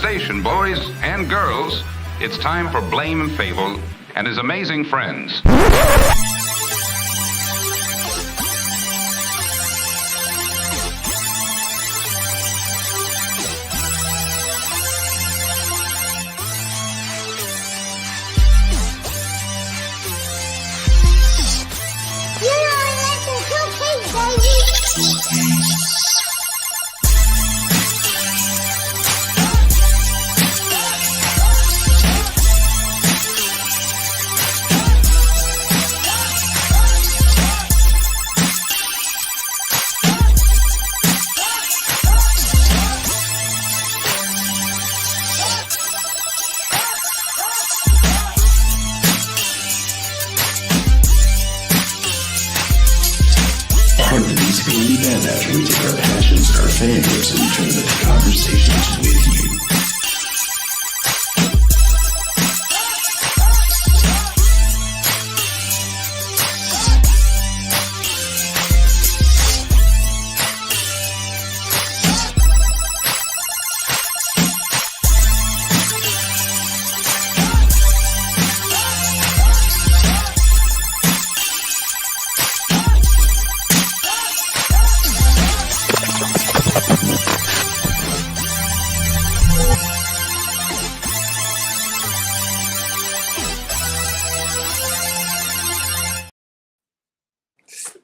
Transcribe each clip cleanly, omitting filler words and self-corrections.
Station, boys and girls, it's time for Blamephable and his amazing friends. We take our passions and our fandoms and we turn them into conversations with you.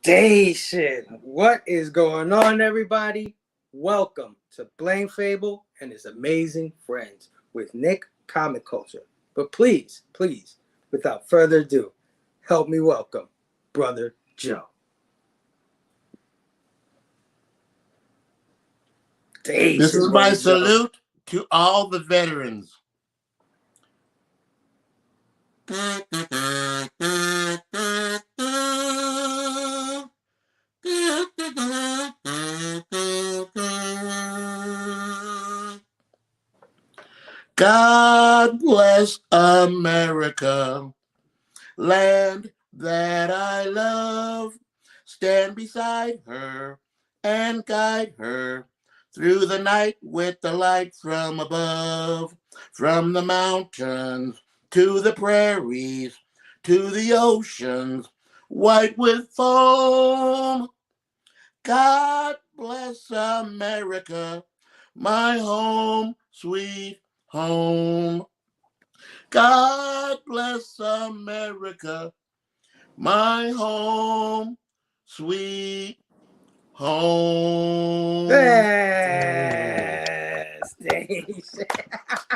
Station. What is going on, everybody? Welcome to Blamephable and his amazing friends with Nick Comic Culture. But please, without further ado, help me welcome Brother Joe. Station, this is my Joe. salute to all the veterans. God bless America, land that I love. Stand beside her and guide her through the night with the light from above. From the mountains to the prairies, to the oceans, white with foam. God bless America, my home, sweet home. God bless America, my home, sweet home.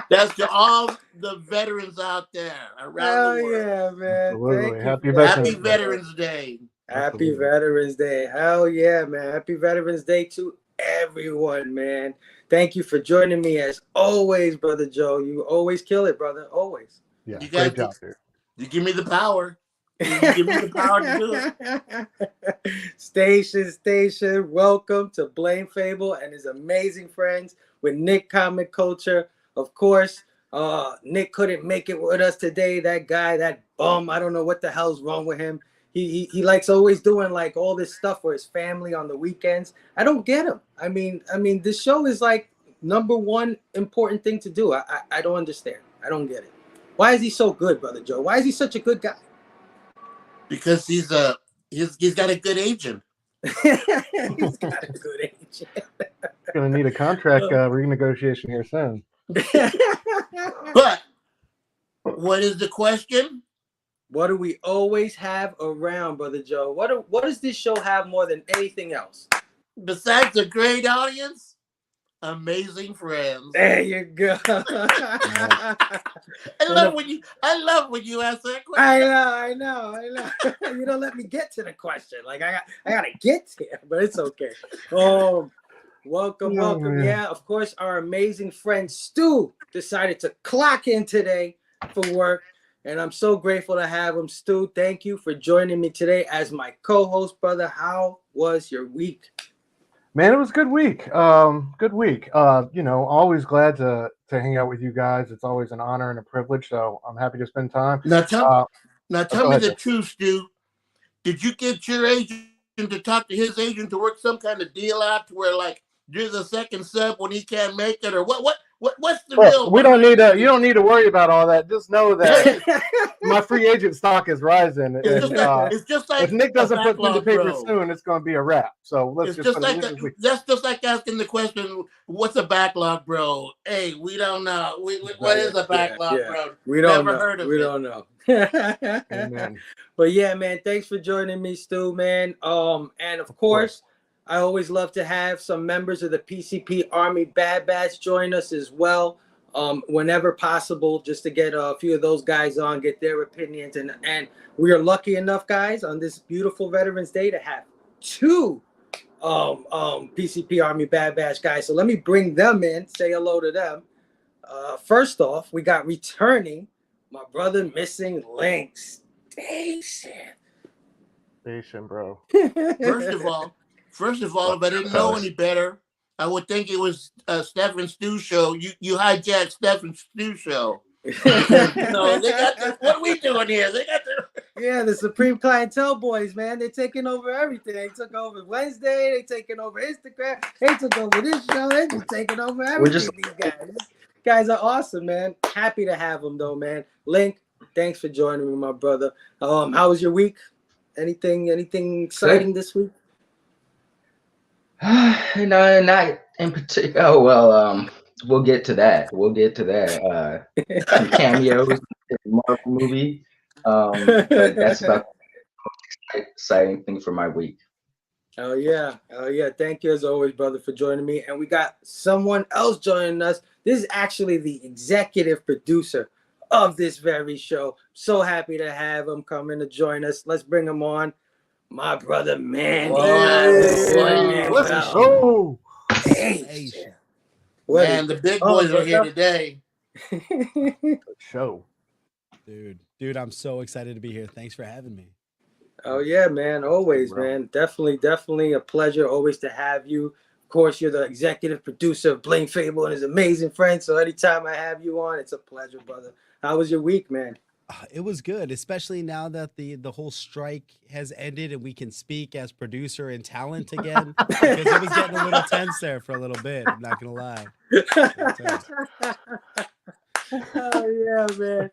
That's to all the veterans out there around the world. Yeah, man. Absolutely. Happy Veterans Day. Happy Veterans Day. Hell yeah, man. Happy Veterans Day to everyone, man. Thank you for joining me as always, Brother Joe. You always kill it, brother. Always. Yeah, You great job, dude. You give me the power. You give me the power to do it. Station. Welcome to Blamephable and his amazing friends with Nick Comic Culture. Of course, Nick couldn't make it with us today. That guy, that bum, I don't know what the hell's wrong with him. He likes always doing like all this stuff for his family on the weekends. I don't get him. I mean, this show is like number one important thing to do. I don't understand. I don't get it. Why is he so good, Brother Joe? Why is he such a good guy? Because he's got a good agent. He's got a good agent. Gonna need a contract renegotiation here soon. But what is the question? What do we always have around, Brother Joe? What does this show have more than anything else? Besides a great audience, amazing friends. There you go. I love when you ask that question. I know. You don't let me get to the question. Like I gotta get there, but it's okay. Welcome. Man. Yeah, of course, our amazing friend Stu decided to clock in today for work. And I'm so grateful to have him. Stu, thank you for joining me today as my co-host, brother. How was your week? Man, it was a good week. Good week. Always glad to hang out with you guys. It's always an honor and a privilege. So I'm happy to spend time. Now tell me the truth, Stu. Did you get your agent to talk to his agent to work some kind of deal out to where like you're the second sub when he can't make it, or what What's the Look, real? we don't need to. You don't need to worry about all that. Just know that my free agent stock is rising, and It's just like if Nick doesn't put pen to backlog, paper bro. soon, it's going to be a wrap. So let's It's just just like that's just like asking the question, "What's a backlog, bro?" Hey, we don't know. What is a backlog, bro? We don't Never know. heard of we it. don't know. Amen. But yeah, man, thanks for joining me, Stu, man. And of course, I always love to have some members of the PCP Army Bad Batch join us as well. Whenever possible, just to get a few of those guys on, get their opinions. And we are lucky enough, guys, on this beautiful Veterans Day to have two PCP Army Bad Batch guys. So let me bring them in, say hello to them. First off, we got returning my brother Missing Links. Station, bro. First of all, if I didn't know any better, I would think it was Stef and Stu show. You hijacked Stef and Stu show. No, they got the, what are we doing here? They got the the Supreme Clientele boys, man. They're taking over everything. They took over Wednesday. They taking over Instagram. They took over this show. They just taking over everything. These guys. These guys are awesome, man. Happy to have them, though, man. Link, thanks for joining me, my brother. How was your week? Anything exciting this week? No, not in particular. Oh well, we'll get to that. Some cameos in the Marvel movie. But that's about the most exciting thing for my week. Oh yeah. Thank you as always, brother, for joining me. And we got someone else joining us. This is actually the executive producer of this very show. So happy to have him come in to join us. Let's bring him on. My brother Manny. Let's go. Man, the big boys are here today. Show. Dude, I'm so excited to be here. Thanks for having me. Oh yeah, man. Always, man. Definitely a pleasure always to have you. Of course, you're the executive producer of Blamephable and his amazing friend. So anytime I have you on, it's a pleasure, brother. How was your week, man? It was good, especially now that the whole strike has ended and we can speak as producer and talent again. Because it was getting a little tense there for a little bit. I'm not gonna lie. Oh yeah, man.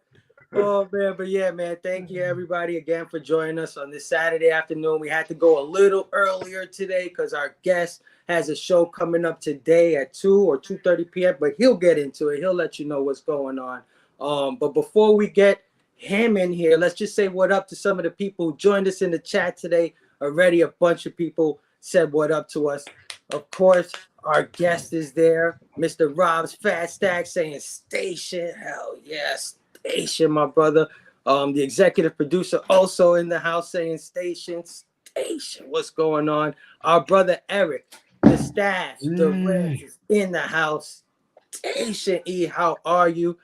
Oh man, but yeah, man. Thank you everybody again for joining us on this Saturday afternoon. We had to go a little earlier today because our guest has a show coming up today at 2 or 2:30 p.m. But he'll get into it. He'll let you know what's going on. But before we get him in here, let's just say what up to some of the people who joined us in the chat today. Already a bunch of people said what up to us. Of course, our guest is there, Mr. Rob's Fat Stack saying station. Hell yes, station, my brother. The executive producer also in the house saying station. What's going on? Our brother Eric, the staff, the Reds is in the house. Station E, how are you?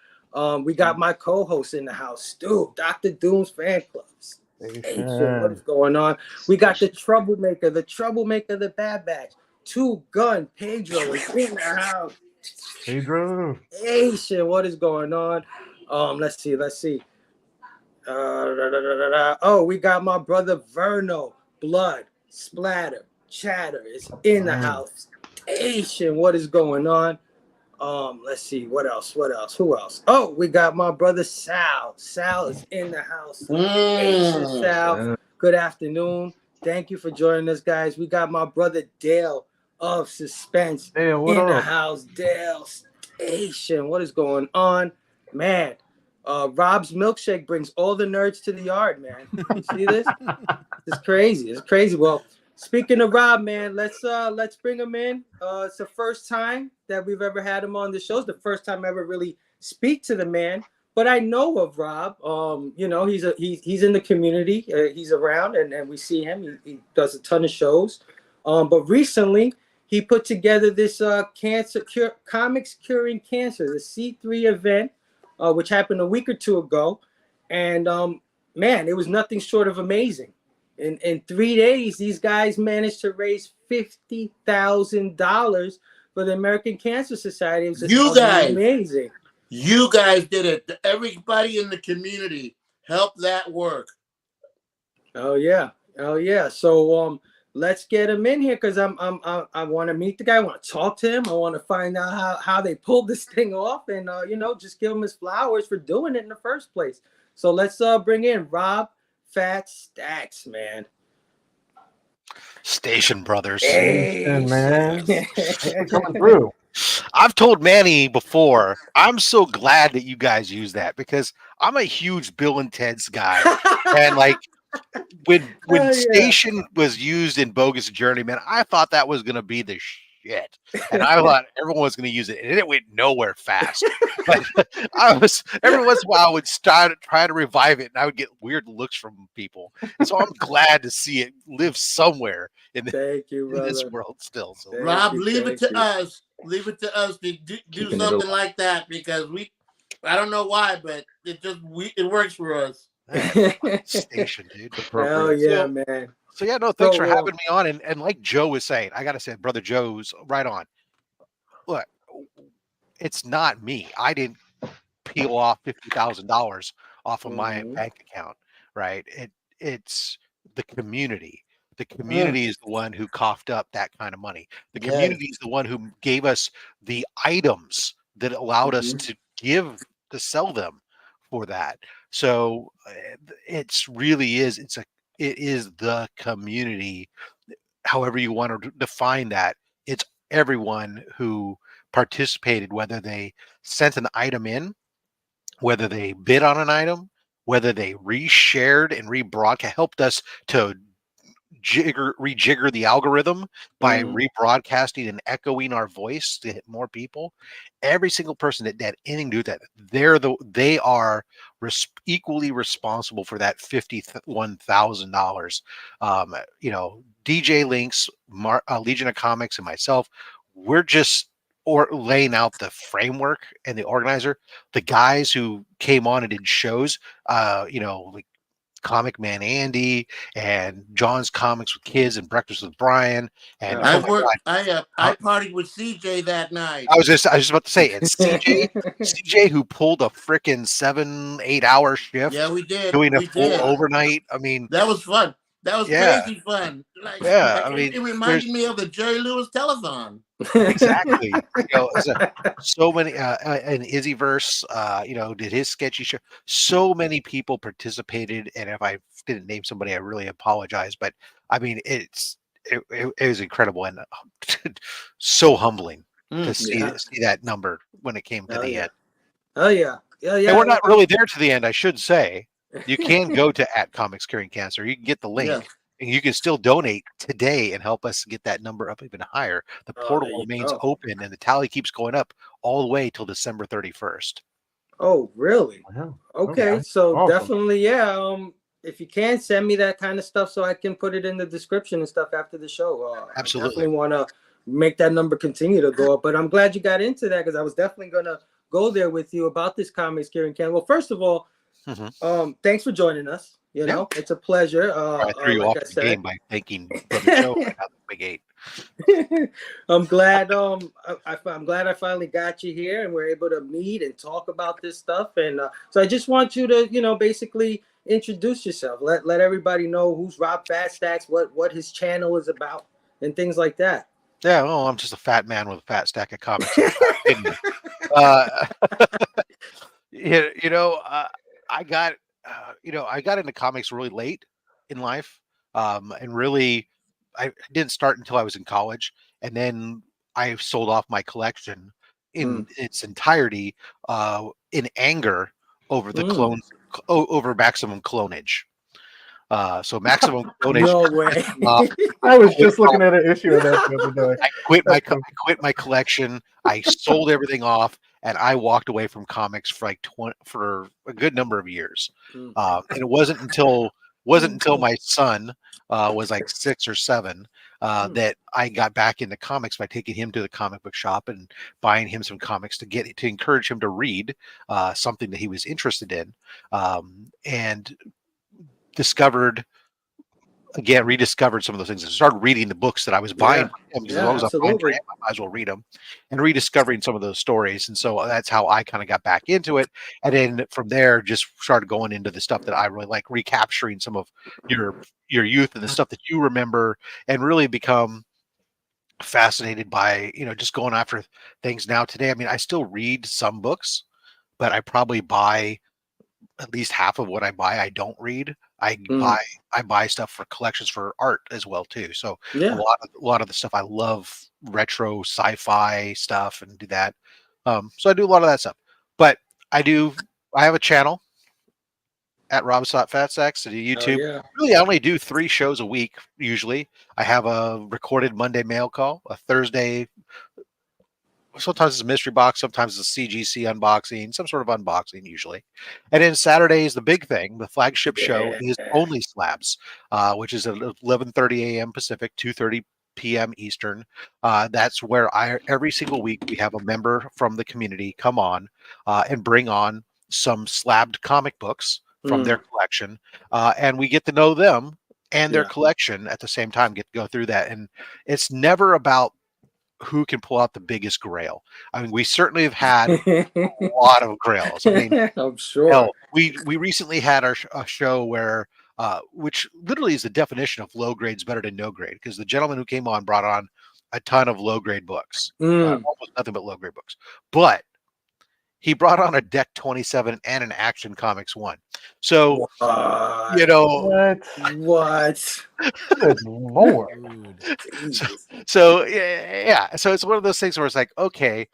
We got my co-host in the house, Stu, Dr. Doom's fan clubs. What is going on? We got the troublemaker, the Bad Batch. Two Gun Pedro is in the house. Pedro. Asian, what is going on? Let's see. Oh, we got my brother Verno, Blood, Splatter, Chatter is in the house. Asian, what is going on? Let's see, what else? Who else? Oh, we got my brother Sal. Sal is in the house. Asian Sal, good afternoon. Thank you for joining us, guys. We got my brother Dale of Suspense in the house. Dale Station, what is going on? Man, Rob's milkshake brings all the nerds to the yard, man. You see this? It's crazy. Well, speaking of Rob, man, let's bring him in. It's the first time that we've ever had him on the show. It's the first time I ever really speak to the man. But I know of Rob. He's in the community. He's around, and we see him. He does a ton of shows. But recently, he put together this comics curing cancer, the C3 event, which happened a week or two ago. And man, it was nothing short of amazing. In 3 days, these guys managed to raise $50,000 for the American Cancer Society. It was amazing. You guys did it. Everybody in the community helped that work. Oh yeah. So let's get him in here because I want to meet the guy. I want to talk to him. I want to find out how they pulled this thing off, and just give him his flowers for doing it in the first place. So let's bring in Rob Fat Stax, man. Station Brothers. Hey, man. Coming through. I've told Manny before, I'm so glad that you guys use that because I'm a huge Bill and Ted's guy. And like when Station was used in Bogus Journey, man, I thought that was going to be the shit. And I thought everyone was going to use it. And it went nowhere fast. But every once in a while I would try to revive it and I would get weird looks from people. So I'm glad to see it live somewhere in this world still. So Rob, leave it to us. Leave it to us to do something like that because I don't know why, but it works for us. Station, dude. Hell yeah, man. So yeah, no, thanks for having me on. And like Joe was saying, I gotta say, brother Joe's right on. Look, it's not me. I didn't peel off $50,000 off of my bank account, right? It's the community. The community is the one who coughed up that kind of money. The community is the one who gave us the items that allowed us to sell them for that. So it is the community. However you want to define that, it's everyone who participated, whether they sent an item in, whether they bid on an item, whether they reshared and rebroadcast, helped us to rejigger the algorithm by rebroadcasting and echoing our voice to hit more people. Every single person that had anything to do with that, they are equally responsible for that $51,000. DJ Links, Legion of Comics, and myself, we're just laying out the framework and the organizer. The guys who came on and did shows, like Comic Man Andy and John's Comics with Kids and Breakfast with Brian. And I partied with CJ that night. I was just about to say, and CJ who pulled a freaking 7-8 hour shift. Yeah, we did. Doing a full overnight. I mean, that was fun. That was crazy fun. It reminded me of the Jerry Lewis telethon. Exactly. So many and Izzyverse, did his sketchy show. So many people participated, and if I didn't name somebody, I really apologize. But I mean, it was incredible and so humbling to see that number when it came to the end. Oh yeah, And we're not really there to the end, I should say. You can go to @ComicsCuringCancer. You can get the link, and you can still donate today and help us get that number up even higher. The portal remains open, and the tally keeps going up all the way till December 31st. Oh, really? Wow. Okay, so awesome. definitely, if you can send me that kind of stuff so I can put it in the description and stuff after the show. Absolutely. I definitely want to make that number continue to go up. But I'm glad you got into that because I was definitely going to go there with you about this Comics Curing Cancer. Well, first of all, thanks for joining us. It's a pleasure. I threw you off the game by thanking Brother Joe for the Big 8. I'm glad. I'm glad I finally got you here and we're able to meet and talk about this stuff. And so I just want you to, basically introduce yourself. Let everybody know who's Rob Fat Stax, what his channel is about, and things like that. Yeah, well, I'm just a fat man with a fat stack of comics. I got into comics really late in life, and really, I didn't start until I was in college, and then I sold off my collection in its entirety in anger over the clones, over maximum clonage. So maximum clonage. No way. I was just looking at an issue of that the other day. I quit my collection. I sold everything off, and I walked away from comics for a good number of years. And it wasn't until my son was like 6 or 7 that I got back into comics by taking him to the comic book shop and buying him some comics to encourage him to read something that he was interested in, and discovered again rediscovered some of those things. I started reading the books that I was buying because as long as I'm buying for him, I might as well read them, and rediscovering some of those stories. And so that's how I kind of got back into it. And then from there, just started going into the stuff that I really like, recapturing some of your youth and the stuff that you remember, and really become fascinated by, just going after things now today. I mean, I still read some books, but I probably buy at least half of what I buy I don't read. I buy stuff for collections for art as well too. So a lot of the stuff I love, retro sci-fi stuff, and do that. So I do a lot of that stuff. But I have a channel at Rob.Fatsax to do YouTube. Really, I only do 3 shows a week usually. I have a recorded Monday mail call, a Thursday. Sometimes it's a mystery box, sometimes it's a CGC unboxing, some sort of unboxing usually. And then Saturday is the big thing. The flagship show is Only Slabs, which is at 11:30 a.m. Pacific, 2:30 p.m. Eastern. That's where every single week we have a member from the community come on and bring on some slabbed comic books from their collection, and we get to know them and their collection at the same time, get to go through that. And it's never about who can pull out the biggest grail. I mean, we certainly have had a lot of grails. I mean, I'm sure. Hell, we recently had a show where, which literally is the definition of low grade's better than no grade, because the gentleman who came on brought on a ton of low grade books, almost nothing but low grade books. But he brought on a Deck 27 and an Action Comics 1. So, what? Good Lord. So yeah. So it's one of those things where it's like, okay,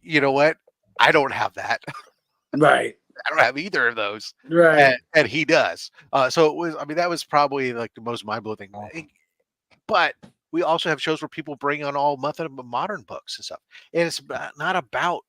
you know what? I don't have that. Right. I don't have either of those. Right. And he does. So it was, I mean, that was probably like the most mind-blowing thing. But we also have shows where people bring on all modern books and stuff. And it's not about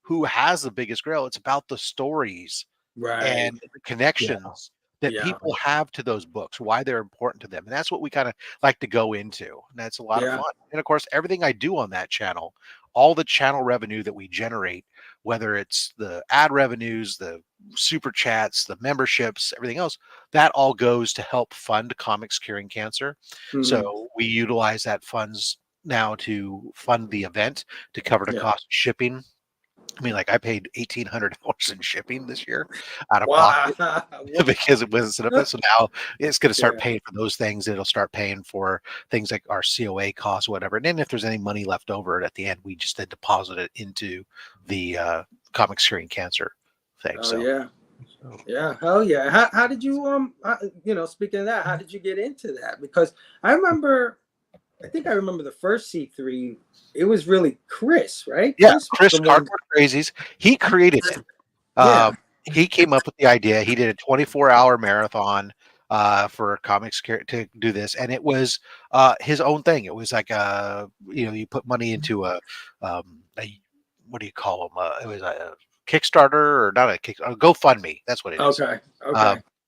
who has the biggest grail. It's about the stories and the connections that people have to those books, why they're important to them. And that's what we kind of like to go into. And that's a lot of fun. And of course, everything I do on that channel, all the channel revenue that we generate, whether it's the ad revenues, the super chats, the memberships, everything else, that all goes to help fund Comics Curing Cancer. So we utilize that funds now to fund the event, to cover the cost of shipping. I mean, like, I paid $1,800 in shipping this year out of pocket because it wasn't set up. So now it's going to start paying for those things. It'll start paying for things like our COA costs, whatever. And then if there's any money left over at the end, we just then deposit it into the Comics Curing Cancer thing. Hell yeah. How did you speaking of that, how did you get into that? Because I think I remember the first C3. It was really Chris, right? Yeah, Chris Cardboard Crazies. He created it. He came up with the idea. He did a 24-hour marathon for comics to do this, and it was his own thing. It was like you put money into a what do you call them? It was a Kickstarter, or not a GoFundMe. That's what it is. Okay.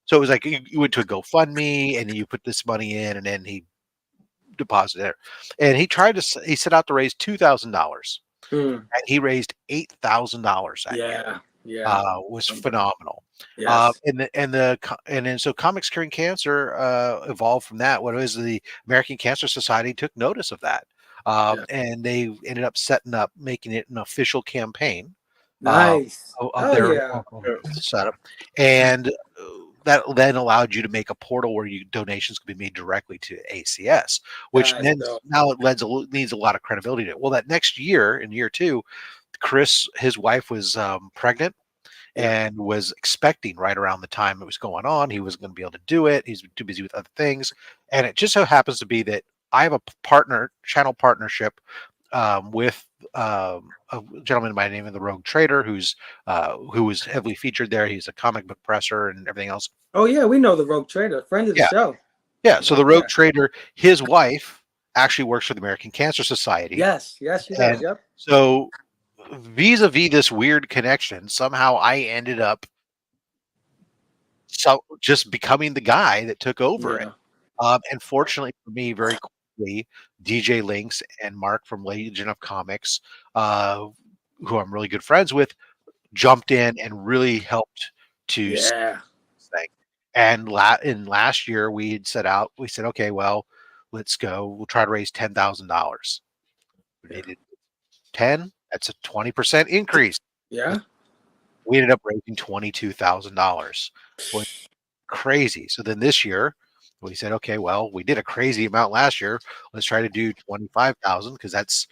So it was like you went to a GoFundMe, and then you put this money in, and then he deposit there, and he set out to raise $2,000, and he raised $8,000 that year. Was phenomenal. And then so Comics Curing Cancer evolved from that. What was the American Cancer Society took notice of that, and they ended up making it an official campaign. Nice. Of their setup, and that then allowed you to make a portal where donations could be made directly to ACS, which now it needs a lot of credibility to it. Well, that next year, in year 2, Chris, his wife, was pregnant and was expecting right around the time it was going on. He wasn't going to be able to do it. He's too busy with other things. And it just so happens to be that I have a channel partnership with a gentleman by the name of the Rogue Trader, who was heavily featured there. He's a comic book presser and everything else. Oh yeah, we know the Rogue Trader, friend of the show. Yeah, so the Rogue Trader, his wife actually works for the American Cancer Society. Yes, she does. Yep. So vis-a-vis this weird connection, somehow I ended up just becoming the guy that took over it. And fortunately for me, very quickly, DJ Lynx and Mark from Legend of Comics, who I'm really good friends with, jumped in and really helped to thing. And in last year we had set out. We said, okay, well, let's go. We'll try to raise $10,000. We needed 10. That's a 20% increase. Yeah. We ended up raising $22,000. Crazy. So then this year we said, okay, well, we did a crazy amount last year. Let's try to do 25,000 because that's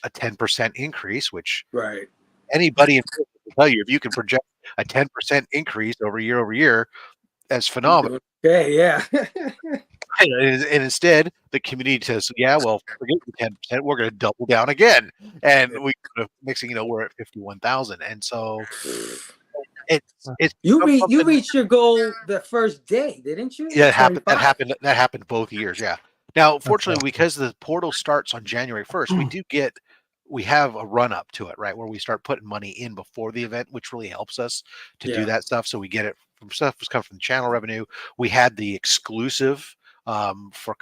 a 10% increase, which Right. anybody in business will tell you if you can project a 10% increase over year, that's phenomenal. Okay, yeah. And instead, the community says, "Yeah, well, forget the 10%. We're going to double down again." And we next thing you know, we're at 51,000. And so it's You something- reached your goal the first day, didn't you? Yeah, it happened. 25? That happened both years. Yeah. Now, fortunately, because the portal starts on January 1st, we have a run up to it, right, where we start putting money in before the event, which really helps us to do that stuff. So we get it from stuff was coming from the channel revenue. We had the exclusive for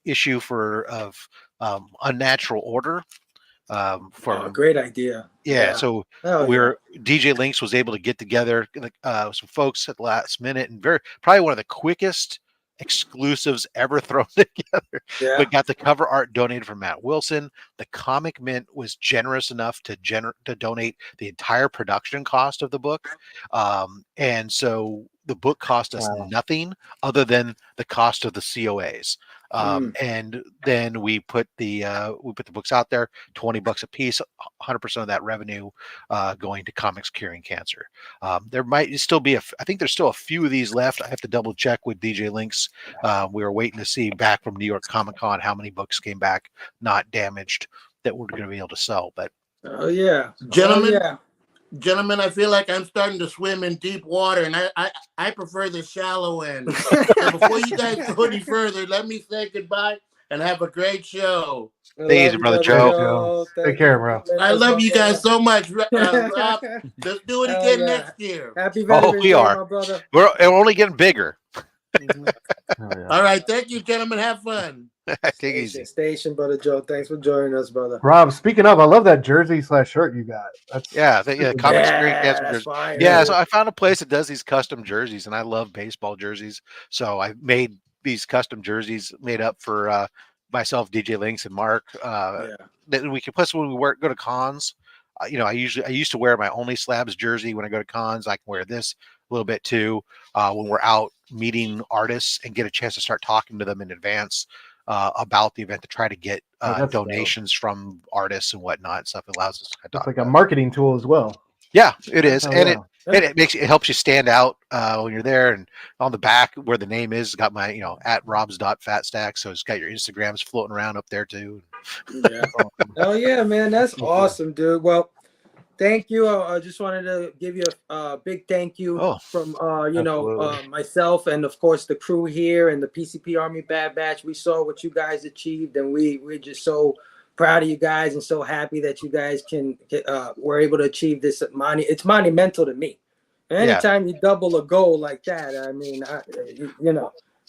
issue of Unnatural Order. Great idea. So Hell DJ Links was able to get together some folks at the last minute and probably one of the quickest exclusives ever thrown together. But got the cover art donated from Matt Wilson. The Comic Mint was generous enough to donate the entire production cost of the book, and so the book cost us nothing other than the cost of the COAs. And then we put the books out there, $20 a piece, 100% of that revenue going to Comics Curing Cancer. There might still be I think there's still a few of these left. I have to double check with DJ Links. We were waiting to see back from New York Comic Con how many books came back not damaged that we're going to be able to sell. But Gentlemen, I feel like I'm starting to swim in deep water, and I prefer the shallow end. So before you guys go any further, let me say goodbye and have a great show. Take easy, brother Joe. Take care, bro. I love you guys so much, Rob. Let's do it again next year. Happy Veterans Day, my brother. We're only getting bigger. All right, thank you, gentlemen. Have fun. Take easy. Station, brother Joe. Thanks for joining us, brother. Rob, speaking of, I love that jersey/shirt you got. Comics Curing Cancer jersey. So I found a place that does these custom jerseys, and I love baseball jerseys. So I made these custom jerseys made up for myself, DJ Links, and Mark. That we can plus when we go to cons. I used to wear my Only Slabs jersey when I go to cons. I can wear this a little bit too when we're out meeting artists and get a chance to start talking to them in advance about the event to try to get donations from artists and whatnot and stuff. It allows us to it's like a marketing tool as well. Yeah, it is. It helps you stand out when you're there. And on the back where the name is, got my, at robs.fatstack. So it's got your Instagrams floating around up there too. Oh yeah, man. That's awesome, dude. Well, thank you. I just wanted to give you a big thank you from myself and of course the crew here and the PCP Army Bad Batch. We saw what you guys achieved, and we're just so proud of you guys and so happy that you guys were able to achieve this. It's monumental to me. Anytime you double a goal like that, I mean,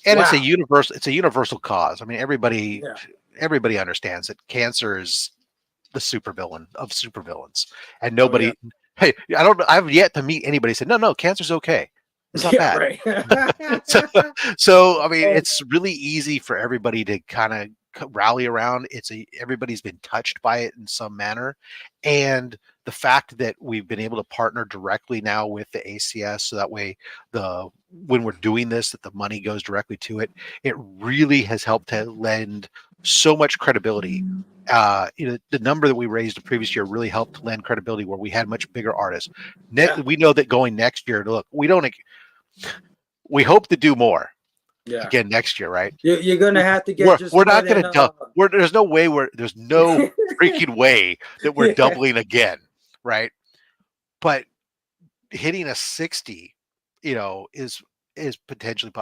And it's a universal cause. I mean, everybody understands that cancer is the supervillain of supervillains, and nobody. Hey, I've yet to meet anybody who said no, cancer's okay. It's not bad. Right. so I mean, it's really easy for everybody to kind of rally around. Everybody's been touched by it in some manner, and the fact that we've been able to partner directly now with the ACS, so that way when we're doing this, that the money goes directly to it. It really has helped to lend so much credibility. The number that we raised the previous year really helped lend credibility where we had much bigger artists. We know that going next year, look, we hope to do more. Again next year, right? You're gonna have to get. We're not gonna double. There's no way there's no freaking way that we're doubling again, right? But hitting a 60, is potentially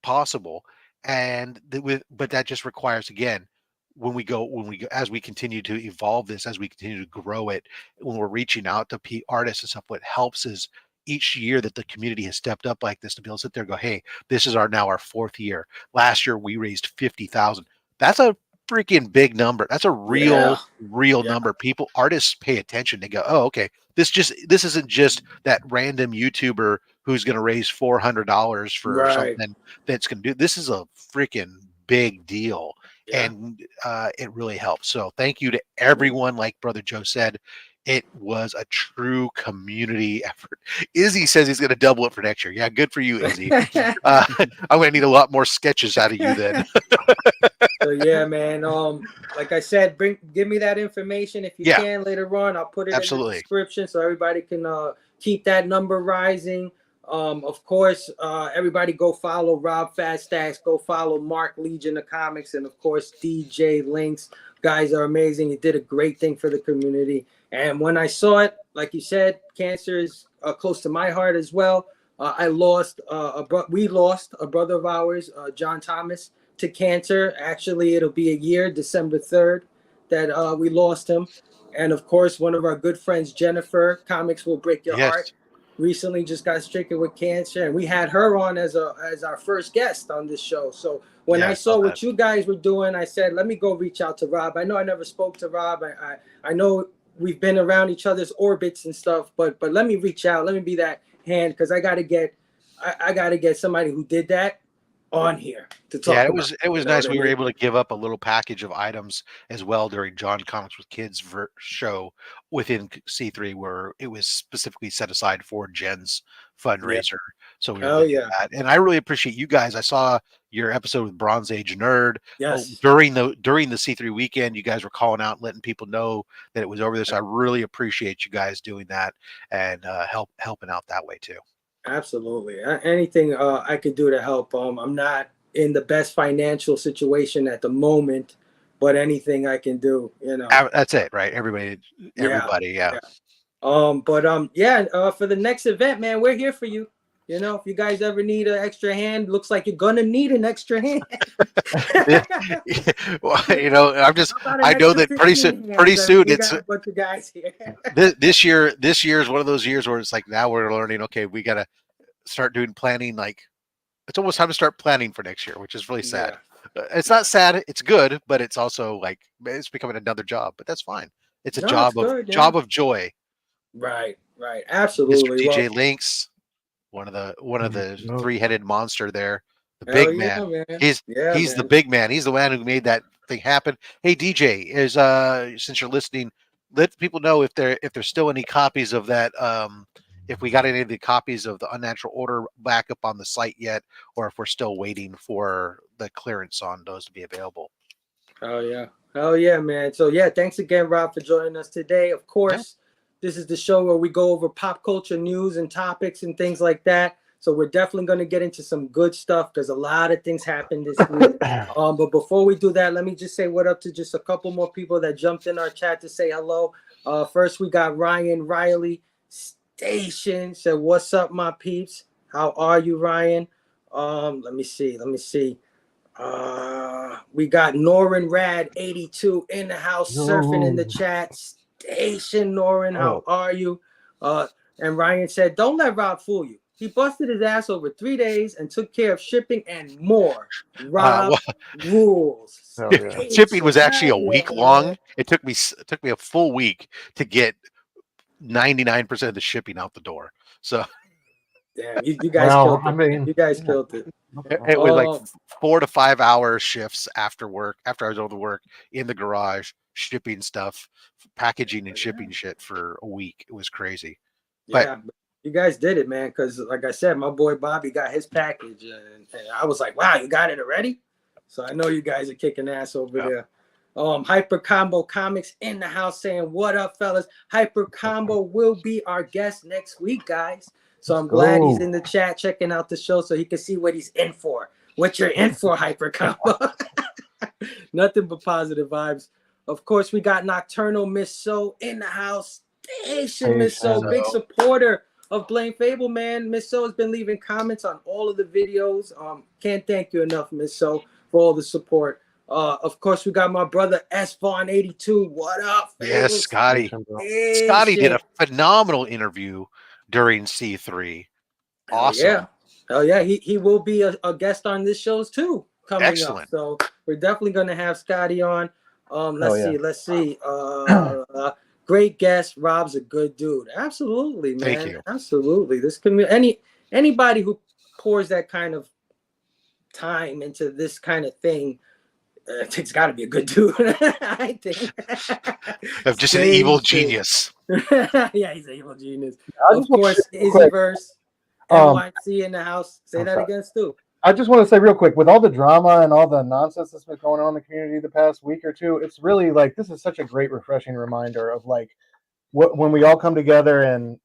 possible, but that just requires, again, when we go as we continue to evolve this, as we continue to grow it, when we're reaching out to artists and stuff, what helps is each year that the community has stepped up like this to be able to sit there and go, hey, this is now our 4th year. Last year we raised 50,000. That's a freaking big number. That's a Yeah. real number. People, artists pay attention. They go, oh, okay. This isn't just that random YouTuber who's going to raise $400 for Right. something that's going to do. This is a freaking big deal, Yeah. and it really helps. So thank you to everyone. Like Brother Joe said, it was a true community effort. Izzy says he's going to double it for next year. Yeah, good for you, Izzy. I'm going to need a lot more sketches out of you then. So yeah, man. Like I said, give me that information if you Yeah. can later on. I'll put it in Absolutely. the description so everybody can keep that number rising. Of course, everybody go follow Rob Fast Stax, go follow Mark Legion of Comics, and of course DJ Links. Guys are amazing. You did a great thing for the community. And when I saw it, like you said, cancer is close to my heart as well. We lost a brother of ours, John Thomas, to cancer. Actually, it'll be a year, December 3rd, that we lost him. And of course, one of our good friends, Jennifer, Comics Will Break Your Heart, recently just got stricken with cancer, and we had her on as our first guest on this show. So when I saw what you guys were doing, I said, let me go reach out to Rob. I know I never spoke to Rob. I know we've been around each other's orbits and stuff, but let me reach out. Let me be that hand, because I gotta get somebody who did that on here to talk. Yeah, it was nice. We were able to give up a little package of items as well during John Comics with Kids show within C3, where it was specifically set aside for Jen's fundraiser. So we were able to do that. And I really appreciate you guys. I saw your episode with Bronze Age Nerd. Yes. During the C3 weekend, you guys were calling out, letting people know that it was over there. So I really appreciate you guys doing that and helping out that way too. Absolutely. Anything I could do to help. I'm not in the best financial situation at the moment, but anything I can do, you know. That's it, right? Everybody, yeah. For the next event, man, we're here for you. You know, if you guys ever need an extra hand, looks like you're gonna need an extra hand. Well, you know, I know that pretty soon it's a bunch of guys here. this year is one of those years where it's like, now we're learning, okay, we gotta start doing planning. Like, it's almost time to start planning for next year, which is really sad. It's not sad, it's good, but it's also like it's becoming another job, but that's fine. It's a job of joy. Right, absolutely. Mr. DJ Links, one of the three-headed monster there, the big man. He's the big man. He's the man who made that thing happen. Hey DJ, since you're listening, let people know if there's still any copies of that. If we got any of the copies of the Unnatural Order back up on the site yet, or if we're still waiting for the clearance on those to be available. Oh yeah, man. So yeah, thanks again, Rob, for joining us today. Of course, this is the show where we go over pop culture news and topics and things like that. So we're definitely going to get into some good stuff because a lot of things happened this week. But before we do that, let me just say what up to just a couple more people that jumped in our chat to say hello. First, we got Ryan Riley Station said, "What's up, my peeps? How are you, Ryan?" Let me see. We got Norin Rad 82 in the house surfing in the chat. Station Norin, how are you? And Ryan said, "Don't let Rob fool you. He busted his ass over 3 days and took care of shipping and more. Rob rules." Shipping was actually a week long. It took me a full week to get 99% of the shipping out the door. So damn, you guys killed it. I mean, you guys killed it. It was like 4 to 5 hour shifts after work, after I was over to work, in the garage, shipping stuff, packaging and shipping shit for a week. It was crazy. Yeah, but you guys did it, man. Because like I said, my boy Bobby got his package, and I was like, wow, you got it already? So I know you guys are kicking ass over there. Hyper Combo Comics in the house saying, "What up, fellas?" Hyper Combo will be our guest next week, guys. So I'm glad he's in the chat checking out the show so he can see what he's in for. What you're in for, Hyper Combo. Nothing but positive vibes. Of course, we got Nocturnal Miss So in the house. Station Miss So, big supporter of Blamephable, man. Miss So has been leaving comments on all of the videos. Can't thank you enough, Miss So, for all the support. Of course, we got my brother S Vaughn 82. What up? Yes, Scotty. Scotty did a phenomenal interview during C3. Awesome. Oh yeah. He will be a guest on this show too coming up. So We're definitely gonna have Scotty on. Oh, yeah. Let's see. Great guest. Rob's a good dude. Absolutely, man. Thank you. Absolutely. This anybody who pours that kind of time into this kind of thing, it's got to be a good dude. I think. I'm just an evil genius. Yeah, he's an evil genius. I Of just want to course, say real quick, Izzyverse, um, NYC in the house. Say I'm that sorry. again, Stu. I just want to say real quick, with all the drama and all the nonsense that's been going on in the community the past week or two, it's really like this is such a great, refreshing reminder of like when we all come together and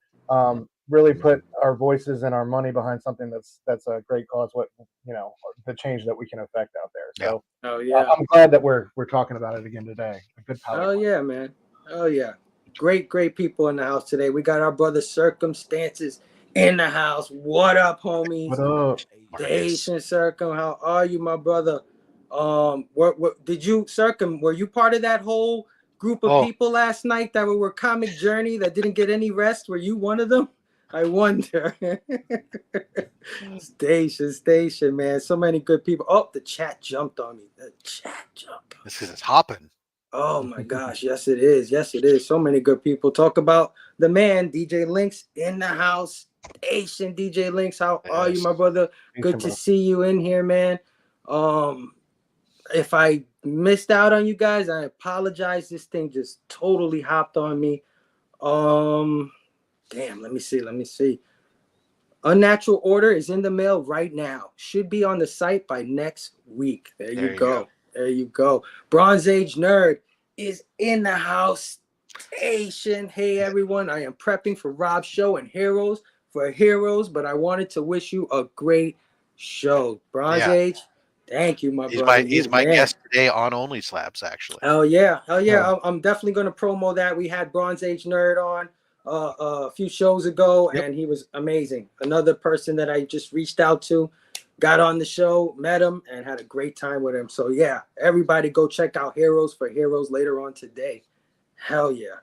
really put our voices and our money behind something that's a great cause. What the change that we can affect out there. So Oh yeah. I'm glad that we're talking about it again today. A good power. Oh yeah, man. Oh yeah. Great people in the house today. We got our brother Circumstances in the house. What up, homies? What up? Asian Circum, how are you, my brother? What did you Circum? Were you part of that whole group of people last night that were Comic Journey that didn't get any rest? Were you one of them? I wonder. Station, man. So many good people. Oh, the chat jumped on me. The chat jumped. This is hopping. Oh my gosh, yes it is. Yes it is. So many good people. Talk about the man, DJ Links in the house. Asian DJ Links, how are you, my brother? Good to see you in here, man. If I missed out on you guys, I apologize. This thing just totally hopped on me. Damn, let me see. Unnatural Order is in the mail right now. Should be on the site by next week. There you go. There you go. Bronze Age Nerd is in the house. Station. Hey everyone, I am prepping for Rob's show and Heroes, but I wanted to wish you a great show. Bronze Age, thank you, my brother. He's my guest today on Only Slabs, actually. Hell yeah. I'm definitely going to promo that. We had Bronze Age Nerd on a few shows ago, and he was amazing. Another person that I just reached out to, got on the show, met him, and had a great time with him. So yeah, everybody go check out Heroes for Heroes later on today. Hell yeah.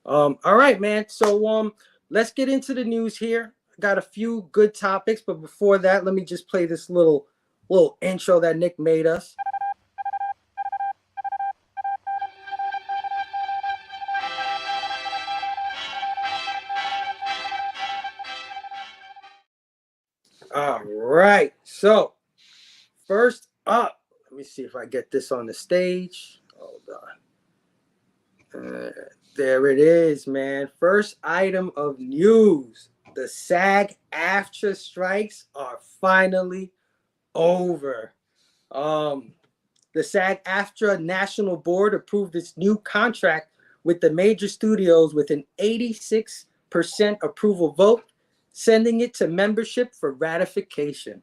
All right, man. So let's get into the news here. Got a few good topics, but before that, let me just play this little intro that Nick made us. All right. So first up, let me see if I get this on the stage. Hold on. There it is, man. First item of news. The SAG-AFTRA strikes are finally over. The SAG-AFTRA National Board approved its new contract with the major studios with an 86% approval vote, sending it to membership for ratification.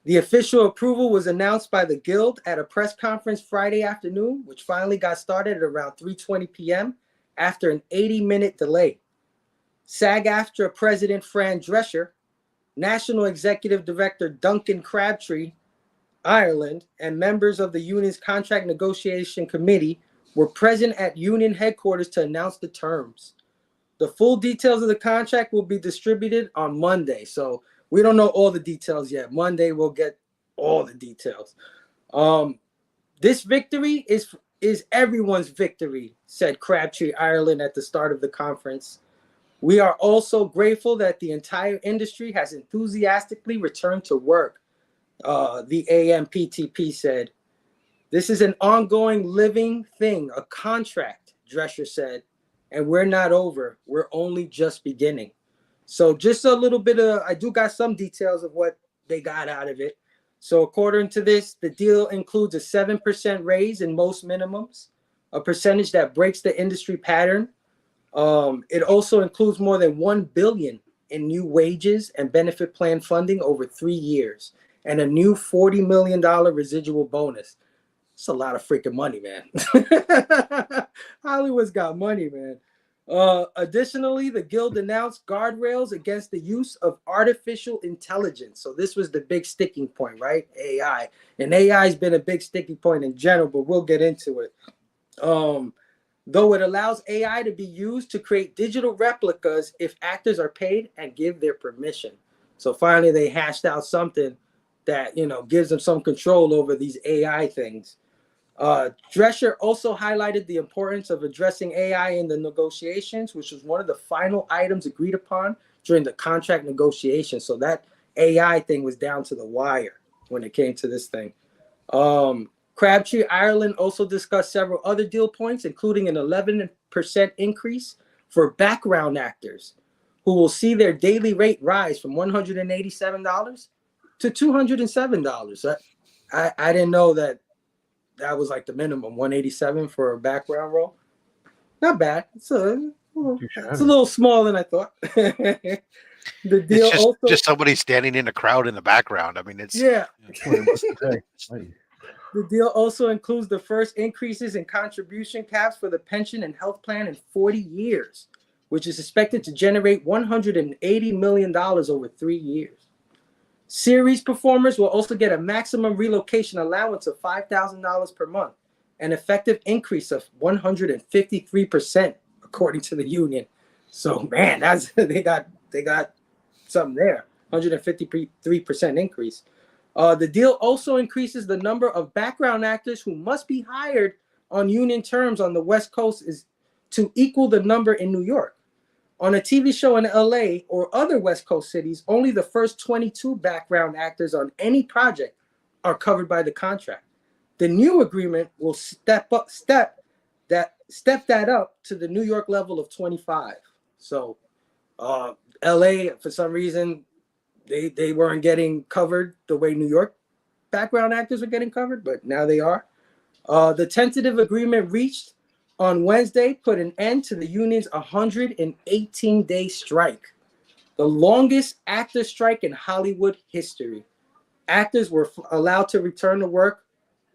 The official approval was announced by the Guild at a press conference Friday afternoon, which finally got started at around 3:20 p.m. after an 80-minute delay. SAG-AFTRA President Fran Drescher, National Executive Director Duncan Crabtree, Ireland, and members of the union's contract negotiation committee were present at union headquarters to announce the terms. The full details of the contract will be distributed on Monday, so we don't know all the details yet. Monday we'll get all the details. This victory is everyone's victory, said Crabtree, Ireland, at the start of the conference. We are also grateful that the entire industry has enthusiastically returned to work, the AMPTP said. This is an ongoing living thing, a contract, Drescher said, and we're not over. We're only just beginning. So just a little bit of, I do got some details of what they got out of it. So according to this, the deal includes a 7% raise in most minimums, a percentage that breaks the industry pattern. It also includes more than $1 billion in new wages and benefit plan funding over 3 years, and a new $40 million residual bonus. It's a lot of freaking money, man. Hollywood's got money, man. Additionally, the Guild announced guardrails against the use of artificial intelligence. So this was the big sticking point, right? AI. And AI has been a big sticking point in general, but we'll get into it. Though it allows AI to be used to create digital replicas if actors are paid and give their permission. So finally, they hashed out something that, you know, gives them some control over these AI things. Drescher also highlighted the importance of addressing AI in the negotiations, which was one of the final items agreed upon during the contract negotiations. So that AI thing was down to the wire when it came to this thing. Crabtree Ireland also discussed several other deal points, including an 11% increase for background actors, who will see their daily rate rise from $187 to $207. I didn't know that was like the minimum, 187 for a background role. Not bad. It's a little smaller than I thought. The deal It's also just somebody standing in a crowd in the background. I mean, it's yeah. Hey, The deal also includes the first increases in contribution caps for the pension and health plan in 40 years, which is expected to generate $180 million over 3 years. Series performers will also get a maximum relocation allowance of $5,000 per month, an effective increase of 153%, according to the union. So, man, that's they got something there, 153% increase. The deal also increases the number of background actors who must be hired on union terms on the West Coast is to equal the number in New York. On a TV show in LA or other West Coast cities, only the first 22 background actors on any project are covered by the contract. The new agreement will step that up to the New York level of 25. So, LA, for some reason, they weren't getting covered the way New York background actors were getting covered, but now they are. The tentative agreement reached on Wednesday put an end to the union's 118-day strike, the longest actor strike in Hollywood history. Actors were allowed to return to work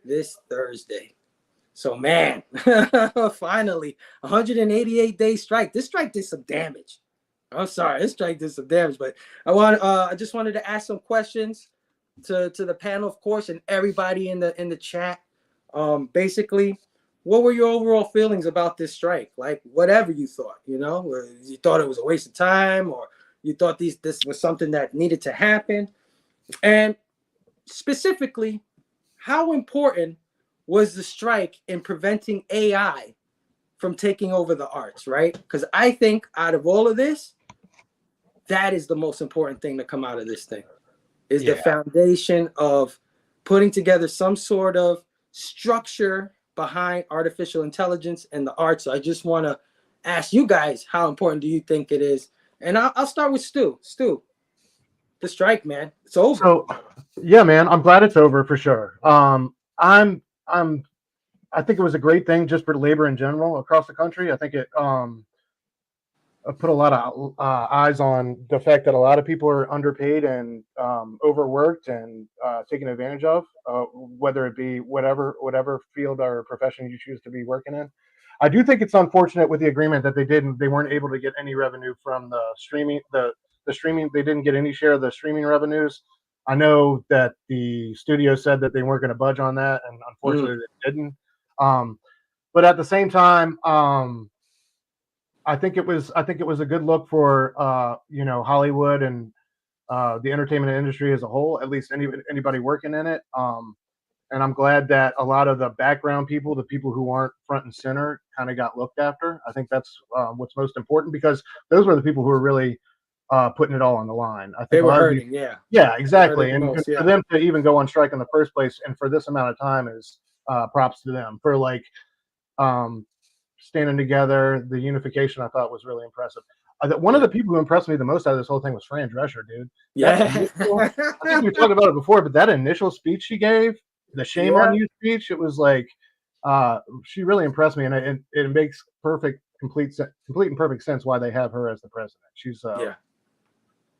this Thursday. So, man, finally, 188-day strike. This strike did some damage. I'm sorry, this strike did some damage, but I just wanted to ask some questions to the panel, of course, and everybody in the chat. Basically, what were your overall feelings about this strike? Like, whatever you thought, you know, you thought it was a waste of time, or you thought this was something that needed to happen, and specifically, how important was the strike in preventing AI from taking over the arts, right? Because I think out of all of this, that is the most important thing to come out of this thing, is the foundation of putting together some sort of structure behind artificial intelligence and the arts. So I just want to ask you guys, how important do you think it is? And I'll start with Stu. Stu, the strike, man, it's over. So, yeah, man, I'm glad it's over for sure. I think it was a great thing just for labor in general across the country. I think it put a lot of eyes on the fact that a lot of people are underpaid and overworked and taken advantage of, whether it be whatever field or profession you choose to be working in. I do think it's unfortunate with the agreement that they weren't able to get any revenue from the streaming. The streaming, they didn't get any share of the streaming revenues. I know that the studio said that they weren't going to budge on that, and unfortunately they didn't. But at the same time, I think it was a good look for Hollywood and the entertainment industry as a whole, at least anybody working in it. And I'm glad that a lot of the background people, the people who aren't front and center, kind of got looked after. I think that's what's most important, because those were the people who were really putting it all on the line. I think they were hurting, yeah, exactly. And most, for them to even go on strike in the first place, and for this amount of time, is props to them for standing together. The unification, I thought, was really impressive. One of the people who impressed me the most out of this whole thing was Fran Drescher, dude. Yeah. I think we talked about it before, but that initial speech she gave, the "Shame on You" speech, it was like she really impressed me, and it makes complete and perfect sense why they have her as the president. She's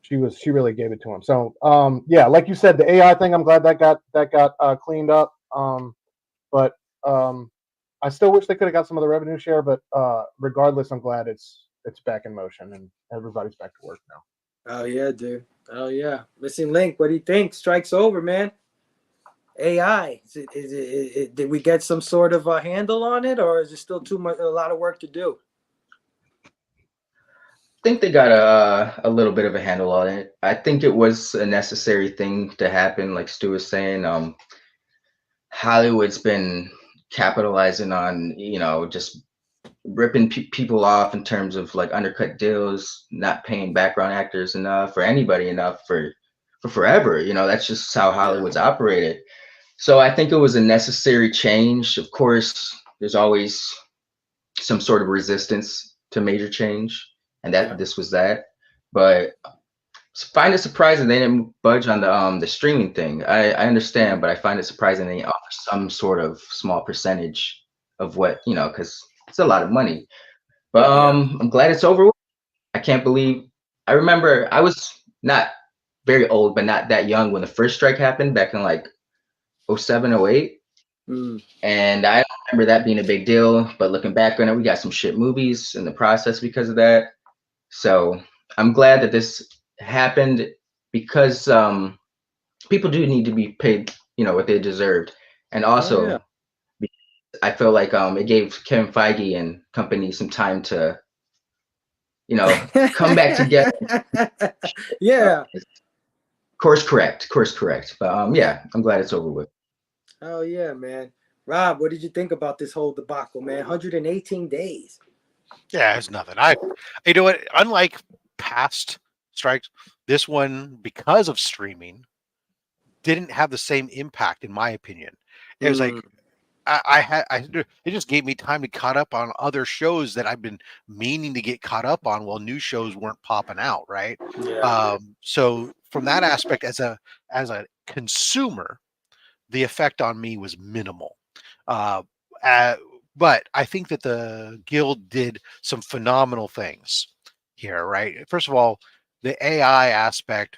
she really gave it to him. So like you said, the AI thing, I'm glad that got cleaned up. But I still wish they could have got some of the revenue share. But regardless, I'm glad it's back in motion and everybody's back to work now. Oh yeah, dude. Oh yeah. Missing Link, what do you think? Strike's over, man. AI. Did we get some sort of a handle on it, or is it still a lot of work to do? think they got a little bit of a handle on it. I think it was a necessary thing to happen, like Stu was saying. Hollywood's been capitalizing on, just ripping people off in terms of like undercut deals, not paying background actors enough or anybody enough for forever. That's just how Hollywood's operated. So I think it was a necessary change. Of course, there's always some sort of resistance to major change, and this was that. But find it surprising they didn't budge on the streaming thing. I understand, but I find it surprising they offer some sort of small percentage of what, because it's a lot of money. But I'm glad it's over with. I can't believe I remember I was not very old, but not that young when the first strike happened back in like 07, 08. And I don't remember that being a big deal, but looking back on it, we got some shit movies in the process because of that. So I'm glad that this happened because people do need to be paid, what they deserved. And also, I feel like it gave Kevin Feige and company some time to, come back together. Course correct. But yeah, I'm glad it's over with. Oh yeah, man. Rob, what did you think about this whole debacle, man? 118 days. Yeah, it's nothing. You know what? Unlike past strikes, this one, because of streaming, didn't have the same impact, in my opinion. It was like it just gave me time to caught up on other shows that I've been meaning to get caught up on while new shows weren't popping out, right? So from that aspect, as a consumer, the effect on me was minimal. But I think that the guild did some phenomenal things here, right? First of all, the AI aspect,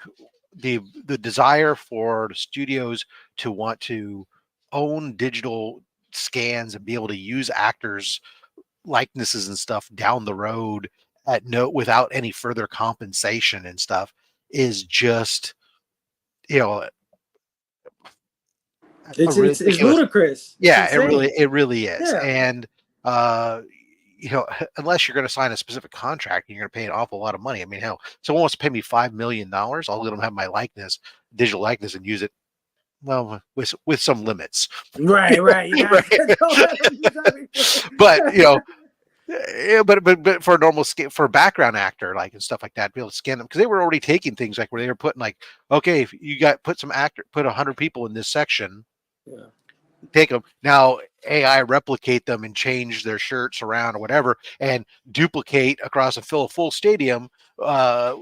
the desire for the studios to want to own digital scans and be able to use actors' likenesses and stuff down the road without any further compensation and stuff is just, it's ludicrous. Yeah, it's it really is. Yeah. And unless you're going to sign a specific contract, you're going to pay an awful lot of money. I mean, hell, someone wants to pay me $5 million, I'll let them have my digital likeness, and use it. Well, with some limits. Right. But but for a normal for a background actor, like, and stuff like that, be able to scan them, because they were already taking things like where they were putting like, okay, if you put 100 people in this section, take them now, AI replicate them and change their shirts around or whatever, and duplicate across and fill a full stadium.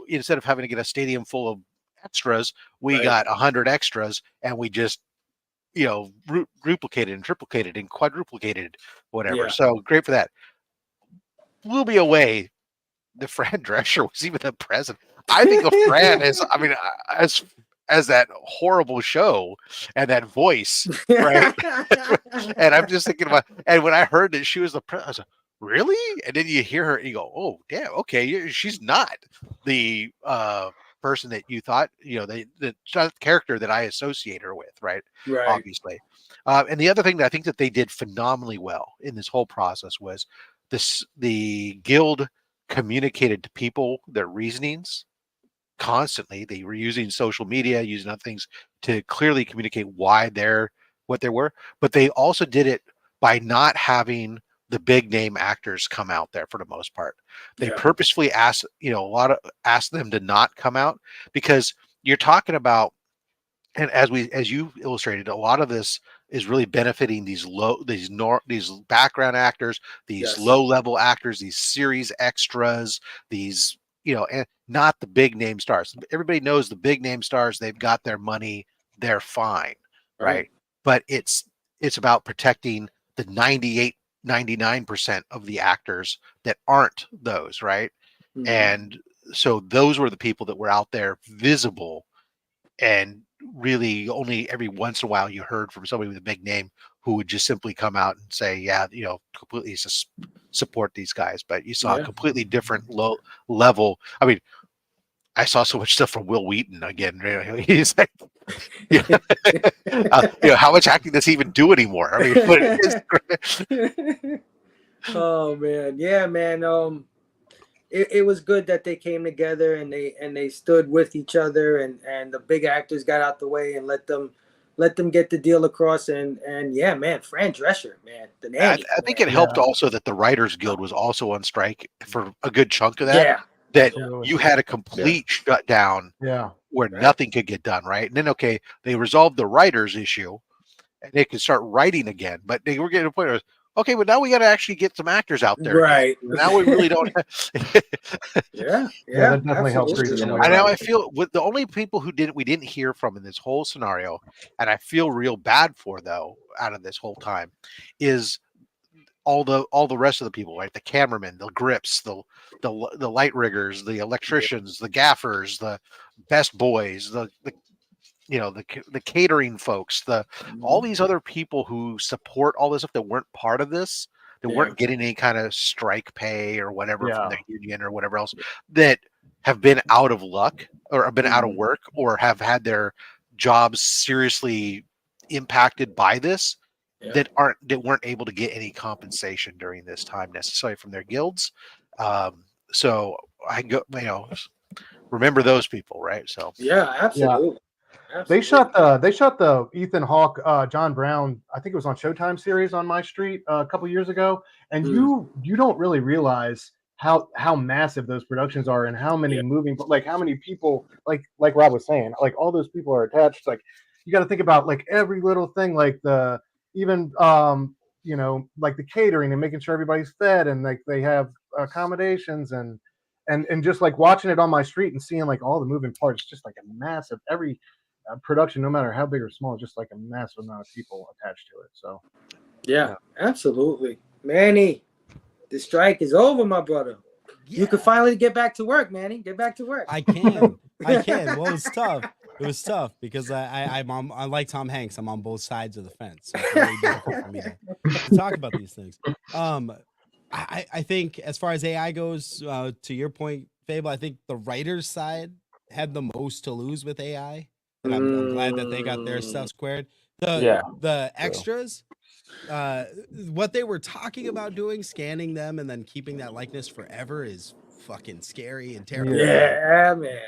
Instead of having to get a stadium full of extras, we got 100 extras, and we just duplicated and triplicated and quadruplicated whatever. So great for that. Blew me away. The Fran Drescher was even the president. I think of Fran as that horrible show and that voice, right? And I'm just thinking about, and when I heard that she was the president, I was like, really? And then you hear her and you go, oh damn, okay, she's not the person that you thought, the character that I associate her with, right? Obviously. And the other thing that I think that they did phenomenally well in this whole process was the guild communicated to people their reasonings constantly. They were using social media, using other things to clearly communicate why they're what they were, but they also did it by not having the big name actors come out there for the most part. They purposefully asked them to not come out, because you're talking about, and as you illustrated, a lot of this is really benefiting these background actors, these low level actors, these series extras, these, and not the big name stars. Everybody knows the big name stars, they've got their money, they're fine, right? But it's about protecting the 99% of the actors that aren't those, right? And so those were the people that were out there visible, and really only every once in a while you heard from somebody with a big name who would just simply come out and say, completely support these guys. But you saw a completely different low level. I mean, I saw so much stuff from Will Wheaton again. He's like, how much acting does he even do anymore? I mean, oh man, yeah, man. it was good that they came together and they stood with each other, and the big actors got out the way and let them get the deal across. And yeah, man, Fran Drescher, man, the nanny. I think it helped also that the Writers Guild was also on strike for a good chunk of that. Yeah. That Absolutely. you had a complete shutdown Yeah. where nothing could get done, right? And then, okay, they resolved the writers issue and they could start writing again. But they were getting to a point where, okay, but now we got to actually get some actors out there. Right. Now we really don't. Yeah. That definitely helps. absolutely. I know. I feel with the only people who we didn't hear from in this whole scenario, and I feel real bad for though, out of this whole time, is all the rest of the people, right? The cameramen, the grips, the light riggers, the electricians, the gaffers, the best boys, the catering folks, all these other people who support all this stuff that weren't part of this, that weren't getting any kind of strike pay or whatever from their union or whatever else, that have been out of luck or have been out of work or have had their jobs seriously impacted by this, that weren't able to get any compensation during this time necessarily from their guilds. So I go, remember those people, right? So yeah, absolutely. Yeah. They shot the Ethan Hawke, John Brown, I think it was on Showtime series on My Street a couple years ago, and you don't really realize how massive those productions are and how many how many people, like Rob was saying, like all those people are attached. Like you got to think about like every little thing, like the even like the catering and making sure everybody's fed and like they have accommodations and just like watching it on My Street and seeing like all the moving parts, just like a massive every production, no matter how big or small, just like a massive amount of people attached to it. So yeah, absolutely. Manny, the strike is over, my brother. You can finally get back to work, Manny. Get back to work. I can. Well, it was tough. It was tough because I'm like Tom Hanks. I'm on both sides of the fence. So it's very difficult for me to talk about these things. I think as far as AI goes, to your point, Phable, I think the writer's side had the most to lose with AI. And I'm glad that they got their stuff squared. The extras, what they were talking about doing, scanning them and then keeping that likeness forever is fucking scary and terrible. Yeah, man.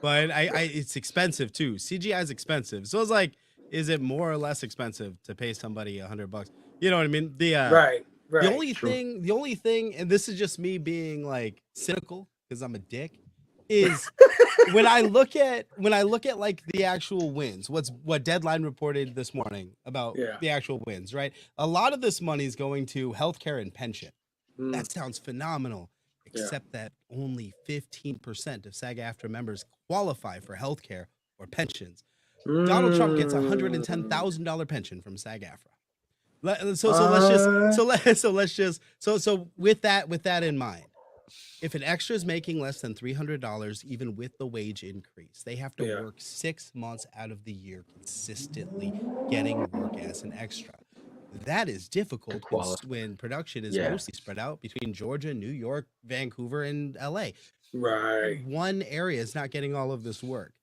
But it's expensive too. CGI is expensive. So it's like, is it more or less expensive to pay somebody $100? You know what I mean? Right. The only thing, and this is just me being like cynical because I'm a dick, is when I look at like the actual wins, what Deadline reported this morning about the actual wins, right? A lot of this money is going to healthcare and pension. That sounds phenomenal, except that only 15% of SAG-AFTRA members qualify for healthcare or pensions. Donald Trump gets $110,000 pension from SAG-AFTRA. So with that in mind, if an extra is making less than $300, even with the wage increase, they have to work 6 months out of the year consistently getting work as an extra. That is difficult when production is mostly spread out between Georgia, New York, Vancouver, and LA. Right. One area is not getting all of this work.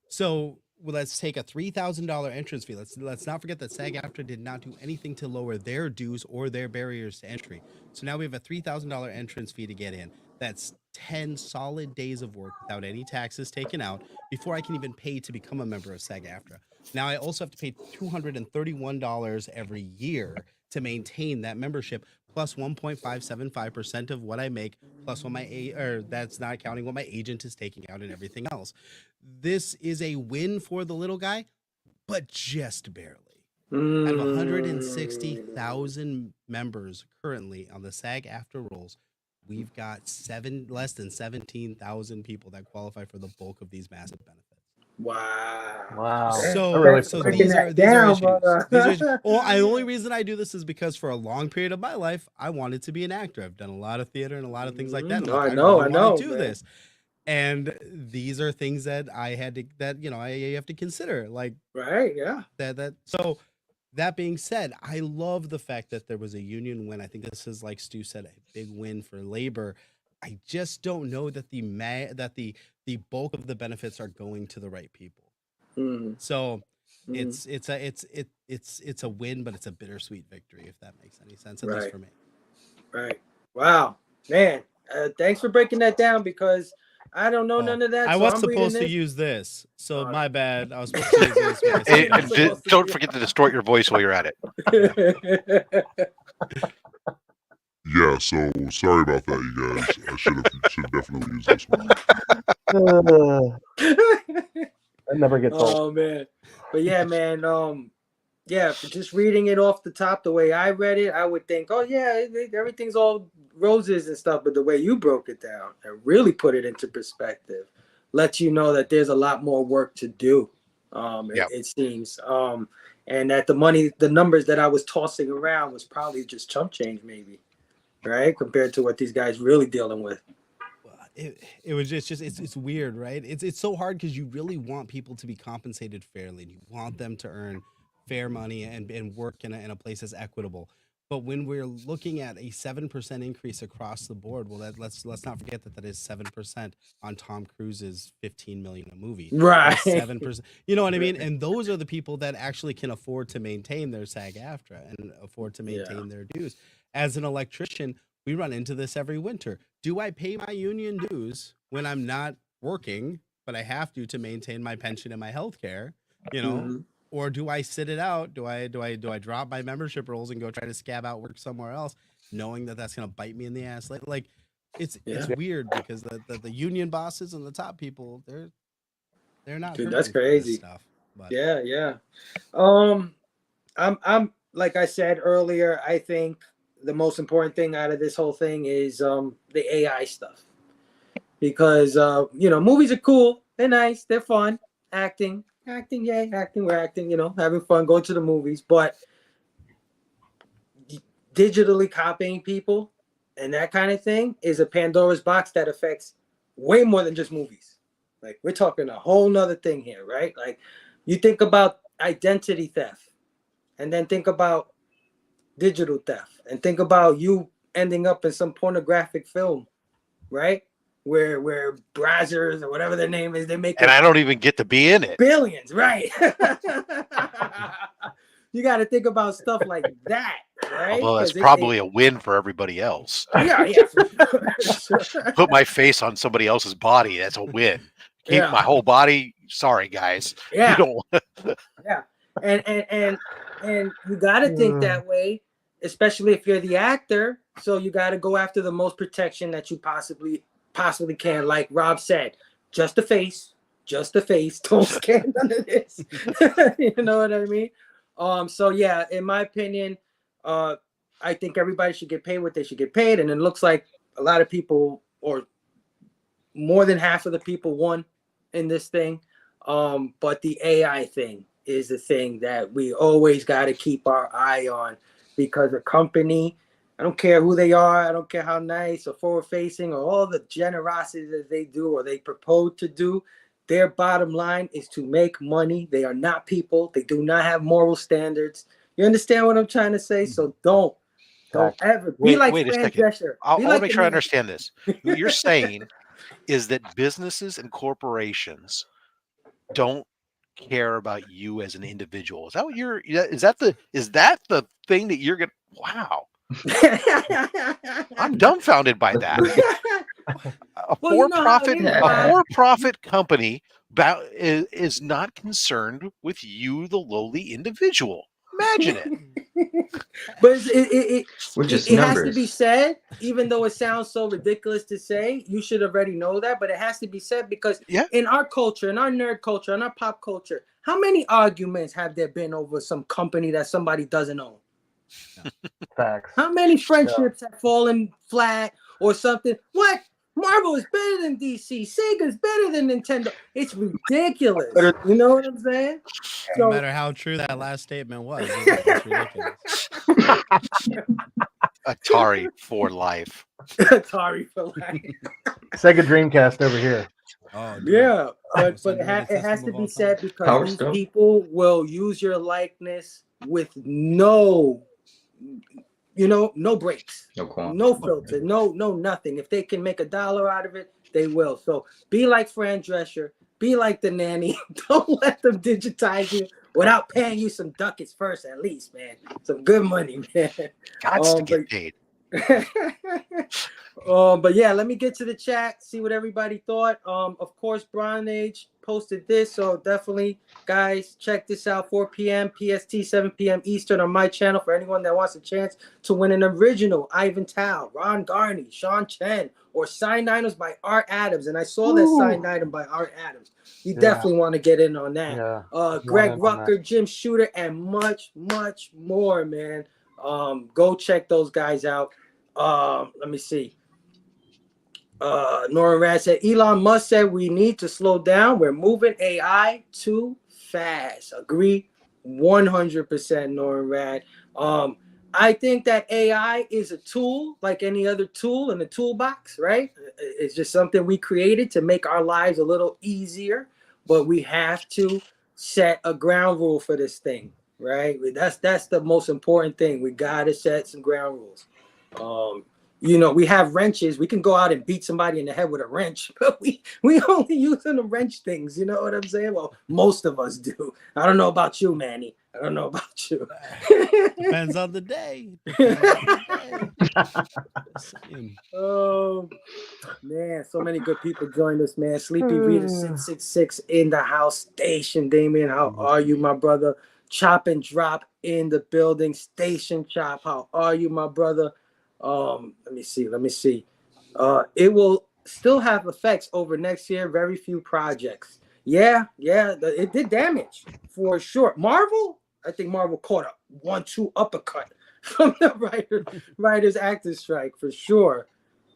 So let's take a $3,000 entrance fee. Let's not forget that SAG-AFTRA did not do anything to lower their dues or their barriers to entry. So now we have a $3,000 entrance fee to get in. That's 10 solid days of work without any taxes taken out before I can even pay to become a member of SAG-AFTRA. Now I also have to pay $231 every year to maintain that membership, plus 1.575% of what I make, plus what that's not counting what my agent is taking out and everything else. This is a win for the little guy, but just barely. Out of 160,000 members currently on the SAG-AFTRA rolls, we've got less than 17,000 people that qualify for the bulk of these massive benefits. Wow. So these are issues. The only reason I do this is because for a long period of my life, I wanted to be an actor. I've done a lot of theater and a lot of things like that. I know. Do this. And these are things that I have to consider. Like, right. Yeah. So that being said, I love the fact that there was a union win. I think this is, like Stu said, a big win for labor. I just don't know that the bulk of the benefits are going to the right people. So it's a win, but it's a bittersweet victory, if that makes any sense, at least for me. Right. Wow, man. Thanks for breaking that down because I don't know none of that. I so was I'm reading supposed to this. use this, so All my bad. I was supposed to use this. When I Hey, said and that. don't forget to distort your voice while you're at it. Yeah, so sorry about that, you guys. I should have definitely used this one. That never gets old. Oh man, but yeah, man. Yeah, just reading it off the top, the way I read it, I would think, oh yeah, everything's all roses and stuff. But the way you broke it down and really put it into perspective, lets you know that there's a lot more work to do. It seems, and that the numbers that I was tossing around was probably just chump change, maybe, right, compared to what these guys really dealing with. It was it's weird, right? It's so hard because you really want people to be compensated fairly. You want them to earn fair money and work in a place that's equitable. But when we're looking at a 7% increase across the board, well, let's not forget that is 7% on Tom Cruise's $15 million a movie. Right. 7%. You know what I mean? And those are the people that actually can afford to maintain their SAG-AFTRA and afford to maintain their dues. As an electrician, we run into this every winter. Do I pay my union dues when I'm not working, but I have to maintain my pension and my health care, you know? Mm-hmm. Or do I sit it out? Do I drop my membership rolls and go try to scab out work somewhere else, knowing that that's going to bite me in the ass? Like it's weird because the union bosses and the top people, they're not. Dude, that's crazy. Stuff, but. Yeah. I'm like I said earlier, I think the most important thing out of this whole thing is the AI stuff, because movies are cool, they're nice, they're fun, acting, we're acting, having fun, going to the movies, but digitally copying people and that kind of thing is a Pandora's box that affects way more than just movies. Like, we're talking a whole nother thing here, right? Like, you think about identity theft, and then think about digital theft, and think about you ending up in some pornographic film, right? Where Brazzers or whatever their name is, they make and I don't even get to be in it. Billions, right? You got to think about stuff like that, right? Although that's probably a win for everybody else. Yeah. Put my face on somebody else's body. That's a win. Keep my whole body. Sorry, guys. Yeah. You don't... Yeah. And you got to think that way, especially if you're the actor. So you got to go after the most protection that you possibly can. Like Rob said, just the face. Don't scan none of this. You know what I mean? So yeah, in my opinion, I think everybody should get paid what they should get paid. And it looks like a lot of people, or more than half of the people, won in this thing. But the AI thing is the thing that we always got to keep our eye on, because a company, I don't care who they are, I don't care how nice or forward facing or all the generosity that they do or they propose to do, their bottom line is to make money. They are not people. They do not have moral standards. You understand what I'm trying to say? So don't ever be like Fran Drescher. I'll make sure I understand this. What you're saying is that businesses and corporations don't care about you as an individual. Is that what is that the thing that you're gonna? Wow. I'm dumbfounded by that. A for-profit company is not concerned with you, the lowly individual. Imagine it. But it has to be said, even though it sounds so ridiculous to say. You should already know that, but it has to be said because in our culture, in our nerd culture, in our pop culture, how many arguments have there been over some company that somebody doesn't own? Facts. How many friendships have fallen flat or something? What? Marvel is better than DC. Sega's better than Nintendo. It's ridiculous. You know what I'm saying? No matter how true that last statement was, it's ridiculous. Atari for life. Atari for life. Sega Dreamcast over here. Oh, yeah, but it has to be said because these people will use your likeness with no breaks, no filter, no nothing. If they can make $1 out of it, they will. So be like Fran Drescher, be like the nanny. Don't let them digitize you without paying you some ducats first, at least, man. Some good money, man. Got to get paid. But yeah, let me get to the chat, see what everybody thought. Of course, Bronze Age posted this, so definitely, guys, check this out. 4 p.m. PST, 7 p.m. Eastern on my channel for anyone that wants a chance to win an original Ivan Tao, Ron Garney, Sean Chen, or signed items by Art Adams. And I saw that signed item by Art Adams. You definitely want to get in on that. Yeah. Greg Rucker, Jim Shooter, and much, much more, man. Go check those guys out. Let me see. Nora Rad said, Elon Musk said we need to slow down. We're moving AI too fast. Agree 100%, Nora Rad. I think that AI is a tool like any other tool in the toolbox, right? It's just something we created to make our lives a little easier, but we have to set a ground rule for this thing, right? That's the most important thing. We got to set some ground rules. You know, we have wrenches. We can go out and beat somebody in the head with a wrench, but we only using the wrench things. You know what I'm saying? Well, most of us do. I don't know about you, Manny. I don't know about you. Depends on the day. Depends on the day. Oh, man. So many good people joined us, man. Sleepy Rita 666 in the house. Station Damien, how are you, my brother? Chop and Drop in the building. Station Chop, how are you, my brother? Let me see. It will still have effects over next year. Very few projects. Yeah, it did damage for sure. Marvel, I think Marvel caught a 1-2 uppercut from the writers actors strike for sure.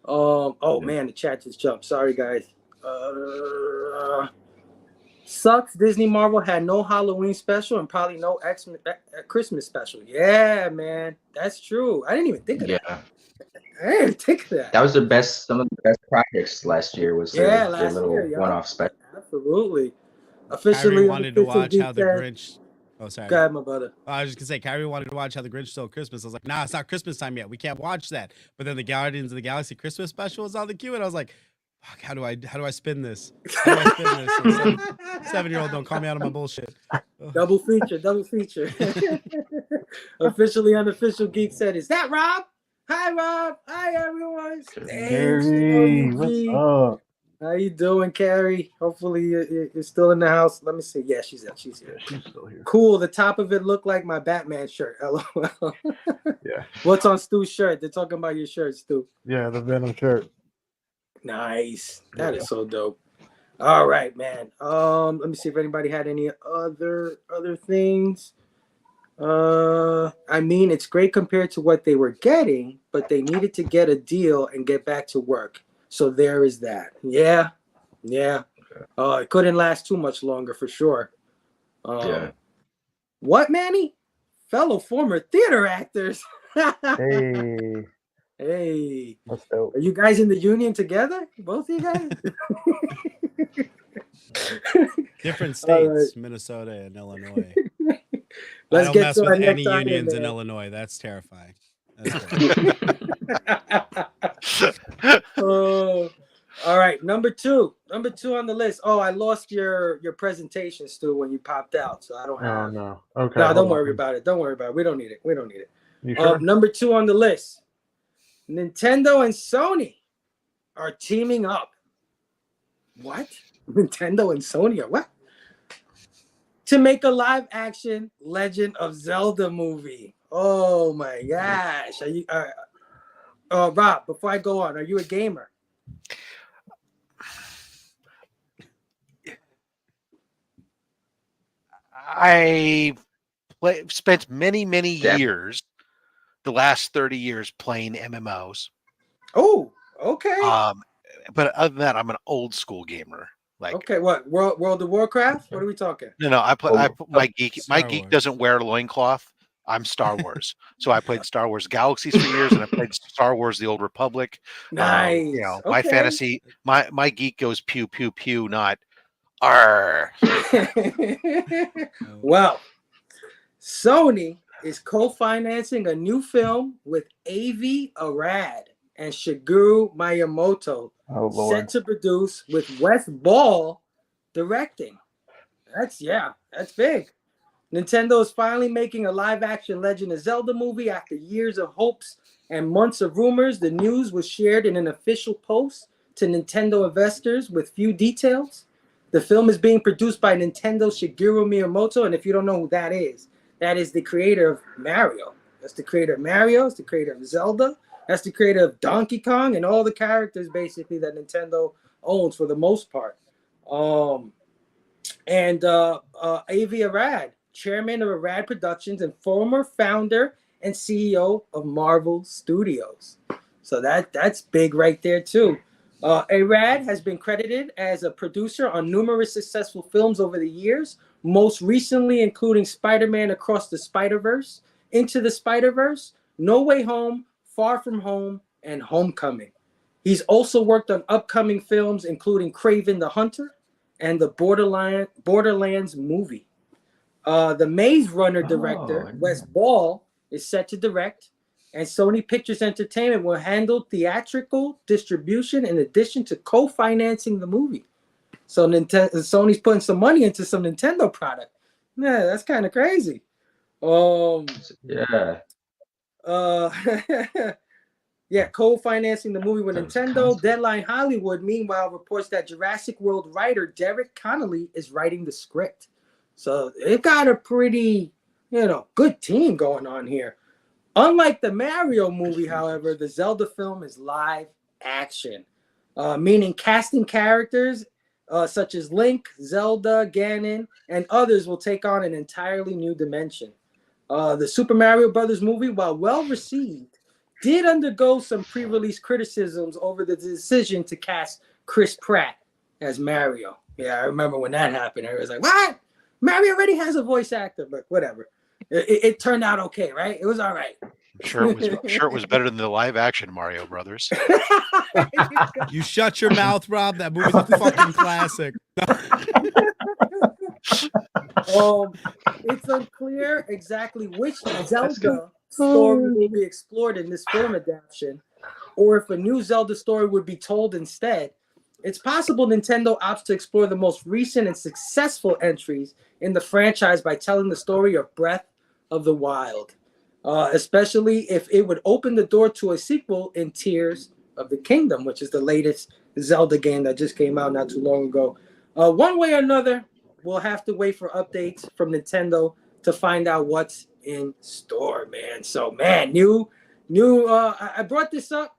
Oh man, the chat just jumped. Sorry guys. Sucks. Disney Marvel had no Halloween special and probably no Christmas special. Yeah, man, that's true. I didn't even think of that. I didn't think of that. That was the best. Some of the best projects last year was their little one-off special. Absolutely. Officially, Kyrie wanted to watch how the Grinch. Oh, sorry. Go ahead, my brother. I was just gonna say, Kyrie wanted to watch how the Grinch stole Christmas. I was like, nah, it's not Christmas time yet. We can't watch that. But then the Guardians of the Galaxy Christmas special was on the queue, and I was like, fuck, how do I spin this? How do I spin this? 7-year-old, don't call me out on my bullshit. Double feature. Officially unofficial geek said, is that Rob? Hi, Rob. Hi, everyone. Carrie, what's up? How you doing, Carrie? Hopefully you're still in the house. Let me see. Yeah, she's here. Yeah, she's still here. Cool. The top of it looked like my Batman shirt. LOL. Yeah. What's on Stu's shirt? They're talking about your shirt, Stu. Yeah, the Venom shirt. Nice. That is so dope. All right, man. Let me see if anybody had any other things. I mean, it's great compared to what they were getting, but they needed to get a deal and get back to work. So there is that. Yeah. It couldn't last too much longer for sure. What, Manny? Fellow former theater actors. Hey. That's dope. Are you guys in the union together? Both of you guys? Different states, Minnesota and Illinois. Let's I don't get mess to with our any next unions item, in man. Illinois. That's terrifying. Oh, all right, number two on the list. Oh, I lost your presentation, Stu, when you popped out, so I don't have. Oh no. Okay. No, don't worry about it. We don't need it. You sure? Number 2 on the list. Nintendo and Sony are teaming up. What? Nintendo and Sony are what? To make a live action Legend of Zelda movie. Oh my gosh. Are you Rob, before I go on, are you a gamer? I spent many years, the last 30 years, playing MMOs. Oh, okay. But other than that, I'm an old school gamer. Like, okay, what World of Warcraft? What are we talking? No, I put my geek. Star My geek Wars. doesn't wear a loincloth. I'm Star Wars, so I played Star Wars Galaxies for years, and I played Star Wars: The Old Republic. Nice. My fantasy, my geek goes pew pew pew, not arr. Well, Sony is co-financing a new film with Avi Arad and Shigeru Miyamoto, set to produce with Wes Ball directing. That's big. Nintendo is finally making a live-action Legend of Zelda movie after years of hopes and months of rumors. The news was shared in an official post to Nintendo investors with few details. The film is being produced by Nintendo Shigeru Miyamoto, and if you don't know who that is the creator of Mario. That's the creator of Mario. It's the creator of Zelda. That's the creator of Donkey Kong and all the characters basically that Nintendo owns for the most part. Avi Arad, chairman of Arad Productions and former founder and CEO of Marvel Studios. So that's big right there too. Arad has been credited as a producer on numerous successful films over the years, most recently including Spider-Man Across the Spider-Verse, Into the Spider-Verse, No Way Home, Far From Home, and Homecoming. He's also worked on upcoming films including Kraven the Hunter and the Borderlands movie. The Maze Runner director, Wes Ball, is set to direct, and Sony Pictures Entertainment will handle theatrical distribution in addition to co-financing the movie. So Sony's putting some money into some Nintendo product. Yeah, that's kind of crazy. Yeah. Yeah, co-financing the movie with Nintendo. Deadline Hollywood, meanwhile, reports that Jurassic World writer Derek Connolly is writing the script. So it got a pretty, good team going on here. Unlike the Mario movie, however, the Zelda film is live action, meaning casting characters such as Link, Zelda, Ganon, and others will take on an entirely new dimension. The Super Mario Brothers movie, while well received, did undergo some pre-release criticisms over the decision to cast Chris Pratt as Mario. Yeah, I remember when that happened. I was like, what? Mario already has a voice actor, but whatever. It turned out okay, right? It was all right. Sure it was better than the live action Mario Brothers. You shut your mouth, Rob. That movie's a fucking classic. It's unclear exactly which Zelda story will be explored in this film adaptation, or if a new Zelda story would be told instead. It's possible Nintendo opts to explore the most recent and successful entries in the franchise by telling the story of Breath of the Wild, especially if it would open the door to a sequel in Tears of the Kingdom, which is the latest Zelda game that just came out not too long ago. One way or another, we'll have to wait for updates from Nintendo to find out what's in store, man. So, man, I brought this up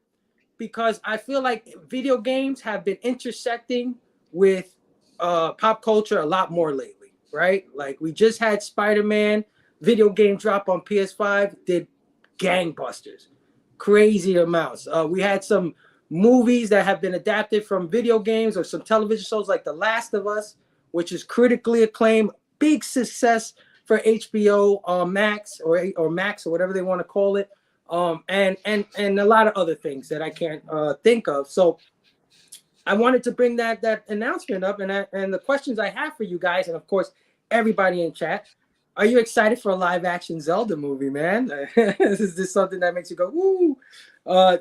because I feel like video games have been intersecting with pop culture a lot more lately, right? Like we just had Spider-Man video game drop on PS5, did gangbusters, crazy amounts. We had some movies that have been adapted from video games or some television shows like The Last of Us, which is critically acclaimed, big success for HBO Max or Max or whatever they want to call it, and a lot of other things that I can't think of. So I wanted to bring that announcement up, and the questions I have for you guys, and of course everybody in chat. Are you excited for a live action Zelda movie, man? Is this something that makes you go, woo?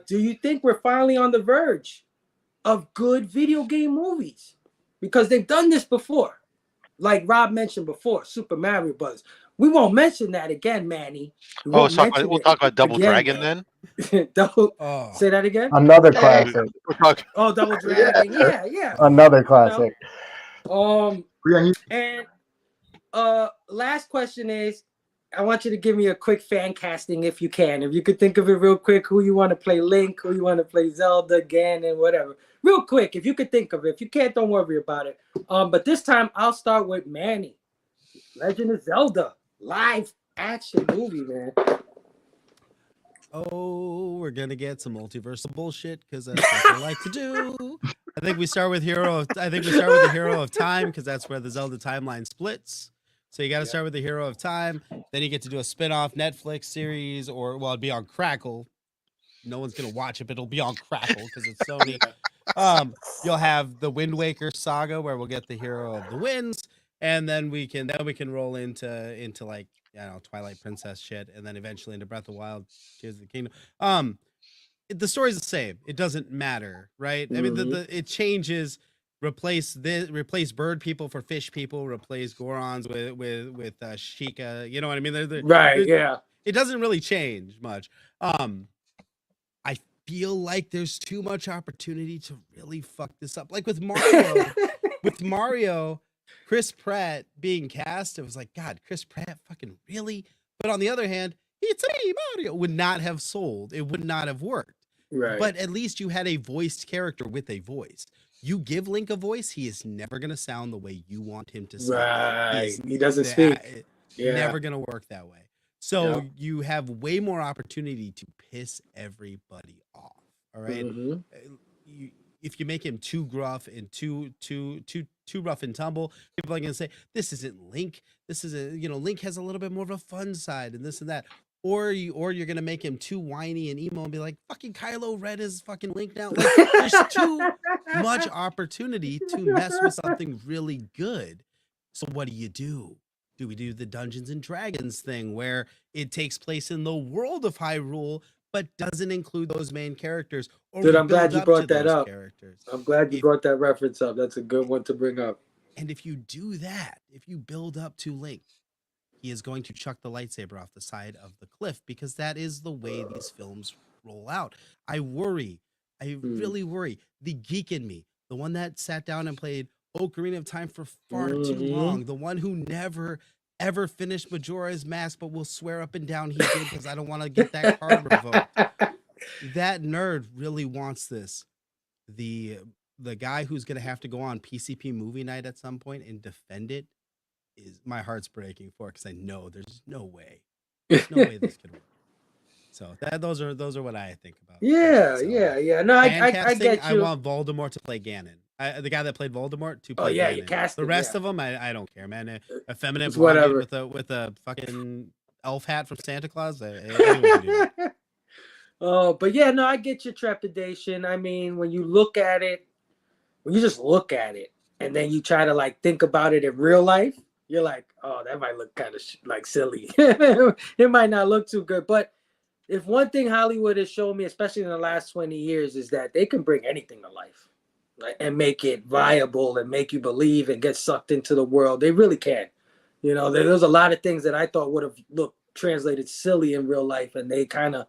Do you think we're finally on the verge of good video game movies? Because they've done this before. Like Rob mentioned before, Super Mario Bros. We won't mention that again, Manny. We'll talk about Double Dragon then? Say that again? Another classic. Double Dragon. Yeah. Another classic. And last question is, I want you to give me a quick fan casting if you can. If you could think of it real quick, who you want to play Link, who you want to play Zelda, Ganon, whatever. Real quick, if you could think of it. If you can't, don't worry about it. But this time I'll start with Manny. Legend of Zelda, live action movie, man. Oh, we're gonna get some multiversal bullshit because that's what I like to do. I think we start with the Hero of Time because that's where the Zelda timeline splits. So you got to start with the Hero of Time. Then you get to do a spin-off Netflix series, or it'd be on Crackle. No one's gonna watch it, but it'll be on Crackle because it's Sony. You'll have the Wind Waker saga where we'll get the Hero of the Winds, and then we can roll into like Twilight Princess shit, and then eventually into Breath of the Wild, Tears of the Kingdom. The story's the same. It doesn't matter, right? I mean, it changes replace bird people for fish people, replace Gorons with Sheikah. You know what I mean? Right, yeah. It doesn't really change much. I feel like there's too much opportunity to really fuck this up. Like with Mario, Chris Pratt being cast, it was like, God, Chris Pratt, fucking really? But on the other hand, it's me, Mario, would not have sold. It would not have worked. Right. But at least you had a voiced character with a voice. You give Link a voice, he is never going to sound the way you want him to sound. Right. He doesn't speak. Never going to work that way. So you have way more opportunity to piss everybody off. All right. Mhm. If you make him too gruff and too rough and tumble, people are going to say, this isn't Link. This is Link has a little bit more of a fun side and this and that. Or you're going to make him too whiny and emo and be like, fucking Kylo Ren is fucking Link now. Like, there's too much opportunity to mess with something really good. So what do? Do we do the Dungeons and Dragons thing where it takes place in the world of Hyrule, but doesn't include those main characters? Or Dude, I'm glad you brought that up. Characters? I'm glad you brought that reference up. That's a good one to bring up. And if you do that, if you build up to Link, he is going to chuck the lightsaber off the side of the cliff because that is the way these films roll out. I really worry. The geek in me, the one that sat down and played Ocarina of Time for far too long, the one who never ever finished Majora's Mask but will swear up and down he did because I don't want to get that card revoked. That nerd really wants this. The guy who's going to have to go on PCP movie night at some point and defend it is my heart's breaking for, because I know there's no way this could work. So those are what I think about. Yeah. No, I get you. I want Voldemort to play Ganon. The guy that played Voldemort to play. Yeah, Ganon. you cast the him, rest of them. I don't care, man. A feminine It's blonde whatever. with a fucking elf hat from Santa Claus. Anyone can do that. Oh, but yeah, no, I get your trepidation. I mean, when you just look at it, and then you try to like think about it in real life, you're like, oh, that might look kind of like silly. It might not look too good. But if one thing Hollywood has shown me, especially in the last 20 years, is that they can bring anything to life, right, and make it viable and make you believe and get sucked into the world. They really can. There's a lot of things that I thought would have looked translated silly in real life, and they kind of,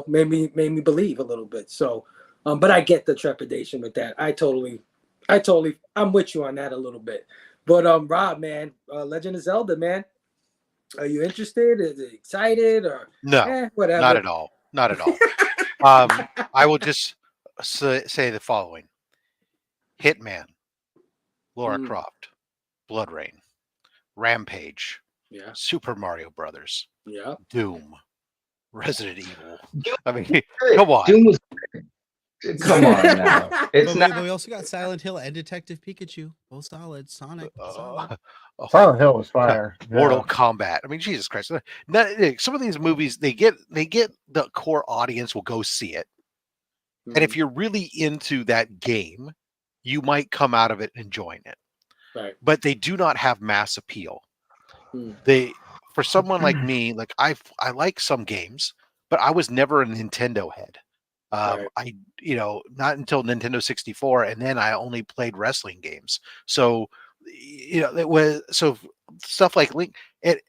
made me believe a little bit. So, but I get the trepidation with that. I'm with you on that a little bit. But Rob, man, Legend of Zelda, man, are you interested? Is it excited or no? Whatever. Not at all. Not at all. I will just say the following: Hitman, Lara Croft, Blood Rain, Rampage, Super Mario Brothers, Doom, Resident Evil. I mean, come on. Doom was. Come on now. It's but we also got Silent Hill and Detective Pikachu. Both solid. Sonic. Solid. Silent Hill was fire. Mortal Kombat. I mean, Jesus Christ. Some of these movies, they get the core audience will go see it. And if you're really into that game, you might come out of it enjoying it. Right. But they do not have mass appeal. For someone like me, like I like some games, but I was never a Nintendo head. I not until Nintendo 64, and then I only played wrestling games. So it was stuff like Link, it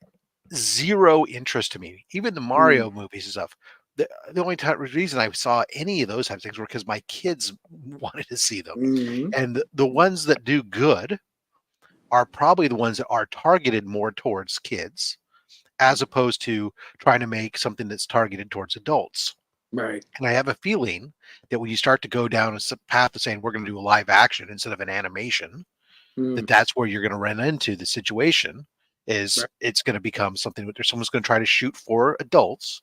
zero interest to me. Even the Mario movies and stuff. The only reason I saw any of those types of things were because my kids wanted to see them, and the ones that do good are probably the ones that are targeted more towards kids, as opposed to trying to make something that's targeted towards adults. Right. And I have a feeling that when you start to go down a path of saying we're going to do a live action instead of an animation, that's where you're going to run into the situation. It's going to become something that someone's going to try to shoot for adults.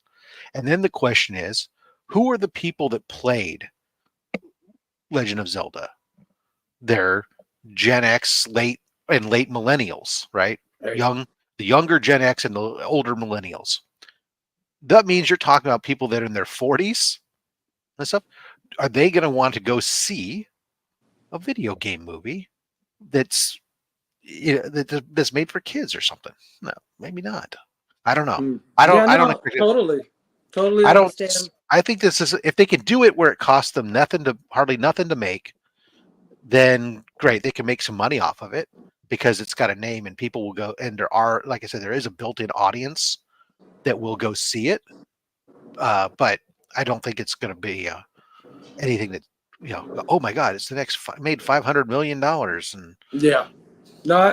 And then the question is, who are the people that played Legend of Zelda? They're Gen X, late millennials, right? The younger Gen X and the older millennials. That means you're talking about people that are in their 40s and stuff. Are they going to want to go see a video game movie that's that's made for kids or something? No, maybe not. I don't know. I don't totally. I don't. Understand. I think this is, if they could do it where it costs them hardly nothing to make, then great, they can make some money off of it because it's got a name and people will go. And there are, like I said, there is a built-in audience that will go see it. But I don't think it's going to be anything that, you know, oh my God, it's the next made $500 million. And yeah, no,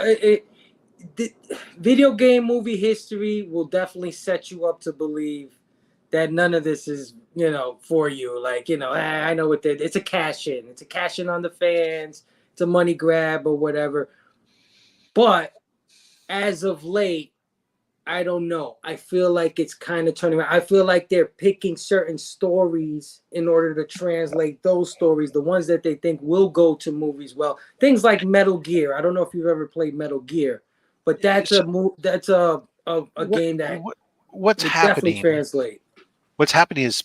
the video game movie history will definitely set you up to believe that none of this is, you know, for you. Like, you know, I know what it's a cash in. It's a cash in on the fans. It's a money grab or whatever. But as of late, I don't know. I feel like it's kind of turning around. I feel like they're picking certain stories in order to translate those stories, the ones that they think will go to movies. Well, things like Metal Gear. I don't know if you've ever played Metal Gear, but that's a game that what's definitely happening? Translate. What's happening is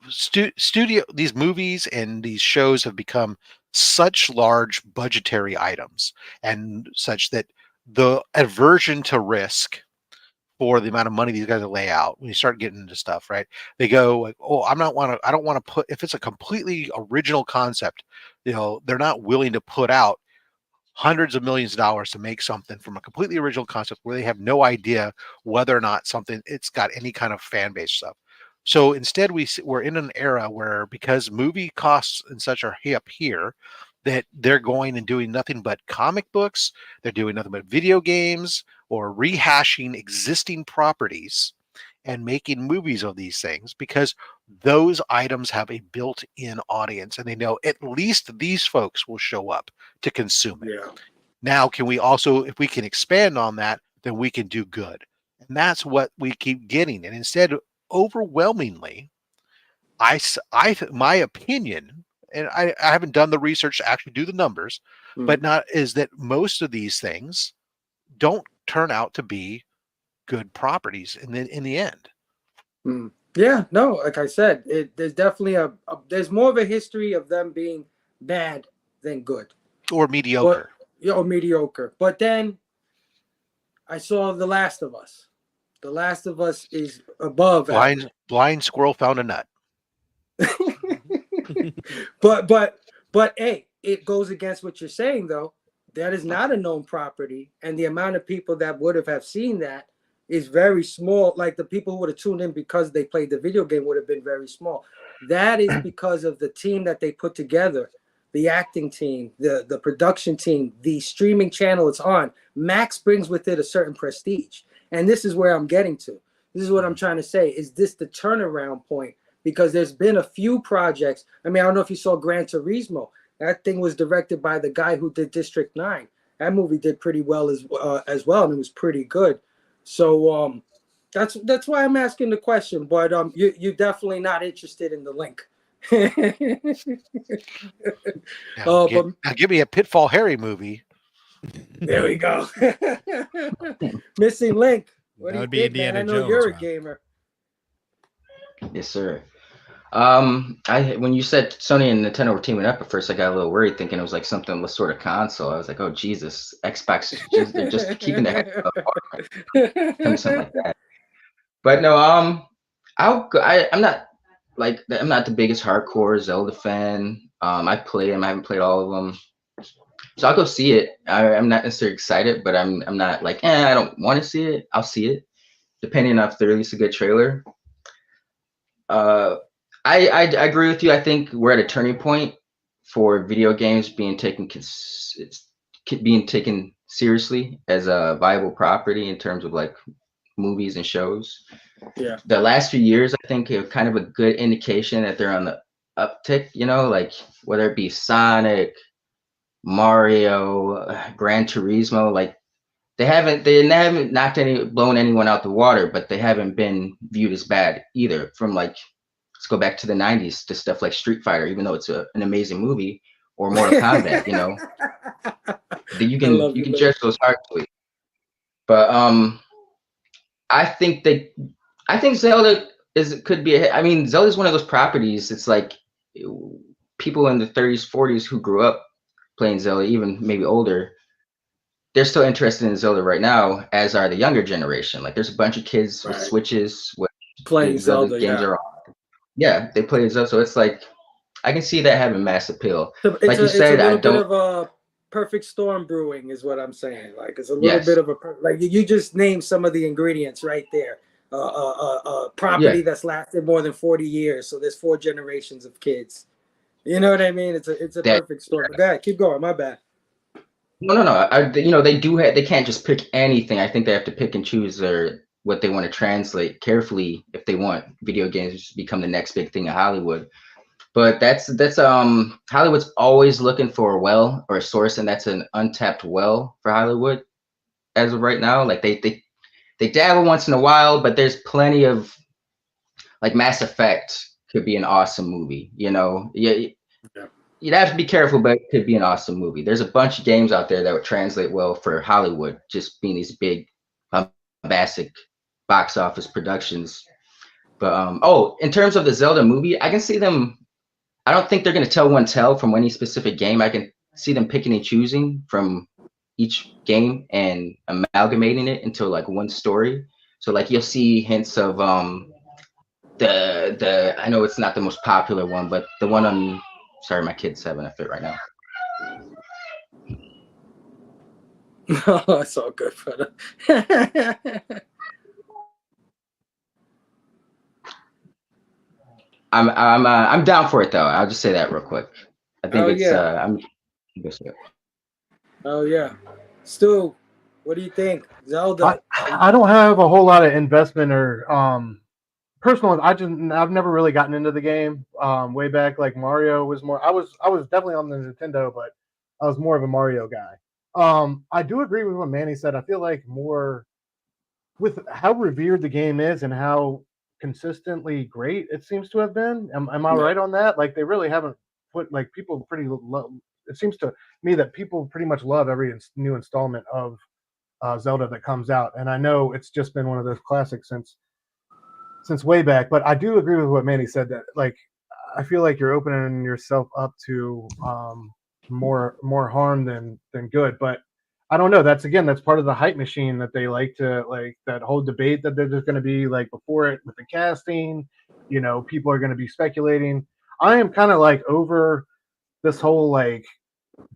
studio, these movies and these shows have become such large budgetary items and such that the aversion to risk for the amount of money these guys lay out, when you start getting into stuff, right? They go like, oh, I don't want to put, if it's a completely original concept, you know, they're not willing to put out hundreds of millions of dollars to make something from a completely original concept where they have no idea whether or not it's got any kind of fan base stuff. So instead, we're in an era where, because movie costs and such are up here, that they're going and doing nothing but comic books, they're doing nothing but video games, or rehashing existing properties and making movies of these things, because those items have a built-in audience and they know at least these folks will show up to consume it. Yeah. Now, can we also, if we can expand on that, then we can do good. And that's what we keep getting. And instead, overwhelmingly, my opinion, and I haven't done the research to actually do the numbers, but not is that most of these things don't turn out to be good properties in the end. Yeah, no, like I said, there's definitely there's more of a history of them being bad than good or mediocre. Or mediocre. But then I saw The Last of Us. The Last of Us is above blind squirrel found a nut. but hey, it goes against what you're saying though. That is not a known property, and the amount of people that would have seen that is very small. Like the people who would have tuned in because they played the video game would have been very small. That is because of the team that they put together, the acting team, the production team, the streaming channel it's on. Max brings with it a certain prestige. And this is where I'm getting to. This is what I'm trying to say. Is this the turnaround point? Because there's been a few projects. I mean, I don't know if you saw Gran Turismo. That thing was directed by the guy who did District 9. That movie did pretty well as well, and it was pretty good. So that's why I'm asking the question. But you're definitely not interested in the link. Now give me a Pitfall Harry movie. There we go. Missing link. That would be Indiana Jones. I know you're a gamer. Yes, sir. When you said Sony and Nintendo were teaming up at first, I got a little worried, thinking it was like something with sort of console. I was like, oh Jesus, Xbox, they're just keeping the head apart, something like that. But no, I'm not the biggest hardcore Zelda fan. I play them. I haven't played all of them, so I'll go see it. I'm not necessarily excited, but I'm not like, I don't want to see it. I'll see it, depending on if they release a good trailer. I agree with you. I think we're at a turning point for video games being taken seriously as a viable property in terms of like movies and shows. Yeah. The last few years, I think, are kind of a good indication that they're on the uptick. You know, like whether it be Sonic, Mario, Gran Turismo, like they haven't blown anyone out the water, but they haven't been viewed as bad either. From like, let's go back to the 90s to stuff like Street Fighter, even though it's an amazing movie, or Mortal Kombat, you know. You can judge those harshly. But I think Zelda could be a hit. I mean, Zelda's one of those properties. It's like people in the 30s, 40s who grew up playing Zelda, even maybe older, they're still interested in Zelda right now, as are the younger generation. Like there's a bunch of kids with Switches with playing Zelda games are on. Yeah, they play Zelda. So it's like, I can see that having mass appeal. So Like you it's a said, I little bit don't. of a perfect storm brewing, is what I'm saying. Like it's a little Yes. bit of like you just named some of the ingredients right there. Property Yeah. that's lasted more than 40 years, so there's 4 generations of kids. You know what I mean? It's a That. perfect storm. But go ahead, keep going. My bad. No. They do have. They can't just pick anything. I think they have to pick and choose what they want to translate carefully if they want video games to become the next big thing in Hollywood. But that's Hollywood's always looking for a well or a source, and that's an untapped well for Hollywood as of right now. Like they dabble once in a while, but there's plenty of like Mass Effect could be an awesome movie. Yeah. You'd have to be careful, but it could be an awesome movie. There's a bunch of games out there that would translate well for Hollywood, just being these big, bombastic box office productions. But in terms of the Zelda movie, I can see them. I don't think they're going to tell one tell from any specific game. I can see them picking and choosing from each game and amalgamating it into like one story. So like you'll see hints of the I know it's not the most popular one, but the one on. Sorry, my kid's having a fit right now. Oh, it's all good, brother. I'm down for it though. I'll just say that real quick. I think yeah. Oh yeah. Stu, what do you think? Zelda. I don't have a whole lot of investment or personal. I've never really gotten into the game. Way back, like Mario was more. I was definitely on the Nintendo, but I was more of a Mario guy. I do agree with what Manny said. I feel like more with how revered the game is and how consistently great it seems to have been. Am I right on that? Like they really haven't put like people pretty. It seems to me that people pretty much love every new installment of Zelda that comes out, and I know it's just been one of those classics since way back. But I do agree with what Manny said that like I feel like you're opening yourself up to more harm than good. But I don't know. That's part of the hype machine that they like to like that whole debate that there's going to be like before it with the casting. People are going to be speculating. I am kind of like over this whole like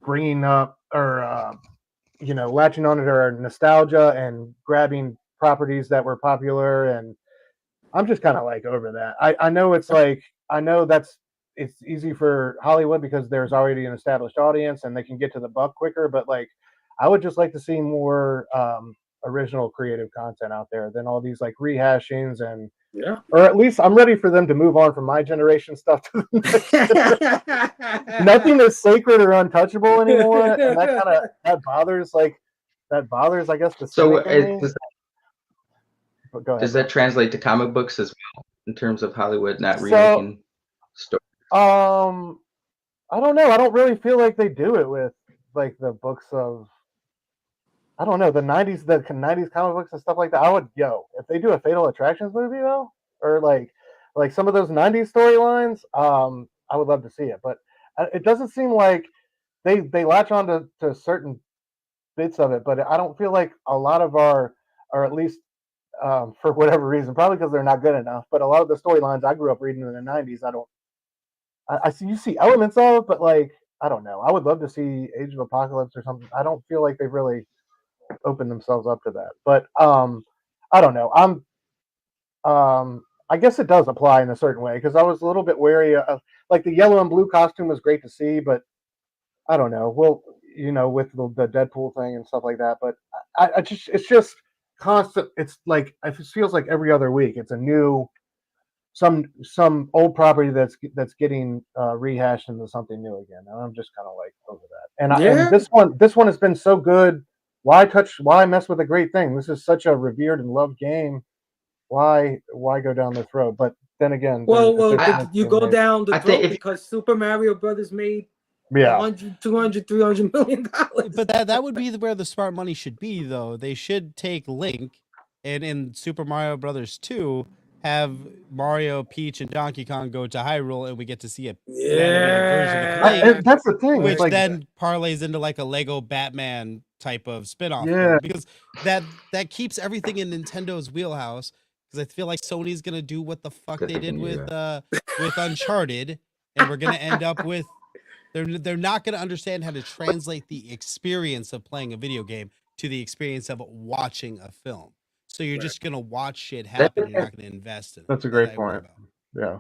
bringing up or latching on to our nostalgia and grabbing properties that were popular, and I'm just kind of like over that. I know it's like it's easy for Hollywood because there's already an established audience and they can get to the buck quicker, but like I would just like to see more original creative content out there than all these like rehashings and or at least I'm ready for them to move on from my generation stuff to the next generation. Nothing is sacred or untouchable anymore, and that bothers I guess the So go ahead. Does that translate to comic books as well in terms of Hollywood not remaking stories? I don't know. I don't really feel like they do it with like the books of I don't know the '90s comic books and stuff like that. If they do a Fatal Attractions movie though, or like some of those '90s storylines, I would love to see it. But it doesn't seem like they latch on to certain bits of it. But I don't feel like a lot of or at least for whatever reason, probably because they're not good enough. But a lot of the storylines I grew up reading in the '90s, I see you see elements of, but like I don't know. I would love to see Age of Apocalypse or something. I don't feel like they've really opened themselves up to that. But I don't know. I guess it does apply in a certain way because I was a little bit wary of like the yellow and blue costume was great to see, but I don't know. Well, with the Deadpool thing and stuff like that. But it's just constant. It's like it feels like every other week it's a new some old property that's getting rehashed into something new again, and I'm just kind of like over that. And this one has been so good. Why mess with a great thing? This is such a revered and loved game. Why go down this road? But then again, you go down the road because Super Mario Brothers made 100, 200, 300 million dollars. But that would be where the smart money should be, though. They should take Link, and in Super Mario Brothers 2, have Mario, Peach, and Donkey Kong go to Hyrule, and we get to see a version of Link. That's the thing, which then parlays into like a Lego Batman type of spinoff, because that keeps everything in Nintendo's wheelhouse. Because I feel like Sony's gonna do what the fuck they did with Uncharted, and we're gonna end up with they're not gonna understand how to translate the experience of playing a video game to the experience of watching a film. So you're just gonna watch shit happen. You're not gonna invest in it. That's a great point. Yeah.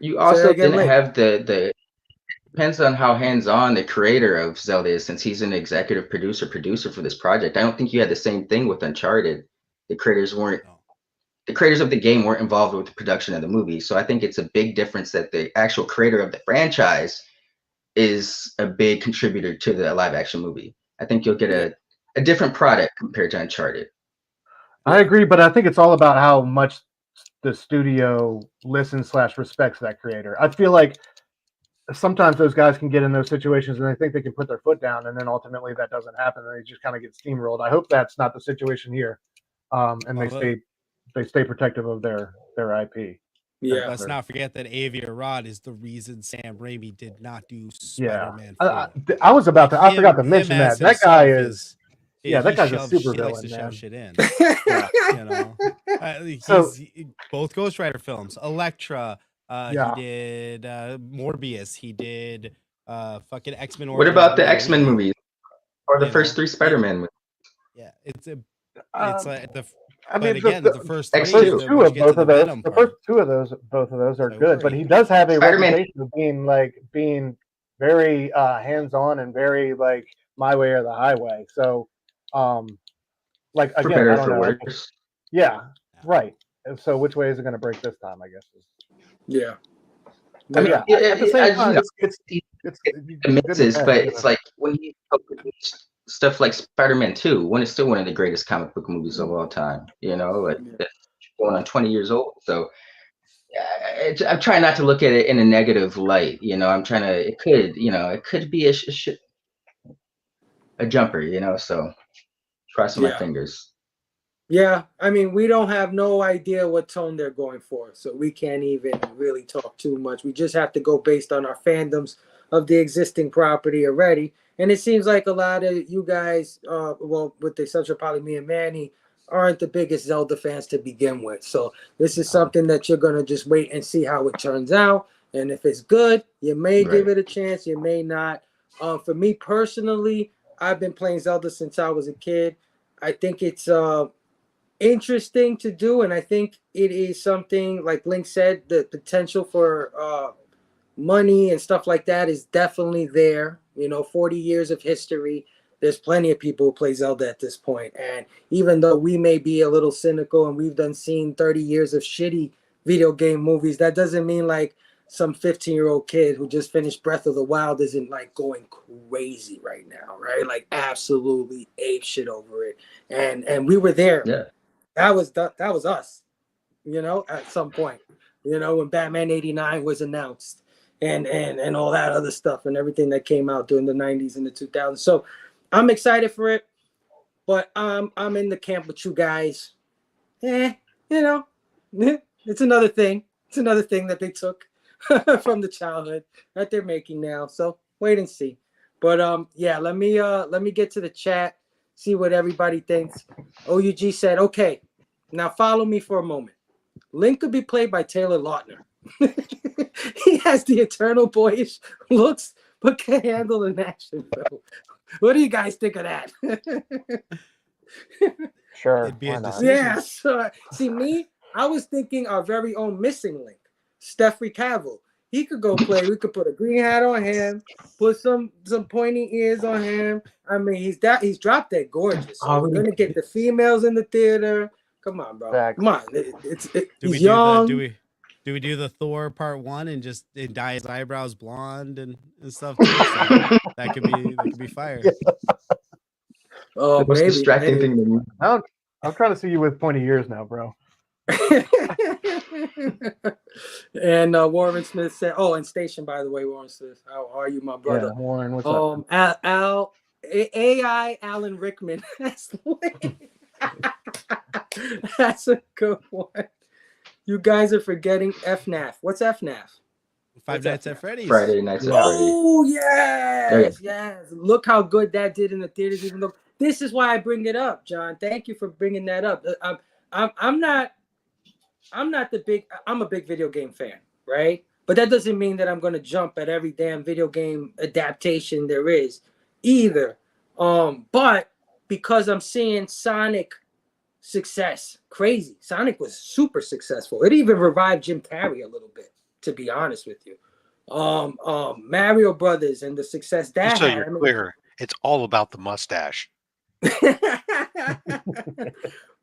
You Say also that again, didn't Mike. have the depends on how hands-on the creator of Zelda is, since he's an executive producer for this project. I don't think you had the same thing with Uncharted. The creators of the game weren't involved with the production of the movie. So I think it's a big difference that the actual creator of the franchise is a big contributor to the live action movie. I think you'll get a different product compared to Uncharted. I agree, but I think it's all about how much the studio listens / respects that creator. I feel like sometimes those guys can get in those situations and they think they can put their foot down, and then ultimately that doesn't happen, and they just kind of get steamrolled. I hope that's not the situation here, and they stay protective of their IP. Yeah. Let's not forget that Avi Arad is the reason Sam Raimi did not do Yeah, Spider-Man 4. I was about to. I forgot to mention as that guy himself is. Yeah, that guy's a super he likes to villain, man. shove shit in. Yeah. You know, So- both Ghost Rider films, Elektra. Yeah. He did Morbius. He did fucking X-Men. What about the X-Men movies or the You first know, 3 Spider-Man movies? Yeah, it's like the. I But mean, again, the first X2. three, first two once of you get to both of the those. Venom The part, first two of those, both of those are So good. But worried. he does have a Spider-Man- reputation of being very hands-on and very like my way or the highway. So, like For again, better I or don't for know. worse. Yeah, right. And so, which way is it going to break this time? I guess. Yeah. I mean, yeah. At the same time, it's the misses, but it's like when he produced stuff like Spider-Man 2, when it's still one of the greatest comic book movies of all time, you know, like that's going on 20 years old. So I'm trying not to look at it in a negative light, you know. I'm trying to. It could be a jumper, you know. So crossing my fingers. Yeah, I mean, we don't have no idea what tone they're going for, so we can't even really talk too much. We just have to go based on our fandoms of the existing property already. And it seems like a lot of you guys, well, with the exception of probably me and Manny, aren't the biggest Zelda fans to begin with. So this is something that you're going to just wait and see how it turns out. And if it's good, you may give it a chance, you may not. For me personally, I've been playing Zelda since I was a kid. I think it's interesting to do, and I think it is something, like Link said, the potential for money and stuff like that is definitely there. 40 years of history, there's plenty of people who play Zelda at this point, and even though we may be a little cynical and we've seen 30 years of shitty video game movies, that doesn't mean like some 15-year-old kid who just finished Breath of the Wild isn't like going crazy right now, right? Like absolutely ape shit over it, and we were there. Yeah. That was us, at some point, when Batman '89 was announced and all that other stuff and everything that came out during the 90s and the 2000s. So I'm excited for it, but I'm in the camp with you guys. It's another thing. It's another thing that they took from the childhood that they're making now. So wait and see. But let me get to the chat. See what everybody thinks. OUG said, okay, now follow me for a moment. Link could be played by Taylor Lautner. He has the eternal boyish looks, but can handle an action film. What do you guys think of that? Sure. It'd be a Why not? decision. Yeah, so see me, I was thinking our very own missing Link, Stef Cavill. He could go play. We could put a green hat on him, put some pointy ears on him. I mean, he's drop dead gorgeous. So we're gonna get the females in the theater. Come on, bro. Facts. Come on. Do He's we young. do we do the Thor part 1 and just dye his eyebrows blonde and stuff too? So that could be fire. Oh, The most maybe, distracting thing to me. I'm trying to see you with pointy ears now, bro. And Warren Smith said, "Oh, and Station, by the way, Warren Smith, how are you, my brother?" Yeah, Warren, what's up? AI Alan Rickman. That's a good one. You guys are forgetting FNAF. What's FNAF? Five Nights at Freddy's. Friday Nights at Freddy. Oh yes. Look how good that did in the theaters. Even though this is why I bring it up, John. Thank you for bringing that up. I'm a big video game fan, right? But that doesn't mean that I'm going to jump at every damn video game adaptation there is either. But because I'm seeing Sonic success, crazy. Sonic was super successful. It even revived Jim Carrey a little bit, to be honest with you. Mario Brothers and the success that Just so had. you're clear, it's all about the mustache.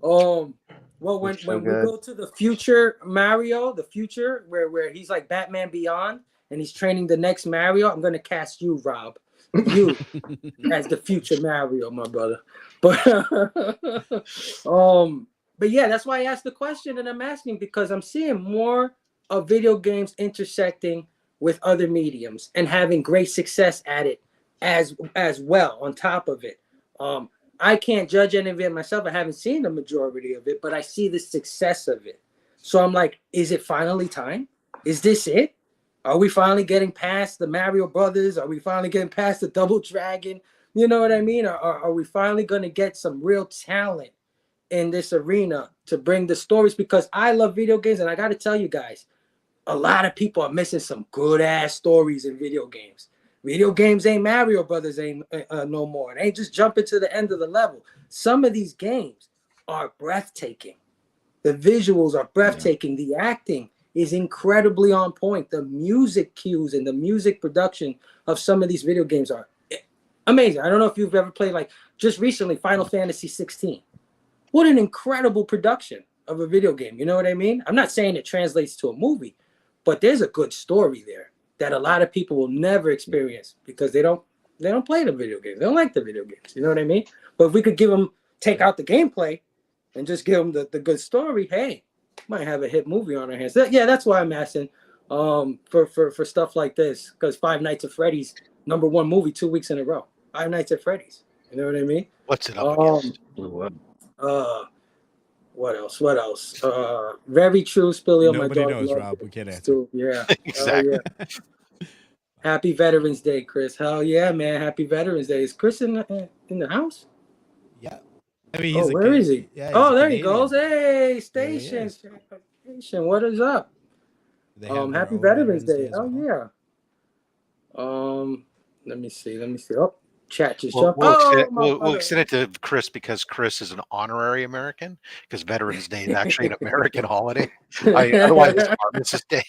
Well, when So we good. go to the future Mario, the future where he's like Batman Beyond and he's training the next Mario, I'm gonna cast you, Rob, you as the future Mario, my brother. But but yeah, that's why I asked the question, and I'm asking because I'm seeing more of video games intersecting with other mediums and having great success at it as well on top of it. I can't judge any of it myself. I haven't seen the majority of it, but I see the success of it. So I'm like, is it finally time? Is this it? Are we finally getting past the Mario Brothers? Are we finally getting past the Double Dragon? You know what I mean? Are we finally going to get some real talent in this arena to bring the stories? Because I love video games, and I got to tell you guys, a lot of people are missing some good ass stories in video games. Video games ain't Mario Brothers ain't no more. It ain't just jumping to the end of the level. Some of these games are breathtaking. The visuals are breathtaking. The acting is incredibly on point. The music cues and the music production of some of these video games are amazing. I don't know if you've ever played, like, just recently, Final Fantasy 16. What an incredible production of a video game. You know what I mean? I'm not saying it translates to a movie, but there's a good story there that a lot of people will never experience because they don't play the video games. They don't like the video games. You know what I mean? But if we could take out the gameplay and just give them the good story, hey, might have a hit movie on our hands. That's why I'm asking for stuff like this, because Five Nights at Freddy's #1 movie 2 weeks in a row. Five Nights at Freddy's. You know what I mean? What's it up against? What else? Very true, Spilly. Nobody my dog knows, loves Rob. it. We can't answer. Too. Yeah. Exactly. Yeah. Happy Veterans Day, Chris. Hell yeah, man. Happy Veterans Day. Is Chris in the house? Yeah. I mean, he's where is he? Yeah, oh, there Canadian. he goes. Hey, There he Station. is. Station. What is up? They have their Happy own Veterans Day. as Oh well. yeah. Let me see. Oh, chat just We'll, jumped. we'll extend it to Chris because Chris is an honorary American because Veterans Day is actually an American holiday. Otherwise, it's Armistice Day.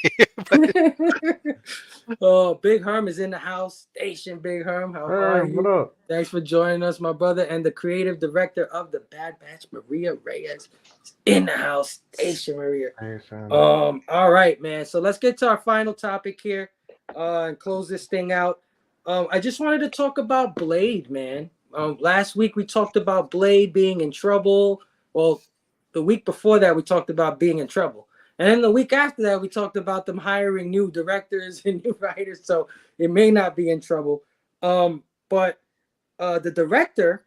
Oh, Big Herm is in the house. Station, Big Herm. How are you? What up? Thanks for joining us, my brother. And the creative director of the Bad Batch, Maria Reyes, is in the house. Station, Maria. All right, man. So let's get to our final topic here and close this thing out. I just wanted to talk about Blade, man. Last week we talked about Blade being in trouble. Well, the week before that we talked about being in trouble. And then the week after that we talked about them hiring new directors and new writers. So it may not be in trouble. But the director,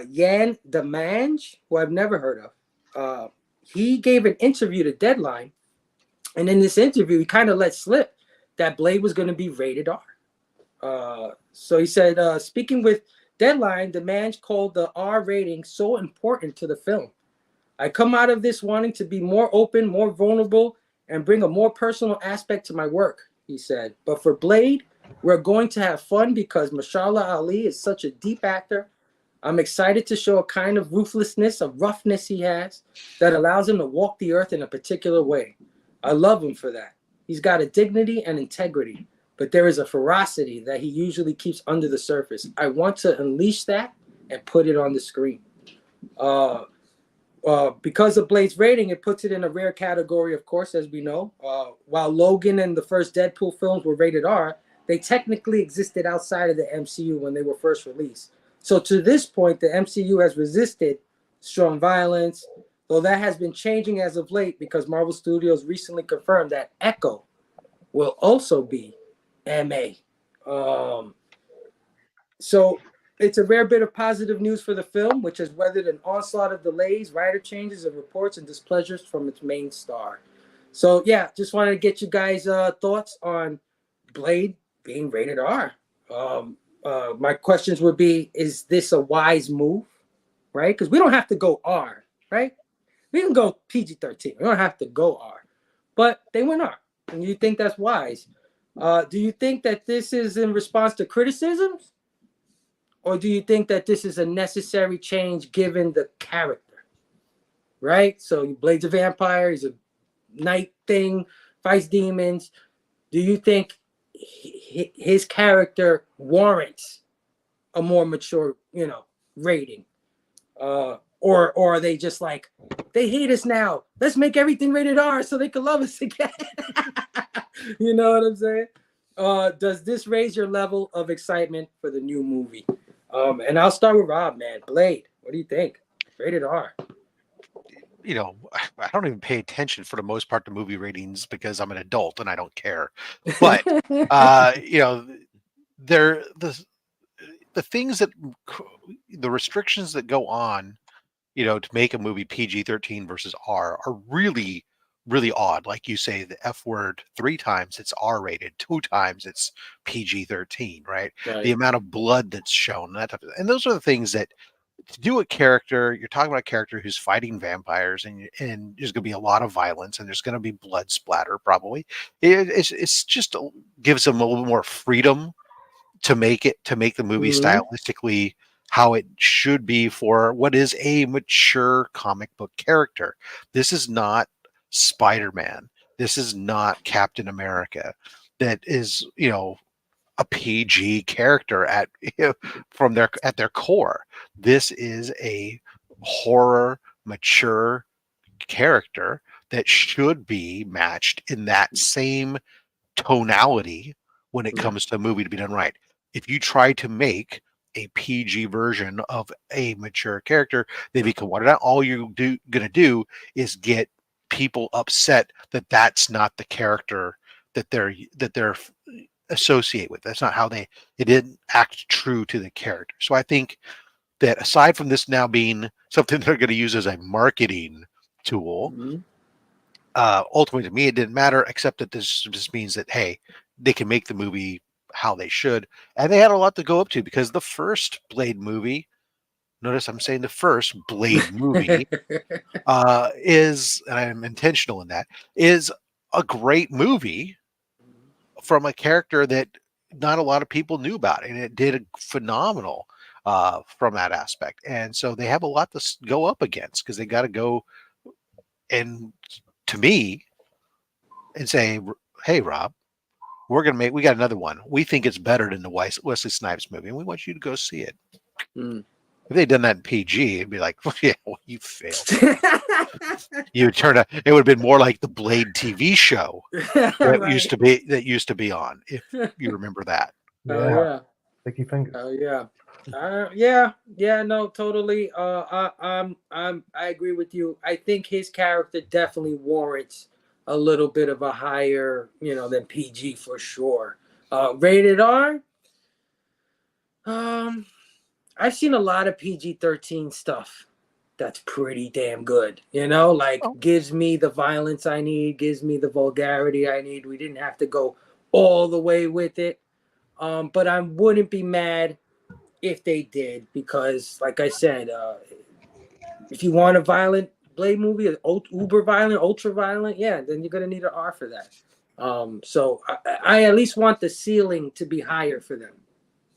Yan Demange, who I've never heard of, he gave an interview to Deadline. And in this interview, he kind of let slip that Blade was going to be rated R. So he said, speaking with Deadline, Demange called the R rating so important to the film. I come out of this wanting to be more open, more vulnerable, and bring a more personal aspect to my work, he said. But for Blade, we're going to have fun because Mashallah Ali is such a deep actor. I'm excited to show a kind of ruthlessness, a roughness he has that allows him to walk the earth in a particular way. I love him for that. He's got a dignity and integrity, but there is a ferocity that he usually keeps under the surface. I want to unleash that and put it on the screen. Because of Blade's rating, it puts it in a rare category, of course, as we know. While Logan and the first Deadpool films were rated R, they technically existed outside of the MCU when they were first released. So to this point, the MCU has resisted strong violence, though that has been changing as of late because Marvel Studios recently confirmed that Echo will also be MA. So it's a rare bit of positive news for the film, which has weathered an onslaught of delays, writer changes, and reports and displeasures from its main star. So yeah, just wanted to get you guys' thoughts on Blade being rated R. My questions would be, is this a wise move, right? Because we don't have to go R, right? We can go PG-13. We don't have to go R. But they went R. and you think that's wise. Do you think that this is in response to criticisms, or do you think that this is a necessary change given the character? Right. So Blade's a vampire. He's a night thing, fights demons. Do you think his character warrants a more mature, rating? Or are they just like, they hate us now, let's make everything rated R so they can love us again? You know what I'm saying? Does this raise your level of excitement for the new movie? And I'll start with Rob, man. Blade, what do you think? Rated R. You know, I don't even pay attention for the most part to movie ratings because I'm an adult and I don't care. But you know, the things that the restrictions that go on, to make a movie PG-13 versus R are really, really odd. Like you say, the F word 3 times, it's R rated, 2 times it's PG-13, right? The amount of blood that's shown, that type of, and those are the things that, to do a character, you're talking about a character who's fighting vampires, and there's going to be a lot of violence, and there's going to be blood splatter probably. It's just gives them a little more freedom to make the movie stylistically how it should be for what is a mature comic book character. This is not Spider-Man. This is not Captain America. That is, a PG character at their core. This is a horror mature character that should be matched in that same tonality when it comes to a movie to be done right. If you try to make a PG version of a mature character, they become what all you're gonna do is get people upset that that's not the character that they're associate with. That's not how it didn't act true to the character. So I think that aside from this now being something they're going to use as a marketing tool, ultimately to me it didn't matter, except that this just means that, hey, they can make the movie how they should, and they had a lot to go up to, because the first Blade movie, notice I'm saying the first Blade movie, is, and I'm intentional in that, is a great movie from a character that not a lot of people knew about, and it did a phenomenal from that aspect. And so they have a lot to go up against, because they got to go and, to me, and say, hey, Rob, we got another one. We think it's better than the Wesley Snipes movie, and we want you to go see it. If they'd done that in PG, it'd be like, well, yeah, well, you failed. It would have been more like the Blade TV show that used to be on, if you remember that. Yeah. Sticky fingers. No, totally. I agree with you. I think his character definitely warrants a little bit of a higher, than PG for sure. Rated R. I've seen a lot of PG-13 stuff that's pretty damn good. Gives me the violence I need, gives me the vulgarity I need. We didn't have to go all the way with it. But I wouldn't be mad if they did, because, like I said, if you want a violent Blade movie, uber violent, ultra violent, then you're gonna need an R for that. So I at least want the ceiling to be higher for them,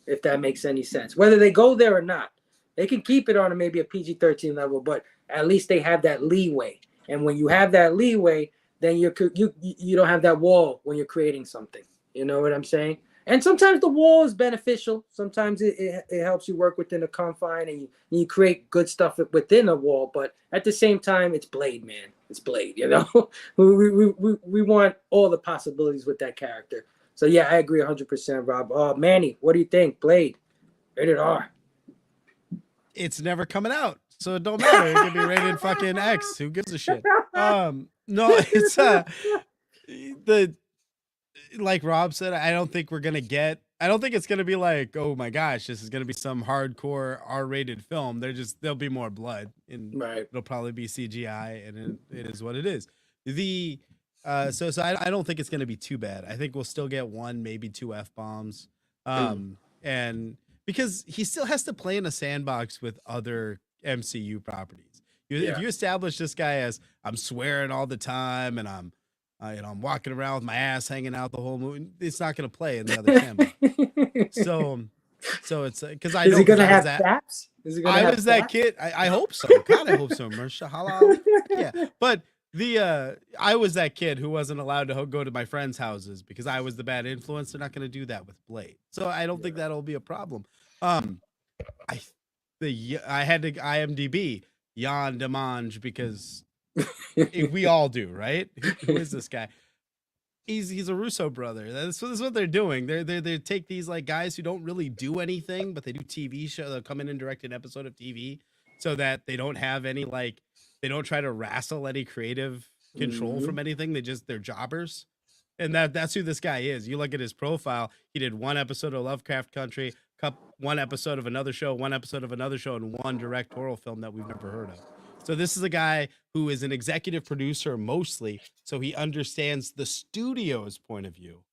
if that makes any sense. Whether they go there or not, they can keep it on maybe a PG-13 level, but at least they have that leeway. And when you have that leeway, then you don't have that wall when you're creating something. You know what I'm saying? And sometimes the wall is beneficial. Sometimes it helps you work within a confine, and you create good stuff within a wall. But at the same time, it's Blade, man. It's Blade, we want all the possibilities with that character. So, yeah, I agree 100%, Rob. Manny, what do you think? Blade, rated R. It's never coming out, so it don't matter. It could be rated fucking X. Who gives a shit? No, it's like Rob said, I don't think it's gonna be like, oh my gosh, this is gonna be some hardcore R-rated film. There'll be more blood, and it'll probably be CGI, and it is what it is. So I don't think it's gonna be too bad. I think we'll still get 1, maybe 2 F-bombs. And because he still has to play in a sandbox with other MCU properties. If you establish this guy as, I'm swearing all the time, and I'm I'm walking around with my ass hanging out the whole movie. It's not going to play in the other channel. So it's because I Is know he because gonna I was have that. taps? Is he gonna I have was that taps? kid. I hope so. God, I hope so. Marsha halal. Yeah, but I was that kid who wasn't allowed to go to my friends' houses because I was the bad influence. They're not going to do that with Blade, so I don't think that'll be a problem. I had to IMDb Jan Demange because we all do, right? Who is this guy? He's a Russo brother. That's what they're doing. They take these like guys who don't really do anything, but they do TV show. They'll come in and direct an episode of TV so that they don't have any they don't try to wrestle any creative control from anything. They're jobbers. And that's who this guy is. You look at his profile. He did one episode of Lovecraft Country, one episode of another show, one episode of another show, and one directorial film that we've never heard of. So this is a guy who is an executive producer mostly, so he understands the studio's point of view,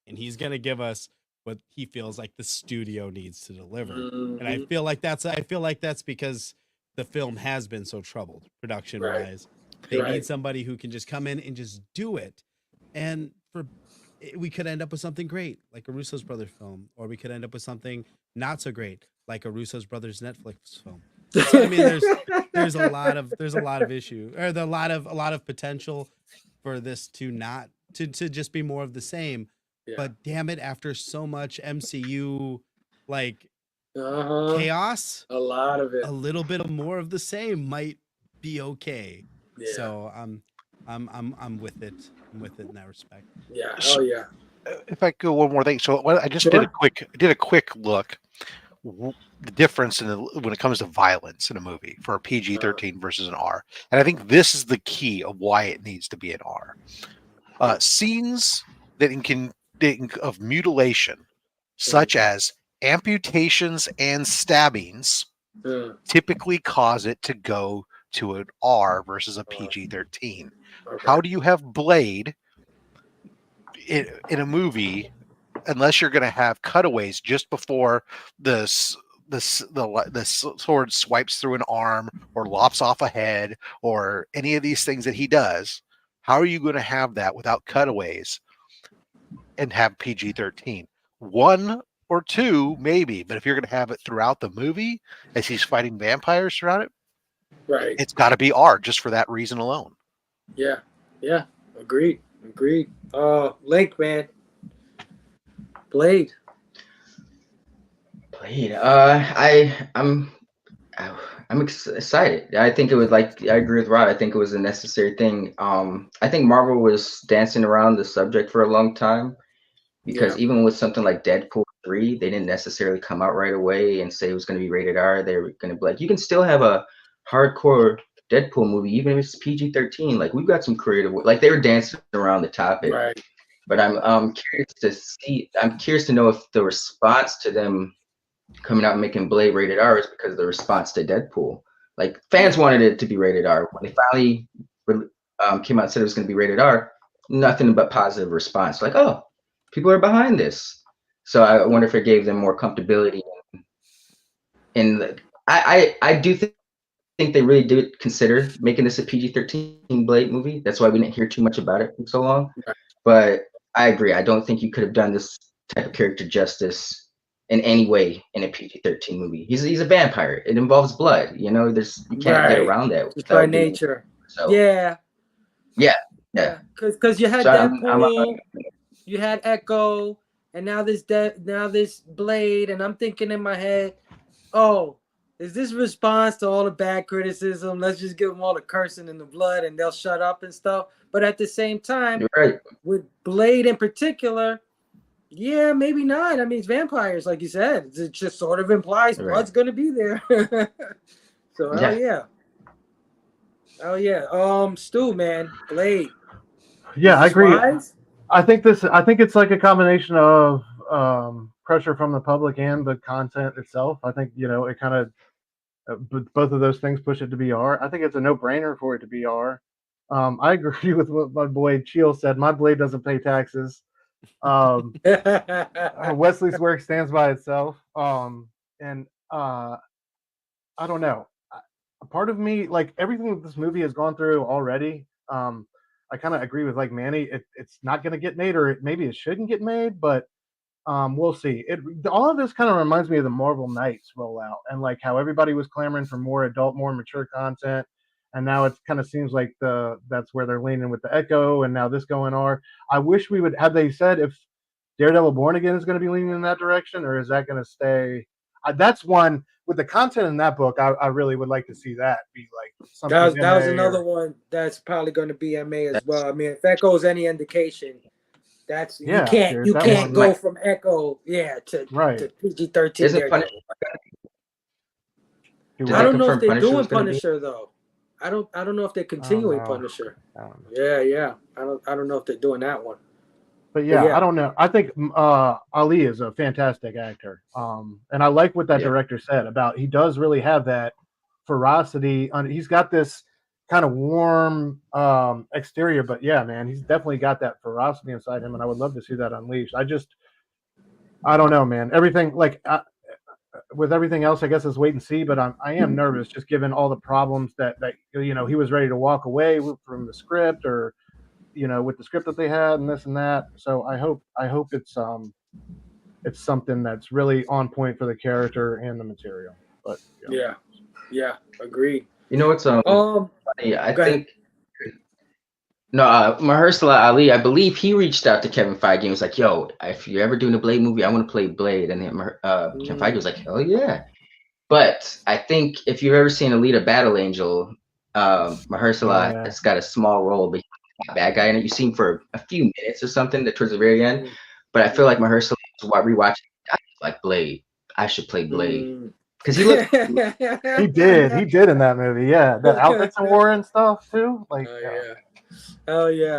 and he's going to give us what he feels like the studio needs to deliver. And I feel like that's because the film has been so troubled production wise. They need somebody who can just come in and just do it. And we could end up with something great like a Russo's Brothers film, or we could end up with something not so great like a Russo's Brothers Netflix film. So I mean, there's a lot of issue, or a lot of potential for this to not to just be more of the same. Yeah. But damn it, after so much MCU chaos, a lot of it, a little bit of more of the same might be okay. Yeah. So I'm with it. I'm with it in that respect. Yeah. Oh yeah. If I go one more thing, so I just did a quick look. The difference when it comes to violence in a movie for a PG-13 versus an R, and I think this is the key of why it needs to be an R. Scenes of mutilation, such as amputations and stabbings, typically cause it to go to an R versus a PG-13. Okay. How do you have Blade in a movie unless you're going to have cutaways just before the sword swipes through an arm or lops off a head or any of these things that he does? How are you going to have that without cutaways and have PG-13? One or two, maybe, but if you're going to have it throughout the movie as he's fighting vampires throughout it, right, it's got to be R just for that reason alone. Yeah. Agreed. Link, man. Blade. I'm excited. I think it was I agree with Rod. I think it was a necessary thing. I think Marvel was dancing around the subject for a long time because even with something like Deadpool 3, they didn't necessarily come out right away and say it was going to be rated R. They were going to be like, you can still have a hardcore Deadpool movie, even if it's PG-13. We've got some creative, they were dancing around the topic. Right. But I'm curious to know if the response to them coming out and making Blade rated R is because of the response to Deadpool. Fans wanted it to be rated R. When they finally came out and said it was going to be rated R, nothing but positive response. Oh, people are behind this. So I wonder if it gave them more comfortability. And I do think they really did consider making this a PG-13 Blade movie. That's why we didn't hear too much about it for so long. Right. But I agree. I don't think you could have done this type of character justice in any way in a PG-13 movie. He's a vampire. It involves blood. You can't get around that. Just by nature. So, yeah. Because you had Deadpool, you had Echo, and now this Blade, and I'm thinking in my head, oh, is this response to all the bad criticism? Let's just give them all the cursing and the blood, and they'll shut up and stuff. But at the same time, with Blade in particular, yeah, maybe not. I mean, it's vampires, like you said. It just sort of implies blood's going to be there. So, hell yeah. Stu, man, Blade. Yeah, I agree. I think it's like a combination of pressure from the public and the content itself. I think, it kind of, both of those things push it to be R. I think it's a no-brainer for it to be R. I agree with what my boy Cheel said. My Blade doesn't pay taxes. Wesley's work stands by itself. And I don't know. A part of me, everything that this movie has gone through already, I kind of agree with like Manny. It's not going to get made, or maybe it shouldn't get made, but we'll see. All of this kind of reminds me of the Marvel Knights rollout and like how everybody was clamoring for more adult, more mature content, and now it kind of seems like that's where they're leaning with the Echo, and now this going on. I wish we would have they said if Daredevil Born Again is going to be leaning in that direction, or is that going to stay? That's one with the content in that book. I really would like to see that be like something. That was another one that's probably going to be MA as well. I mean, if Echo's any indication, that's you can't go from Echo to PG-13. Isn't Punisher? I don't know if they're doing Punisher though. I don't know if they're continuing Punisher. Yeah. I don't know if they're doing that one. But yeah, I don't know. I think Ali is a fantastic actor. And I like what that director said about he does really have that ferocity. He's got this kind of warm exterior, but yeah, man, he's definitely got that ferocity inside him, and I would love to see that unleashed. I don't know, man. Everything with everything else, I guess is wait and see. But I am nervous, just given all the problems that he was ready to walk away from the script, or with the script that they had and this and that. So I hope it's something that's really on point for the character and the material. But yeah, agreed. You know what's funny? I think Mahershala Ali, I believe he reached out to Kevin Feige and was like, "Yo, if you're ever doing a Blade movie, I want to play Blade." And Kevin Feige was like, "Hell yeah!" But I think if you've ever seen Alita: Battle Angel, Mahershala has got a small role, but he's not a bad guy in it. You see him for a few minutes or something towards the very end. But I feel like Mahershala, rewatching, I like Blade. I should play Blade. Because he looked, he did in that movie, the outfits and war and stuff too. Like, I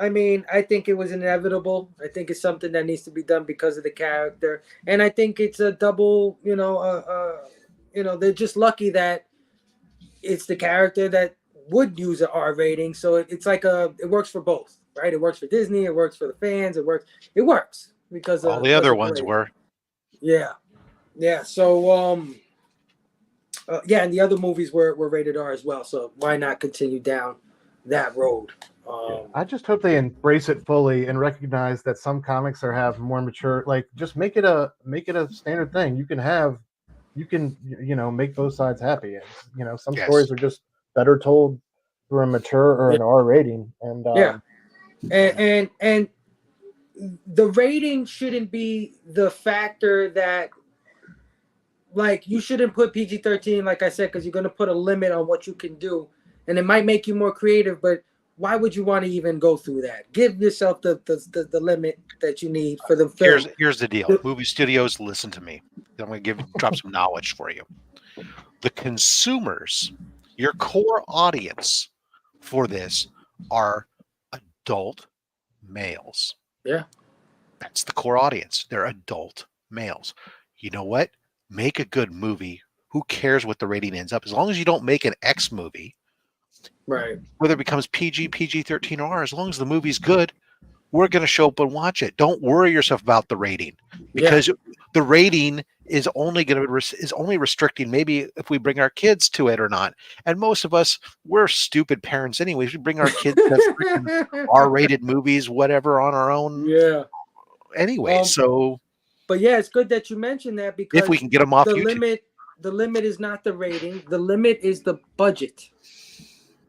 mean, I think it was inevitable. I think it's something that needs to be done because of the character, and I think it's a double. They're just lucky that it's the character that would use an R rating. So it's like it works for both, right? It works for Disney. It works for the fans. It works. Because all the other ones were. So and the other movies were rated R as well. So why not continue down that road? I just hope they embrace it fully and recognize that some comics have more mature. Like, just make it a standard thing. You can make both sides happy. And, some stories are just better told through a mature or an R rating. And and the rating shouldn't be the factor that, like, you shouldn't put PG-13, like I said, because you're going to put a limit on what you can do, and it might make you more creative, but why would you want to even go through that? Give yourself the limit that you need for the film. Here's the deal. Movie studios, listen to me. I'm going to drop some knowledge for you. The consumers, your core audience for this are adult males. Yeah. That's the core audience. They're adult males. You know what? Make a good movie. Who cares what the rating ends up? As long as you don't make an X movie, right? Whether it becomes PG, PG-13 or R, as long as the movie's good, we're going to show up and watch it. Don't worry yourself about the rating, because the rating is only restricting maybe if we bring our kids to it or not. And most of us, we're stupid parents anyway. We bring our kids to R-rated movies, whatever, on our own. Yeah. Anyway, but it's good that you mentioned that, because if we can get them off YouTube. The limit is not the rating. The limit is the budget.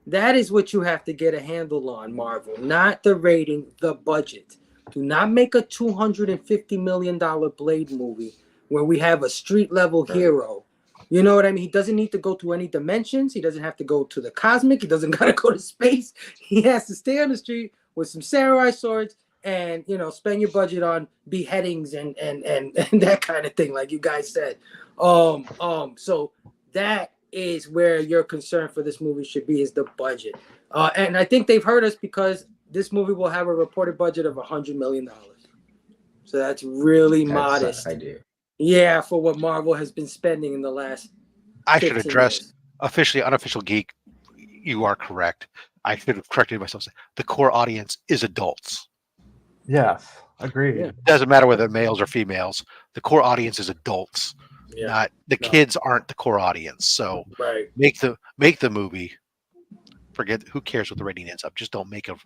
That is what you have to get a handle on, Marvel. Not the rating, the budget. Do not make a $250 million Blade movie where we have a street-level hero. You know what I mean? He doesn't need to go through any dimensions. He doesn't have to go to the cosmic. He doesn't got to go to space. He has to stay on the street with some samurai swords and, spend your budget on beheadings and that kind of thing, like you guys said. So that is where your concern for this movie should be, is the budget. And I think they've heard us, because this movie will have a reported budget of $100 million. So that's really modest. Idea. Yeah, for what Marvel has been spending in the last. I should address officially, unofficial geek. You are correct. I should have corrected myself. The core audience is adults. Yes, agreed. Yeah. It doesn't matter whether males or females. The core audience is adults. Not the kids aren't the core audience. So make the movie forget. Who cares what the rating ends up? Just don't make a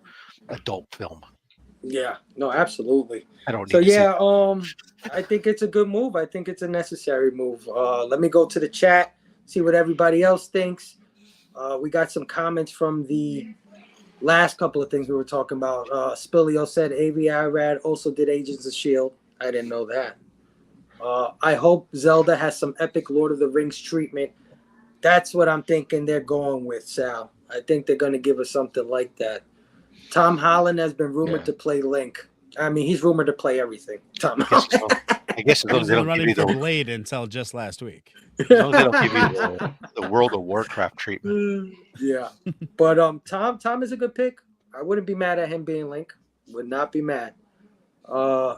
adult film. Yeah, no, absolutely. I don't need So to see yeah, it. I think it's a good move. I think it's a necessary move. Let me go to the chat, see what everybody else thinks. We got some comments from the last couple of things we were talking about. Spillio said AV Irad also did Agents of S.H.I.E.L.D. I didn't know that. I hope Zelda has some epic Lord of the Rings treatment. That's what I'm thinking they're going with, Sal. I think they're going to give us something like that. Tom Holland has been rumored to play Link. I mean, he's rumored to play everything. Tom Holland. I guess as long as He's they been don't give running you for the, Blade until just last week. as long as they don't give you the World of Warcraft treatment. Yeah, but Tom is a good pick. I wouldn't be mad at him being Link. Would not be mad.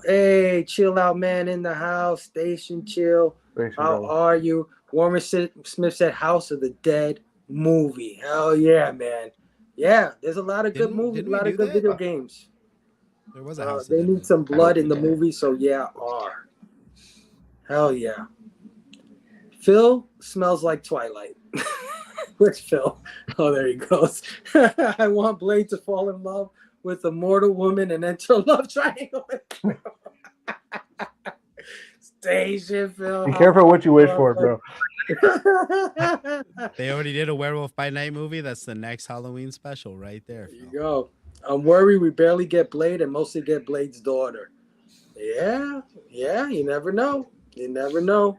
Hey, chill out, man, in the house. Station chill. How are you? Warren Smith said House of the Dead movie. Hell yeah, man. Yeah, there's a lot of good movies, a lot of good video games. There was a House of They Dead need movie. some blood in the movie, so yeah, hell yeah. Phil smells like Twilight. Where's Phil? Oh, there he goes. I want Blade to fall in love with a mortal woman and enter a love triangle. Station, Phil. Be careful what you wish for, bro. They already did a Werewolf by Night movie. That's the next Halloween special right there. There you go. I'm worried we barely get Blade and mostly get Blade's daughter. Yeah, you never know. You never know.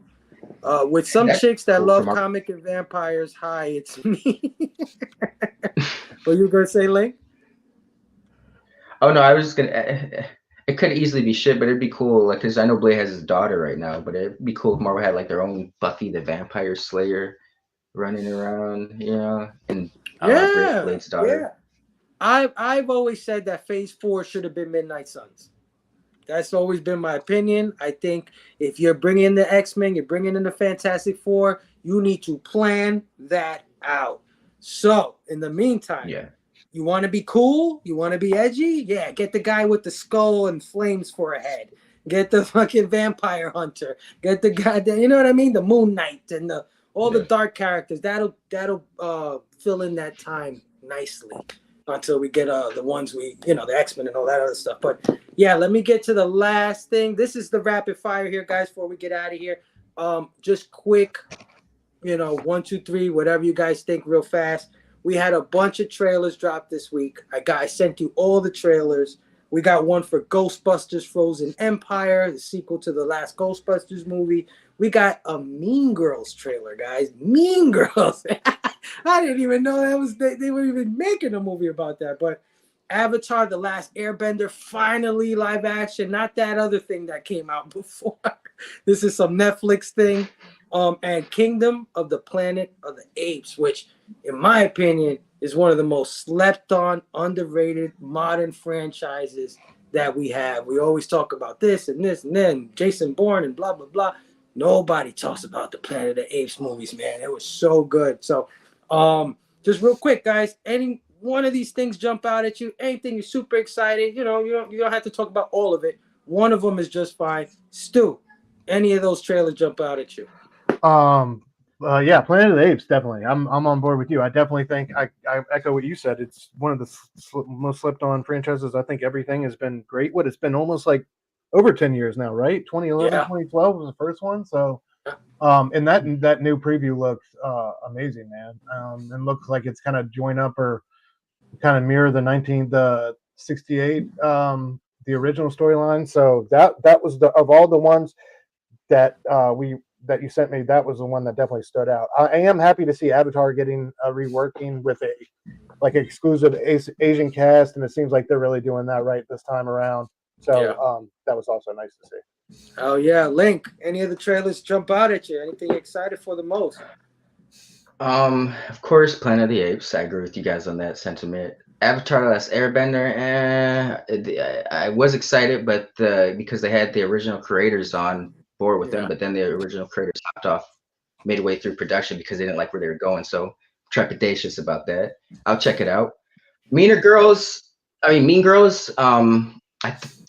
With some chicks that love comic and vampires, hi, it's me. What you gonna say, Link? Oh no, I was just gonna. It could easily be shit, but it'd be cool, like, because I know Blade has his daughter right now, but it'd be cool if Marvel had like their own Buffy the Vampire Slayer running around, you know, and Blade's daughter. Yeah. I've always said that Phase 4 should have been Midnight Suns. That's always been my opinion. I think if you're bringing in the X-Men, you're bringing in the Fantastic Four, you need to plan that out. So, in the meantime, you want to be cool? You want to be edgy? Yeah, get the guy with the skull and flames for a head. Get the fucking vampire hunter. Get the guy that, you know what I mean? The Moon Knight and all the dark characters. That'll fill in that time nicely until we get the ones the X-Men and all that other stuff. But yeah, let me get to the last thing. This is the rapid fire here, guys, before we get out of here. Just quick, 1, 2, 3, whatever you guys think real fast. We had a bunch of trailers drop this week. I sent you all the trailers. We got one for Ghostbusters Frozen Empire, the sequel to the last Ghostbusters movie. We got a Mean Girls trailer, guys. Mean Girls. I didn't even know they were even making a movie about that. But Avatar, The Last Airbender, finally live action. Not that other thing that came out before. This is some Netflix thing. And Kingdom of the Planet of the Apes, which, in my opinion, is one of the most slept on, underrated modern franchises that we have. We always talk about this and this and then Jason Bourne and blah, blah, blah. Nobody talks about the Planet of the Apes movies, man. It was so good. So just real quick, guys, any one of these things jump out at you, anything you're super excited, you don't have to talk about all of it. One of them is just fine. Stu, any of those trailers jump out at you? Yeah, Planet of the Apes, definitely. I'm on board with you. I definitely think I echo what you said. It's one of the most slept on franchises. I think everything has been great. It's been almost like over 10 years now, right? 2011, 2012 was the first one. So, and that new preview looks amazing, man. And looks like it's kind of join up or kind of mirror the 68, the original storyline. So that was of all the ones that that you sent me, that was the one that definitely stood out. I am happy to see Avatar getting reworking with a exclusive Asian cast, and it seems like they're really doing that right this time around. So that was also nice to see. Oh yeah, Link. Any of the trailers jump out at you? Anything you're excited for the most? Of course, Planet of the Apes. I agree with you guys on that sentiment. Avatar: The Last Airbender. I was excited, but because they had the original creators on board with them, but then the original creators hopped off midway through production because they didn't like where they were going. So trepidatious about that. I'll check it out. Mean Girls.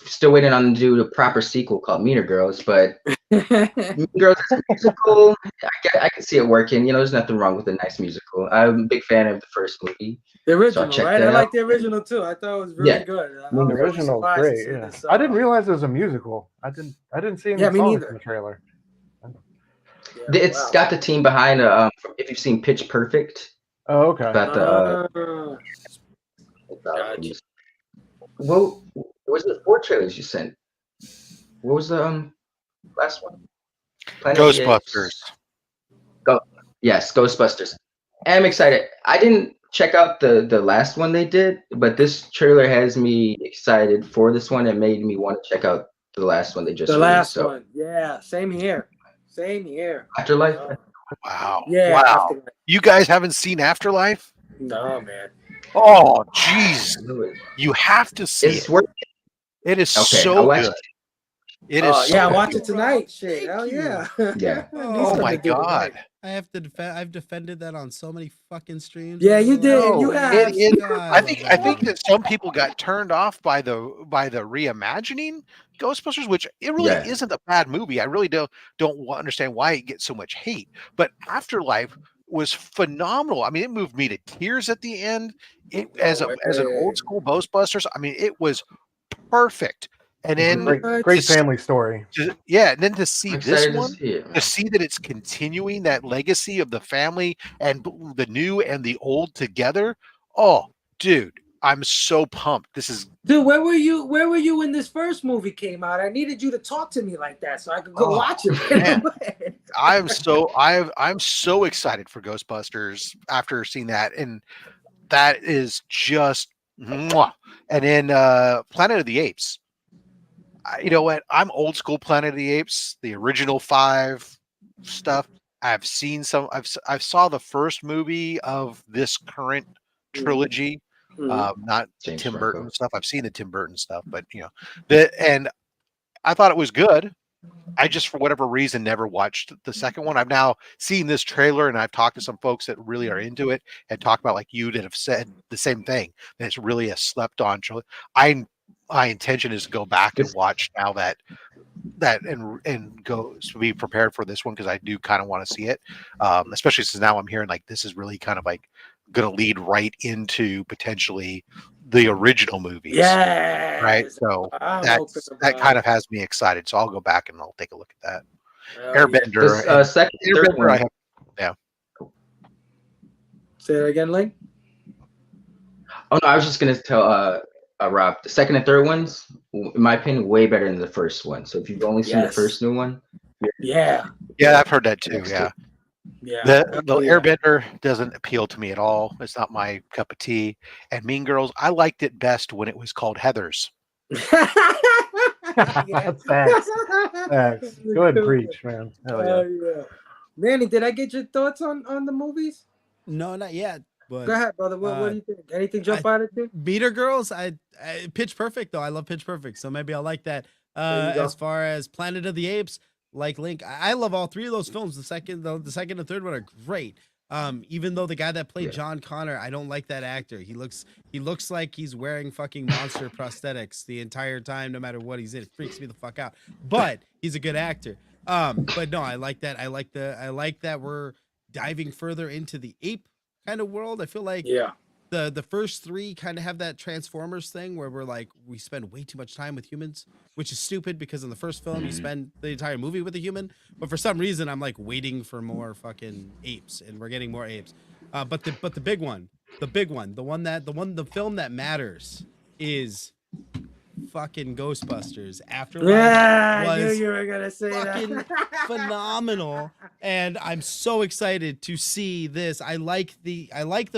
still waiting on to do the proper sequel called Meaner Girls, but Mean Girls is a musical. I can see it working. There's nothing wrong with a nice musical. I'm a big fan of the first movie. The original, check right? that I out. like the original too. I thought it was really Yeah. good. I The was really original's surprised to great. see Yeah. this, I didn't realize it was a musical. I didn't see any Yeah, me songs neither. in the trailer. Yeah, It's wow. got the team behind. If you've seen Pitch Perfect, Oh, okay. about the Gotcha. what was the 4 trailers you sent? What was the last one? Planet of the Ghostbusters. Apes. Yes, Ghostbusters. I'm excited. I didn't check out the last one they did, but this trailer has me excited for this one. It made me want to check out the last one they just The released. last So one. Yeah, same here. Same here. Afterlife. Wow. Yeah. Wow. Afterlife. You guys haven't seen Afterlife? No, man. Oh, jeez. You have to see It's it. worth It is Okay, so I'll watch good. It is. Yeah, so watch good. it tonight. Shit. Hell yeah. Yeah. Oh my god. I've defended that on so many fucking streams. Yeah, you did. You No, have. I think that some people got turned off by the reimagining Ghostbusters, which it really Yeah. isn't a bad movie. I really don't understand why it gets so much hate. But Afterlife was phenomenal. I mean, it moved me to tears at the end. As an old school Ghostbusters, I mean, it was perfect. And then great family story. and then to see I'm this excited to one, see it. to see that it's continuing that legacy of the family and the new and the old together. Oh, dude, I'm so pumped. This is Dude, where were you? Where were you when this first movie came out? I needed you to talk to me like that so I could go watch it. Man. I'm so excited for Ghostbusters after seeing that, and that is just mwah. And then Planet of the Apes. You know what? I'm old school Planet of the Apes, the original 5 stuff. I've seen some. I've saw the first movie of this current trilogy, not James Tim Franco. Burton stuff. I've seen the Tim Burton stuff, but and I thought it was good. I just, for whatever reason, never watched the second one. I've now seen this trailer, and I've talked to some folks that really are into it, and talked about like you that have said the same thing. That it's really a slept-on trilogy. My intention is to go back and watch now that and go to be prepared for this one, because I do kind of want to see it, especially since now I'm hearing like this is really kind of like going to lead right into potentially the original movies. Yeah. Right. So that kind of has me excited. So I'll go back and I'll take a look at that. Airbender. This, second, third Airbender, one. I have, yeah. Say that again, Link. Oh no, I was just gonna tell Rob, the second and third ones, in my opinion, way better than the first one. So if you've only seen the first new one, yeah, I've heard that too. Yeah. The Yeah. Airbender doesn't appeal to me at all. It's not my cup of tea. And Mean Girls, I liked it best when it was called Heathers. That's facts. Facts. Go ahead and preach, man. Hell yeah. Yeah. Manny, did I get your thoughts on the movies? No, not yet. But Go ahead, brother. What do you think? Anything jump out at you? Meaner Girls, I Pitch Perfect though. I love Pitch Perfect, so maybe I like that. As far as Planet of the Apes, like Link, I love all 3 of those films. The second and third one are great. Even though the guy that played John Connor, I don't like that actor. He looks like he's wearing fucking monster prosthetics the entire time, no matter what he's in. It freaks me the fuck out. But he's a good actor. But no, I like that. I like that we're diving further into the ape kind of world. I feel like the first 3 kind of have that Transformers thing where we spend way too much time with humans, which is stupid because in the first film you spend the entire movie with a human, but for some reason I'm like waiting for more fucking apes, and we're getting more apes. But the big one, the film that matters is fucking Ghostbusters. Afterlife I knew was you were gonna say fucking that. phenomenal, and I'm so excited to see this. I like the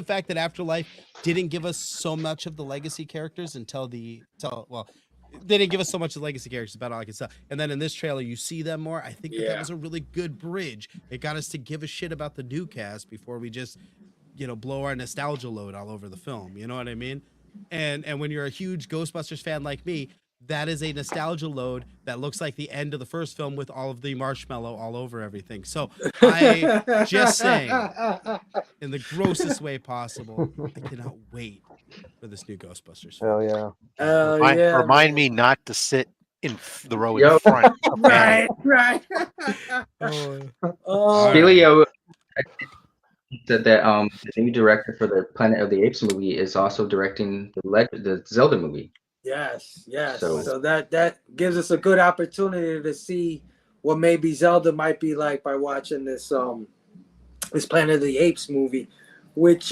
fact that Afterlife didn't give us so much of the legacy characters until they didn't give us so much of the legacy characters about all I can say. And then in this trailer, you see them more. I think that was a really good bridge. It got us to give a shit about the new cast before we just, blow our nostalgia load all over the film. You know what I mean? And when you're a huge Ghostbusters fan like me, that is a nostalgia load that looks like the end of the first film with all of the marshmallow all over everything. So I just saying, in the grossest way possible, I cannot wait for this new Ghostbusters film. Hell yeah. Remind me not to sit in the row in Yo. front. Right. Oh, Filio said that the new director for the Planet of the Apes movie is also directing the Zelda movie. yes. So- So that gives us a good opportunity to see what maybe Zelda might be like by watching this Planet of the Apes movie, which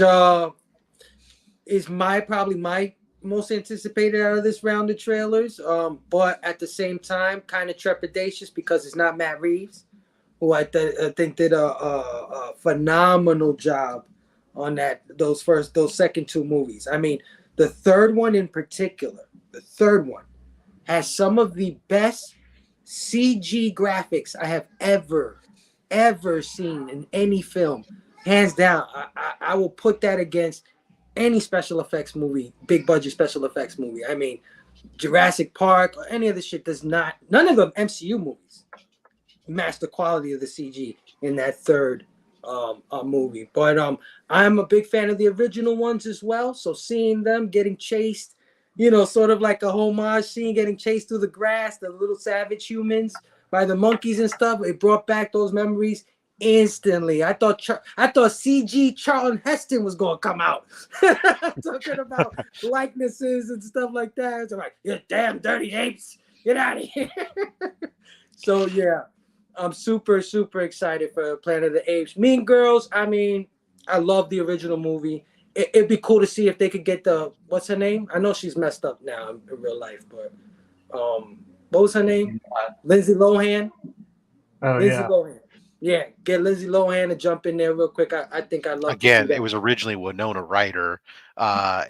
is probably my most anticipated out of this round of trailers. But at the same time, kind of trepidatious because it's not Matt Reeves, who I think did a phenomenal job on those second two movies. I mean, the third one in particular, has some of the best CG graphics I have ever seen in any film. Hands down, I will put that against any special effects movie, big budget special effects movie. I mean, Jurassic Park or any of the shit none of the MCU movies match the quality of the CG in that third movie. But I'm a big fan of the original ones as well. So seeing them getting chased, sort of like a homage scene, getting chased through the grass, the little savage humans by the monkeys and stuff, it brought back those memories instantly. I thought CG Charlton Heston was gonna come out talking about likenesses and stuff like that. So like, you damn dirty apes, get out of here. So yeah, I'm super excited for Planet of the Apes. Mean Girls, I mean, I love the original movie. It'd be cool to see if they could get what's her name? I know she's messed up now in real life, but what was her name? Lindsay Lohan. Oh Lindsay yeah. Lohan. Yeah, get Lindsay Lohan to jump in there real quick. I think I'd love Again, to see it was originally Winona Ryder. Oh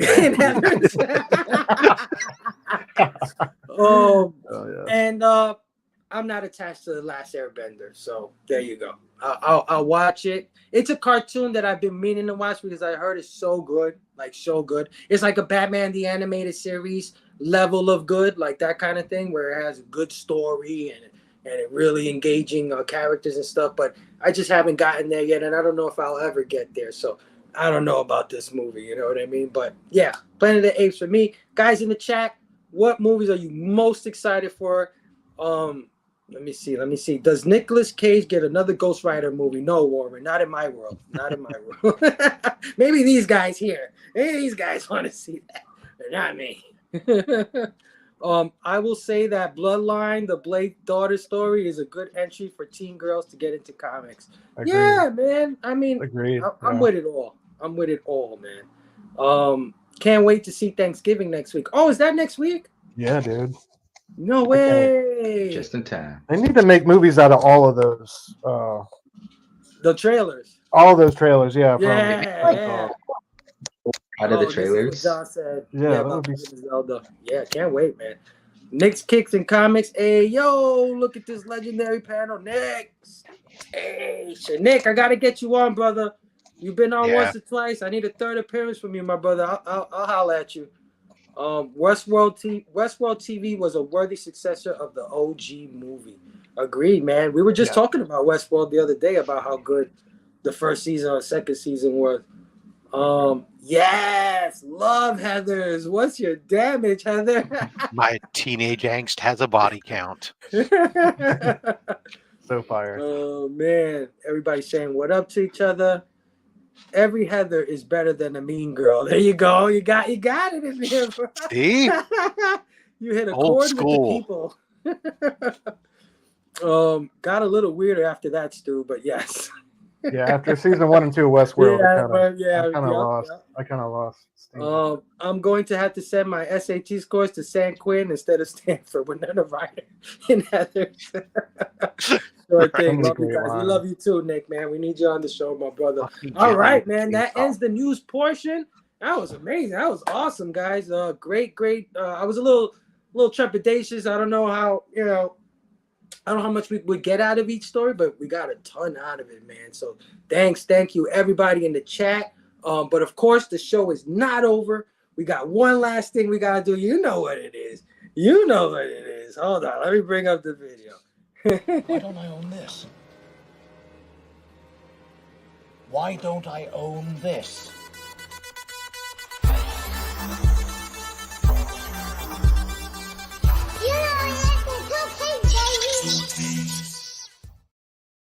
yeah. And I'm not attached to The Last Airbender, so there you go. I'll watch it. It's a cartoon that I've been meaning to watch because I heard it's so good, like so good. It's like a Batman the Animated Series level of good, like that kind of thing, where it has a good story and it really engaging characters and stuff. But I just haven't gotten there yet, and I don't know if I'll ever get there. So I don't know about this movie, you know what I mean? But yeah, Planet of the Apes for me. Guys in the chat, what movies are you most excited for? Let me see. Does Nicolas Cage get another Ghost Rider movie? No, Warren, not in my world. Not in my world. Maybe these guys here. Maybe these guys want to see that, but not me. I will say that Bloodline, the Blade daughter story, is a good entry for teen girls to get into comics. Agreed. Yeah, man. I mean, Agreed. I'm with it all. I'm with it all, man. Can't wait to see Thanksgiving next week. Oh, is that next week? Yeah, dude. No way. Just in time. They need to make movies out of all of those. The trailers. All of those trailers, yeah. Yeah. Out of the This is trailers. what John said. Yeah, that about would be- Legend of Zelda. Yeah, can't wait, man. Nick's Kicks and Comics. Hey, yo, look at this legendary panel. Nick's. Hey, shit. Nick, I got to get you on, brother. You've been on once or twice. I need a third appearance from you, my brother. I'll holler at you. Westworld TV was a worthy successor of the OG movie. Agreed, man. We were just talking about Westworld the other day about how good the first season or second season was. Yes, love Heathers. What's your damage, Heather? My teenage angst has a body count. So fire. Oh man, everybody's saying what up to each other. Every Heather is better than a mean girl. There you go. You got it in there. Bro. See? You hit a Old chord school. with the people. Got a little weirder after that, Stu, but yes. Yeah, after season 1 and 2 of Westworld, Yeah, I kind of lost. steam. I'm going to have to send my SAT scores to San Quinn instead of Stanford with Nana Ryder and Heather. Sure thing. Love you guys. We love you too, Nick, man. We need you on the show, my brother. All right, man. That ends the news portion. That was amazing. That was awesome, guys. Great. I was a little trepidatious. I don't know how, I don't know how much we would get out of each story, but we got a ton out of it, man. So thank you, everybody in the chat. But of course, the show is not over. We got one last thing we got to do. You know what it is. You know what it is. Hold on, let me bring up the video. Why don't I own this? Why don't I own this?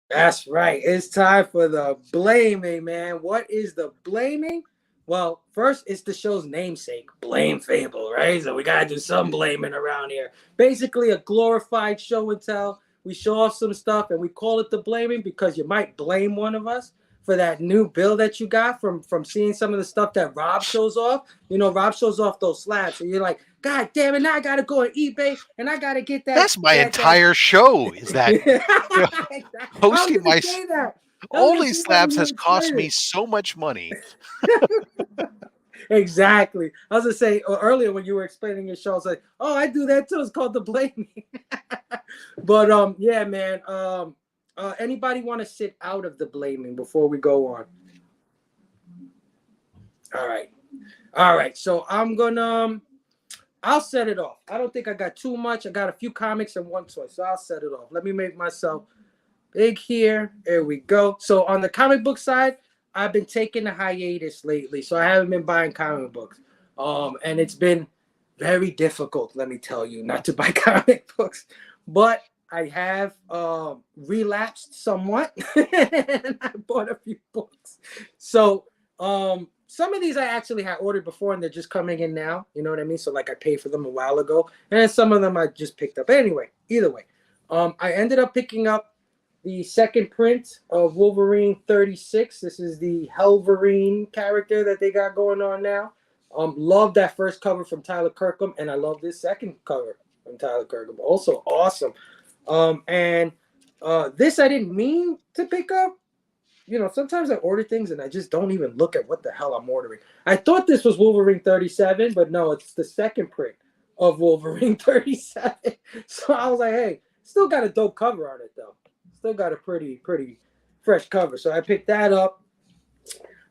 That's right. It's time for the blaming, man. What is the blaming? Well, first, it's the show's namesake, Blamephable, right? So we got to do some blaming around here. Basically, a glorified show and tell. We show off some stuff, and we call it the blaming because you might blame one of us for that new bill that you got from seeing some of the stuff that Rob shows off. You know, Rob shows off those slabs. So you're like, God damn it, now I got to go on eBay, and I got to get that. That's my entire show, is that hosting my only slabs has cost me so much money. Exactly. I was gonna say earlier when you were explaining your show, I was like, "Oh, I do that too. It's called the blaming." But yeah, man. Anybody want to sit out of the blaming before we go on? All right. So I'm gonna. I'll set it off. I don't think I got too much. I got a few comics and one toy, so I'll set it off. Let me make myself big here. There we go. So on the comic book side, I've been taking a hiatus lately, so I haven't been buying comic books. And it's been very difficult, let me tell you, not to buy comic books. But I have relapsed somewhat, and I bought a few books. So some of these I actually had ordered before, and they're just coming in now. You know what I mean? So like I paid for them a while ago, and then some of them I just picked up. Anyway, either way, I ended up picking up the second print of Wolverine 36. This is the Helverine character that they got going on now. Love that first cover from Tyler Kirkham, and I love this second cover from Tyler Kirkham. Also awesome. And this I didn't mean to pick up. You know, sometimes I order things and I just don't even look at what the hell I'm ordering. I thought this was Wolverine 37, but no, it's the second print of Wolverine 37. So I was like, hey, still got a dope cover on it though. Still got a pretty fresh cover. So I picked that up.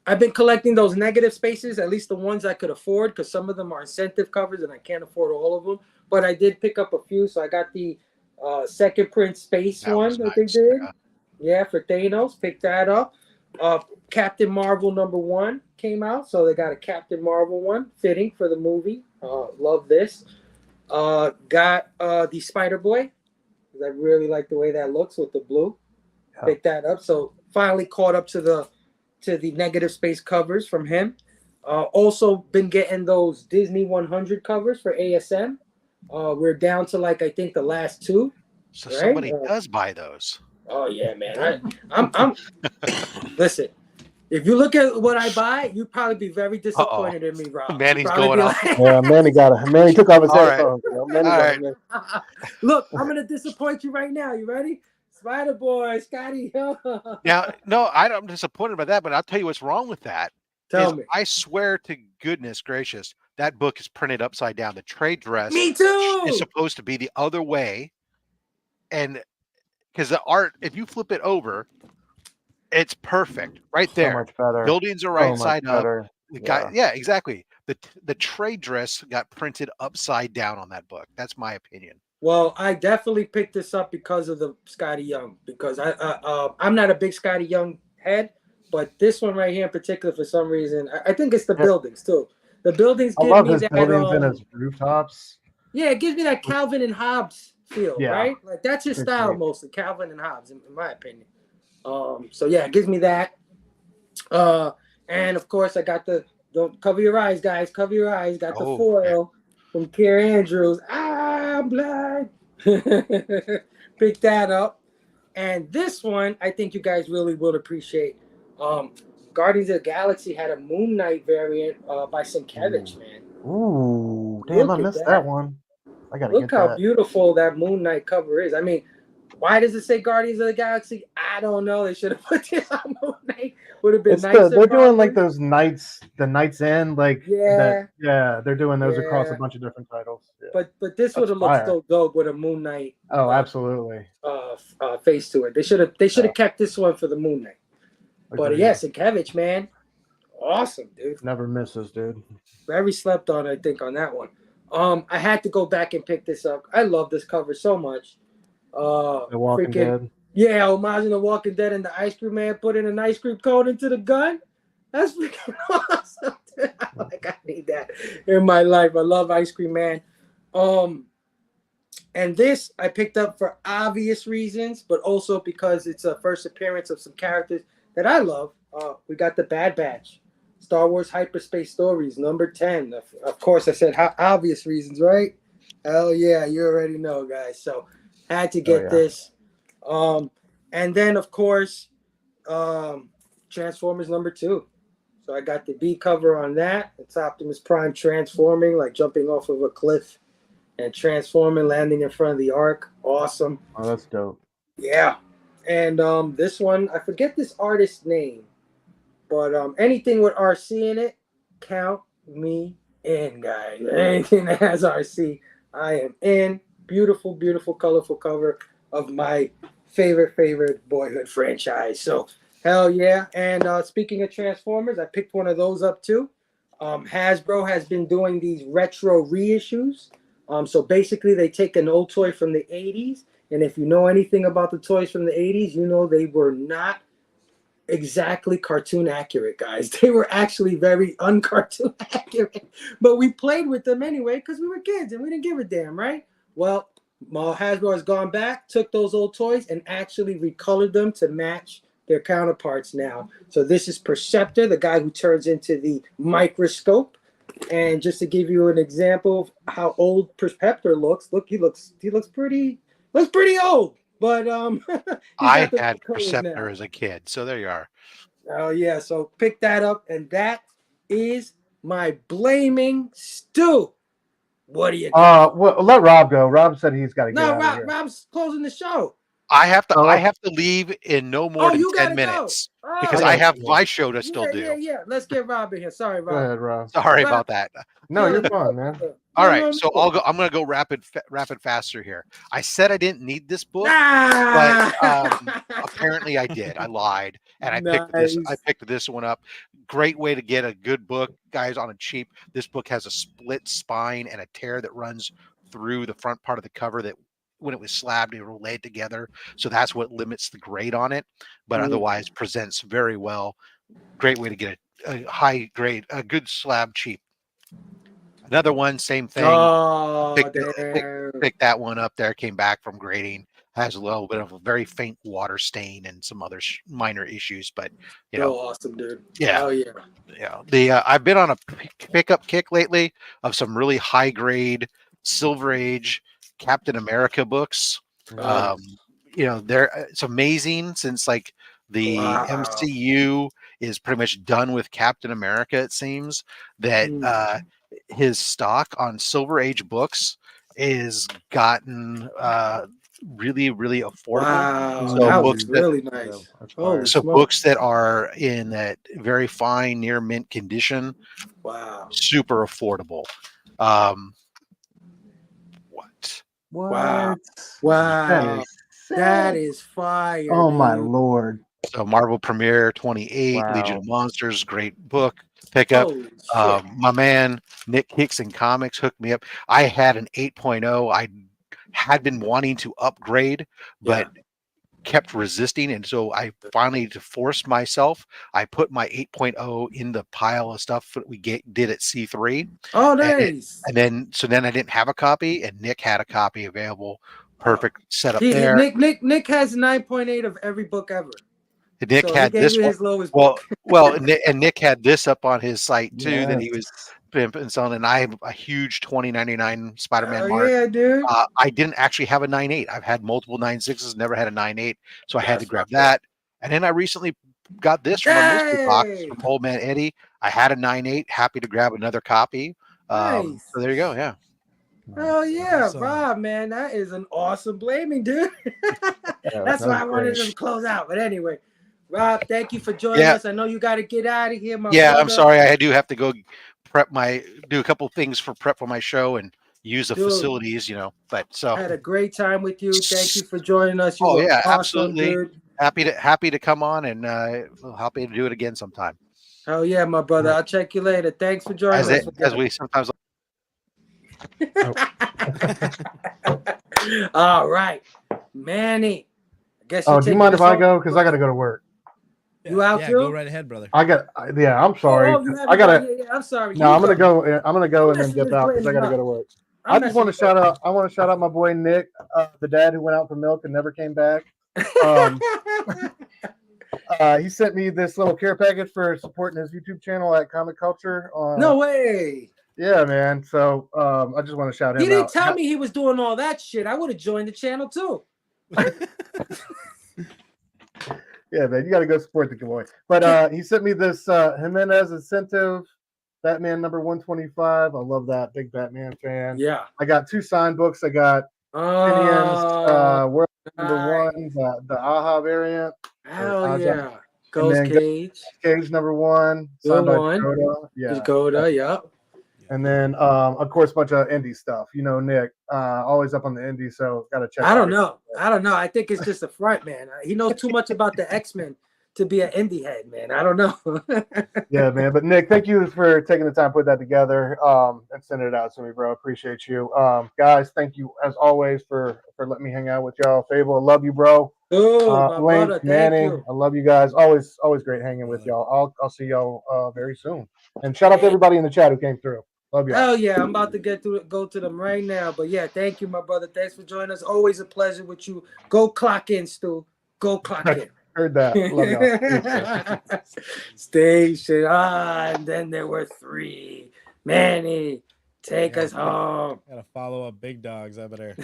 I've been collecting those negative spaces, at least the ones I could afford, because some of them are incentive covers and I can't afford all of them. But I did pick up a few. So I got the second print space one that they did. Yeah, for Thanos. Picked that up. Captain Marvel #1 came out. So they got a Captain Marvel one fitting for the movie. Love this. Got the Spider-Boy. I really like the way that looks with the blue. Yeah. Pick that up. So finally caught up to the negative space covers from him. Also been getting those Disney 100 covers for ASM. We're down to like I think the last two. So right? Somebody does buy those. Oh yeah, man. I'm listen. If you look at what I buy, you'd probably be very disappointed in me, Rob. Manny's going off. Yeah, Manny took off his headphones. Right. All right. Look, I'm gonna disappoint you right now. You ready? Spider-Boy, Scotty. Now, no, I'm disappointed by that, but I'll tell you what's wrong with that. Tell me. I swear to goodness gracious, that book is printed upside down. The trade dress Me too. is supposed to be the other way. And because the art, if you flip it over, it's perfect right there. So much better. Buildings are right side up. Yeah. Yeah, exactly. The trade dress got printed upside down on that book. That's my opinion. Well, I definitely picked this up because of the Scotty Young, because I'm not a big Scotty Young head, but this one right here in particular, for some reason, I think it's the buildings too. The buildings give me that. Buildings and his rooftops. Yeah, it gives me that Calvin and Hobbes feel, right? Like that's your style mostly, Calvin and Hobbes, in my opinion. So yeah, it gives me that. And of course, I got don't cover your eyes, guys. Cover your eyes. Got the foil from Kier Andrews. I'm blind. Pick that up. And this one, I think you guys really will appreciate. Guardians of the Galaxy had a Moon Knight variant by Sienkiewicz, man. Ooh, damn, I missed that one. I gotta look how beautiful that Moon Knight cover is. I mean, why does it say Guardians of the Galaxy? I don't know. They should have put this on Moon Knight. Would have been nice. They're doing like those Knights, the Knights End, like yeah, they're doing those across a bunch of different titles. Yeah. But this would have looked so dope with a Moon Knight. Oh, absolutely. Face to it. They should have kept this one for the Moon Knight. But yes, Sienkiewicz, man, awesome, dude. Never misses, dude. Very slept on, I think, on that one. I had to go back and pick this up. I love this cover so much. The Walking Freaking Dead. yeah, homaging The Walking Dead and the ice cream man putting an ice cream cone into the gun. That's freaking awesome. Like I need that in my life. I love ice cream man. And this I picked up for obvious reasons, but also because it's a first appearance of some characters that I love. We got the Bad Batch, Star Wars Hyperspace Stories, number 10. Of course, I said obvious reasons, right? Hell yeah, you already know, guys. So had to get this. And then, of course, Transformers number 2. So I got the B cover on that. It's Optimus Prime transforming, like jumping off of a cliff and transforming, landing in front of the Ark. Awesome. Oh, that's dope. Yeah. And this one, I forget this artist's name, but anything with RC in it, count me in, guys. Anything that has RC, I am in. Beautiful, beautiful, colorful cover of my favorite boyhood franchise. So, hell yeah. And speaking of Transformers, I picked one of those up too. Hasbro has been doing these retro reissues. So basically, they take an old toy from the 80s. And if you know anything about the toys from the 80s, you know they were not exactly cartoon accurate, guys. They were actually very uncartoon accurate. But we played with them anyway because we were kids and we didn't give a damn, right? Well, Hasbro has gone back, took those old toys, and actually recolored them to match their counterparts now. So this is Perceptor, the guy who turns into the microscope. And just to give you an example of how old Perceptor looks, look, he looks pretty old. But I had Perceptor as a kid, so there you are. Oh yeah, so pick that up, and that is my blaming stew. What do you got? Well, let Rob go. Rob said he's got to get out of here. Rob's closing the show. I have to leave in no more than 10 minutes because I have my show to still do. Yeah. Let's get Rob in here. Sorry, Rob. Go ahead, Rob. Sorry about that. No, you're fine, man. All right, so I'm gonna go rapid faster here. I said I didn't need this book, but apparently I did. I lied, and I picked this one up. Great way to get a good book, guys, on a cheap. This book has a split spine and a tear that runs through the front part of the cover that when it was slabbed, it will lay together. So that's what limits the grade on it, but otherwise presents very well. Great way to get a high grade, a good slab cheap. Another one, same thing. Pick that one up there. Came back from grading. Has a little bit of a very faint water stain and some other minor issues, but you know, awesome, dude. Yeah, oh yeah. Yeah. I've been on a pickup kick lately of some really high grade Silver Age Captain America books. You know, it's amazing since like the MCU is pretty much done with Captain America. It seems that his stock on Silver Age books is gotten really, really affordable. Wow, so that books was really nice. So books that are in that very fine, near mint condition. Wow, super affordable. Wow, that is fire. Oh my lord. So Marvel Premiere 28, Legion of Monsters, great book. Pick up. My man Nick Hicks in Comics hooked me up. I had an 8.0. I had been wanting to upgrade, but kept resisting, and so I finally, to force myself, I put my 8.0 in the pile of stuff that we did at C3. Oh, nice. And then I didn't have a copy, and Nick had a copy available. Perfect setup there. Nick has 9.8 of every book ever. Nick had this one. And Nick had this up on his site too, that he was pimping and selling. And I have a huge 2099 Spider-Man mark. Yeah, dude. I didn't actually have a 9.8. I've had multiple 9.6s, never had a 9.8, so I had to grab that. And then I recently got this from a mystery box from Old Man Eddie. I had a 9.8. Happy to grab another copy. So there you go. Yeah. Oh yeah, Rob, man, that is an awesome blaming, dude. That's why I wanted to close out. But anyway, Rob, thank you for joining us. I know you got to get out of here, my brother. I'm sorry. I do have to go do a couple things for my show and use the facilities, you know. But so I had a great time with you. Thank you for joining us. You were awesome, absolutely. Dude. Happy to come on, and we'll happy to do it again sometime. Oh yeah, my brother. I'll check you later. Thanks for joining us. As we sometimes. All right, Manny. I guess Oh, do you mind if I go? Because I got to go. go to work. You out Yeah, too? go right ahead, brother. Yeah, I'm sorry. Oh, you I haven't gotta. gone. Yeah, I'm sorry. No, You I'm gonna go. go. I'm gonna go I'm and then messing dip with out because I Blaine gotta up. go to work. I'm I just want to messing shout out. I want to shout out my boy Nick, the dad who went out for milk and never came back. He sent me this little care package for supporting his YouTube channel at Comic Culture. No way. Yeah, man. So I just want to shout him He didn't out. tell me he was doing all that shit. I would have joined the channel too. Yeah, man, you got to go support the boy. But he sent me this Jimenez incentive, Batman number 125. I love that. Big Batman fan. Yeah. I got 2 signed books. I got World number 1, the AHA variant. Hell yeah. And Ghost then Cage. Cage number 1, signed by Dakota. Yeah. Dakota, yep. And then, of course, a bunch of indie stuff. You know, Nick, always up on the indie, so got to check. I don't know. I think it's just a front, man. He knows too much about the X-Men to be an indie head, man. I don't know. Yeah, man. But Nick, thank you for taking the time to put that together and sending it out to me, bro. Appreciate you. Guys, thank you as always for letting me hang out with y'all. Phable, I love you, bro. My Blaine, brother, Manny, you. I love you guys. Always great hanging with y'all. I'll see y'all very soon. And shout out to everybody in the chat who came through. Love you. Hell yeah, I'm about to go to them right now. But yeah, thank you, my brother. Thanks for joining us. Always a pleasure with you. Go clock in, Stu. Go clock in. Heard that. Love y'all. Station. And then there were 3. Manny, take us home. Gotta follow up big dogs. I better.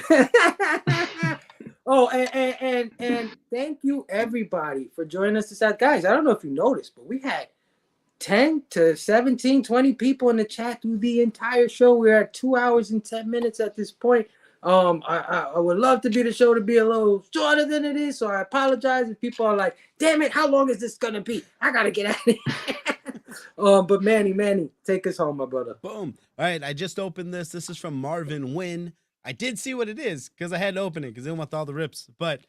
Oh, and thank you everybody for joining us this out. Guys, I don't know if you noticed, but we had 10 to 17, 20 people in the chat through the entire show. We're at 2 hours and 10 minutes at this point. I would love to be the show to be a little shorter than it is, so I apologize if people are like, damn it, how long is this gonna be? I gotta get out of here. But Manny, take us home, my brother. Boom. All right, I just opened this. This is from Marvin Wynn. I did see what it is because I had to open it because I didn't want all the rips. But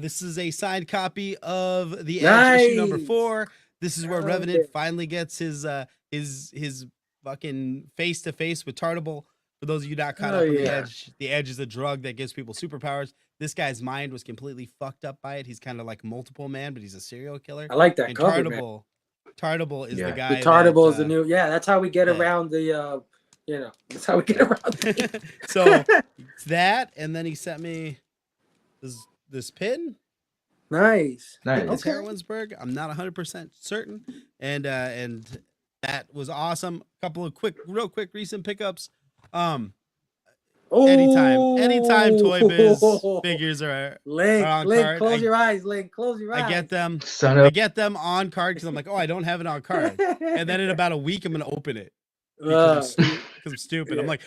this is a signed copy of The Edge issue number 4. This is where Revenant finally gets his fucking face to face with Tartable. For those of you not caught up with the Edge is a drug that gives people superpowers. This guy's mind was completely fucked up by it. He's kind of like multiple man, but he's a serial killer. I like that and cover, Tartable is the guy. Tartable is the new. Yeah, that's how we get around the. That's how we get around. So it's that, and then he sent me this pin. Nice. It's Heroinsburg. I'm not 100% certain, and that was awesome. A couple of real quick recent pickups. Anytime Toy Biz figures are on card. Close your eyes, Link. Close your eyes. I get them on card because I'm like, I don't have it on card, and then in about a week I'm gonna open it because I'm stupid. Yeah. I'm like,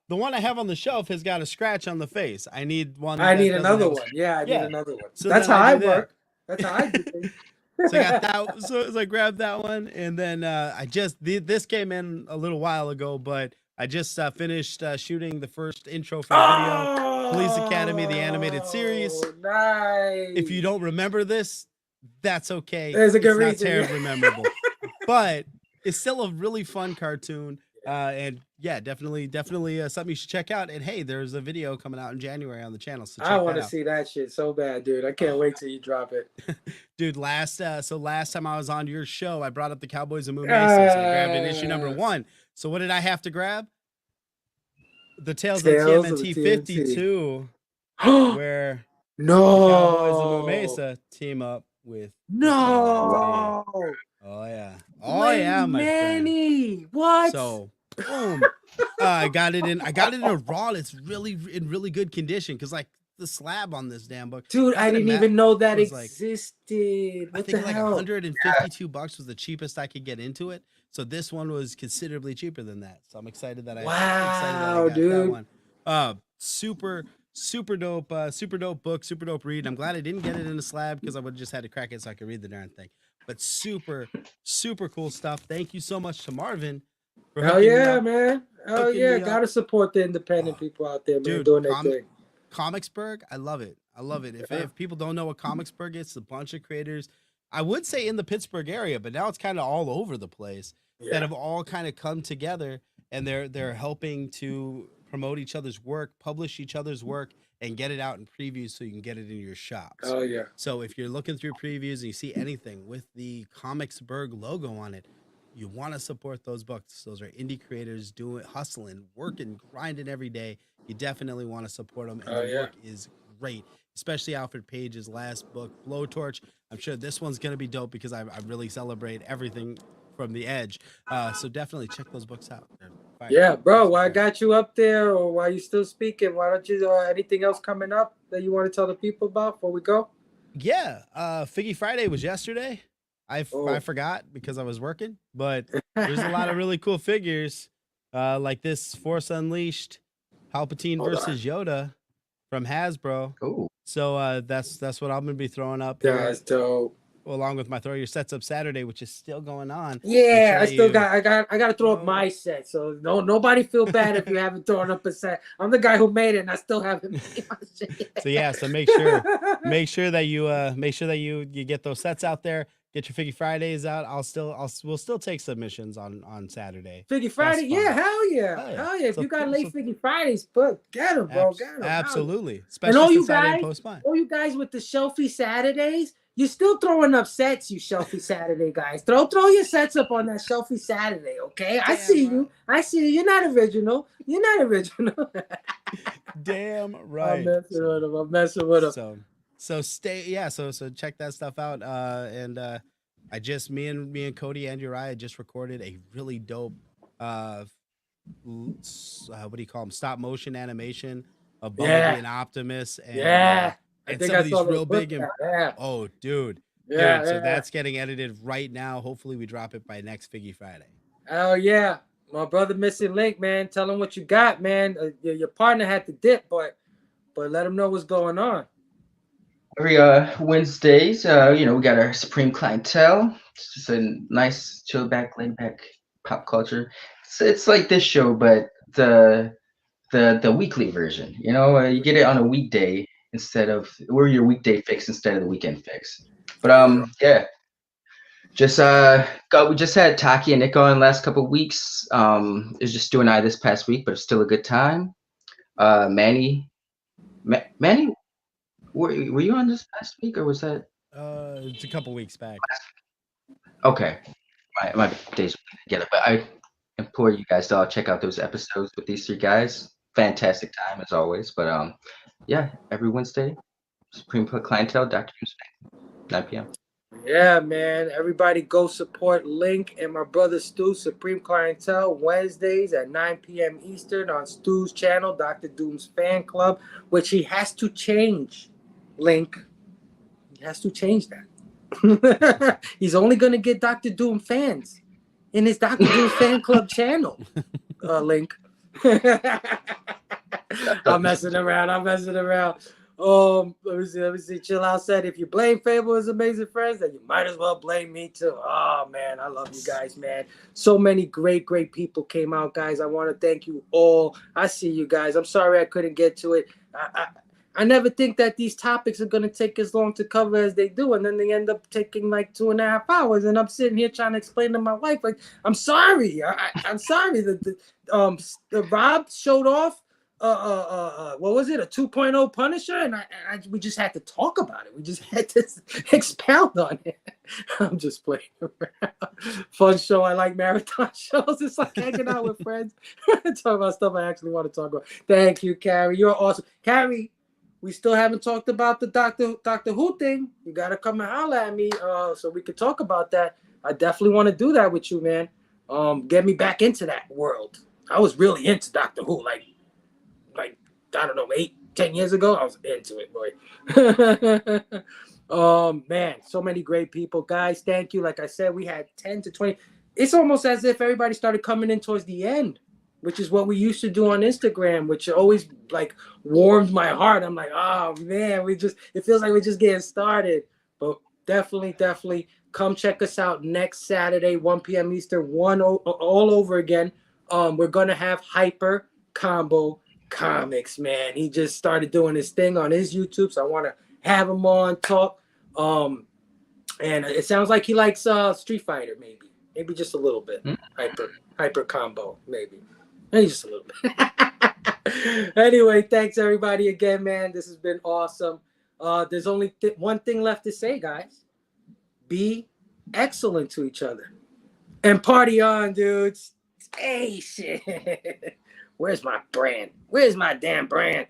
the one I have on the shelf has got a scratch on the face. I need one. I need another one. Yeah, I need another one. So that's how I work. That's how I do things. So I got that. So I grabbed that one, and then this came in a little while ago, but I just finished shooting the first intro for the video, Police Academy, the animated series. Nice. If you don't remember this, that's okay. There's a good reason. It's not terribly memorable, but it's still a really fun cartoon. And yeah, definitely something you should check out. And hey, there's a video coming out in January on the channel. So I want to see that shit so bad, dude. I can't wait till you drop it. Dude, last time I was on your show, I brought up the Cowboys of Moon Mesa, so I grabbed an issue number 1. So what did I have to grab? The Tales of the TMNT 52, where the Cowboys of Moon Mesa team up with Oh yeah, my Manny, friend. what? So boom, I got it in a raw. It's really in really good condition because like the slab on this damn book, dude, I didn't even know that existed. I think like $152 was the cheapest I could get into it. So this one was considerably cheaper than that. So I'm excited that I got that one. Super dope book, super dope read. I'm glad I didn't get it in a slab because I would have just had to crack it so I could read the darn thing. But super cool stuff. Thank you so much to Marvin. Hell yeah, man. Hell yeah. Gotta support the independent people out there, man, dude, doing their thing. Comicsburg, I love it. If people don't know what Comicsburg is, it's a bunch of creators. I would say in the Pittsburgh area, but now it's kind of all over the place that have all kind of come together and they're helping to promote each other's work, publish each other's work, and get it out in previews so you can get it in your shops. Oh yeah. So if you're looking through previews and you see anything with the Comicsburg logo on it, you want to support those books. Those are indie creators doing, hustling, working, grinding every day. You definitely want to support them, and Oh, the yeah. work is great, especially Alfred Page's last book, Blowtorch. I'm sure this one's gonna be dope because I really celebrate everything from the Edge. So definitely check those books out. They're fire. Yeah, bro. Awesome While I stuff. got you up there, or while you still speaking, why don't you anything else coming up that you want to tell the people about before we go? Yeah, Figgy Friday was yesterday. I Oh. forgot because I was working, but there's a lot of really cool figures, like this Force Unleashed Palpatine Hold versus Yoda from Hasbro. Oh, So that's what I'm gonna be throwing up here, That's dope. along with my Throw Your Sets Up Saturday, which is still going on. Yeah, Make sure I got to throw up Oh. my set. So nobody feel bad if you haven't thrown up a set. I'm the guy who made it, and I still haven't made my shit. So yeah, so make sure that you get those sets out there. Get your Figgy Fridays out. We'll still take submissions on Saturday. Figgy Friday, fun. yeah, hell yeah, Hell yeah. hell yeah. If So- you got late Figgy Fridays, but get them, bro, get them. Absolutely. And Especially all you since I didn't guys, post mine. all you guys with the Shelfie Saturdays, you're still throwing up sets, you Shelfie Saturday guys. Throw your sets up on that Shelfie Saturday, okay? I Damn see right. you. I see you. You're not original. You're not original. Damn right. I'm messing with him. So check that stuff out. And I just me and Cody and Uriah just recorded a really dope what do you call them? Stop motion animation of Bumblebee Yeah. and Optimus, and Yeah. I and think some I of saw these the real clip big of and that, yeah. oh dude. Yeah, So yeah. that's getting edited right now. Hopefully we drop it by next Figgy Friday. Oh yeah, my brother Missing Link, man. Tell him what you got, man. Your partner had to dip, but let him know what's going on. every Wednesdays, we got our Supreme Clientele. It's just a nice, chill back, laid back pop culture. It's like this show, but the weekly version. You get it on a weekday we're your weekday fix instead of the weekend fix. But yeah. We just had Taki and Nick on last couple of weeks. It's just Stu and I this past week, but it's still a good time. Manny, were you on this past week or was that? It's a couple weeks back. Okay, my days together, but I implore you guys to all check out those episodes with these three guys. Fantastic time as always. But yeah, every Wednesday, Supreme Clientele, Dr. 9 p.m. Yeah, man. Everybody go support Link and my brother Stu, Supreme Clientele, Wednesdays at 9 p.m. Eastern on Stu's channel, Dr. Doom's Fan Club, which he has to change, Link. He has to change that. He's only going to get Dr. Doom fans in his Dr. Doom Fan Club channel, Link. I'm messing around. Let me see. Chill Out said, if you blame Phable as amazing friends, then you might as well blame me too. Oh man, I love you guys, man. So many great people came out, guys. I want to thank you all. I see you guys. I'm sorry I couldn't get to it. I never think that these topics are gonna take as long to cover as they do, and then they end up taking like 2.5 hours. And I'm sitting here trying to explain to my wife, like, I'm sorry. I'm sorry that the Rob showed off. What was it? A 2.0 Punisher, and we just had to talk about it. We just had to expound on it. I'm just playing around. Fun show. I like marathon shows. It's like hanging out with friends, talking about stuff I actually want to talk about. Thank you, Carrie. You're awesome, Carrie. We still haven't talked about the Doctor Who thing. You gotta come and holler at me, so we could talk about that. I definitely want to do that with you, man. Get me back into that world. I was really into Doctor Who, like I don't know, 8-10 years ago. I was into it, boy. Man, so many great people, guys. Thank you. Like I said, we had 10 to 20. It's almost as if everybody started coming in towards the end, which is what we used to do on Instagram, which always like warmed my heart. I'm like, oh man, it feels like we're just getting started. But definitely come check us out next Saturday, 1 p.m. Eastern, all over again. We're gonna have Hyper Combo Comics, man. He just started doing his thing on his YouTube, so I want to have him on talk. And it sounds like he likes Street Fighter, maybe. Maybe just a little bit. Hyper combo, maybe just a little bit. Anyway, thanks everybody again, man. This has been awesome. There's only one thing left to say, guys. Be excellent to each other and party on, dudes. Hey, shit. Where's my brand? Where's my damn brand?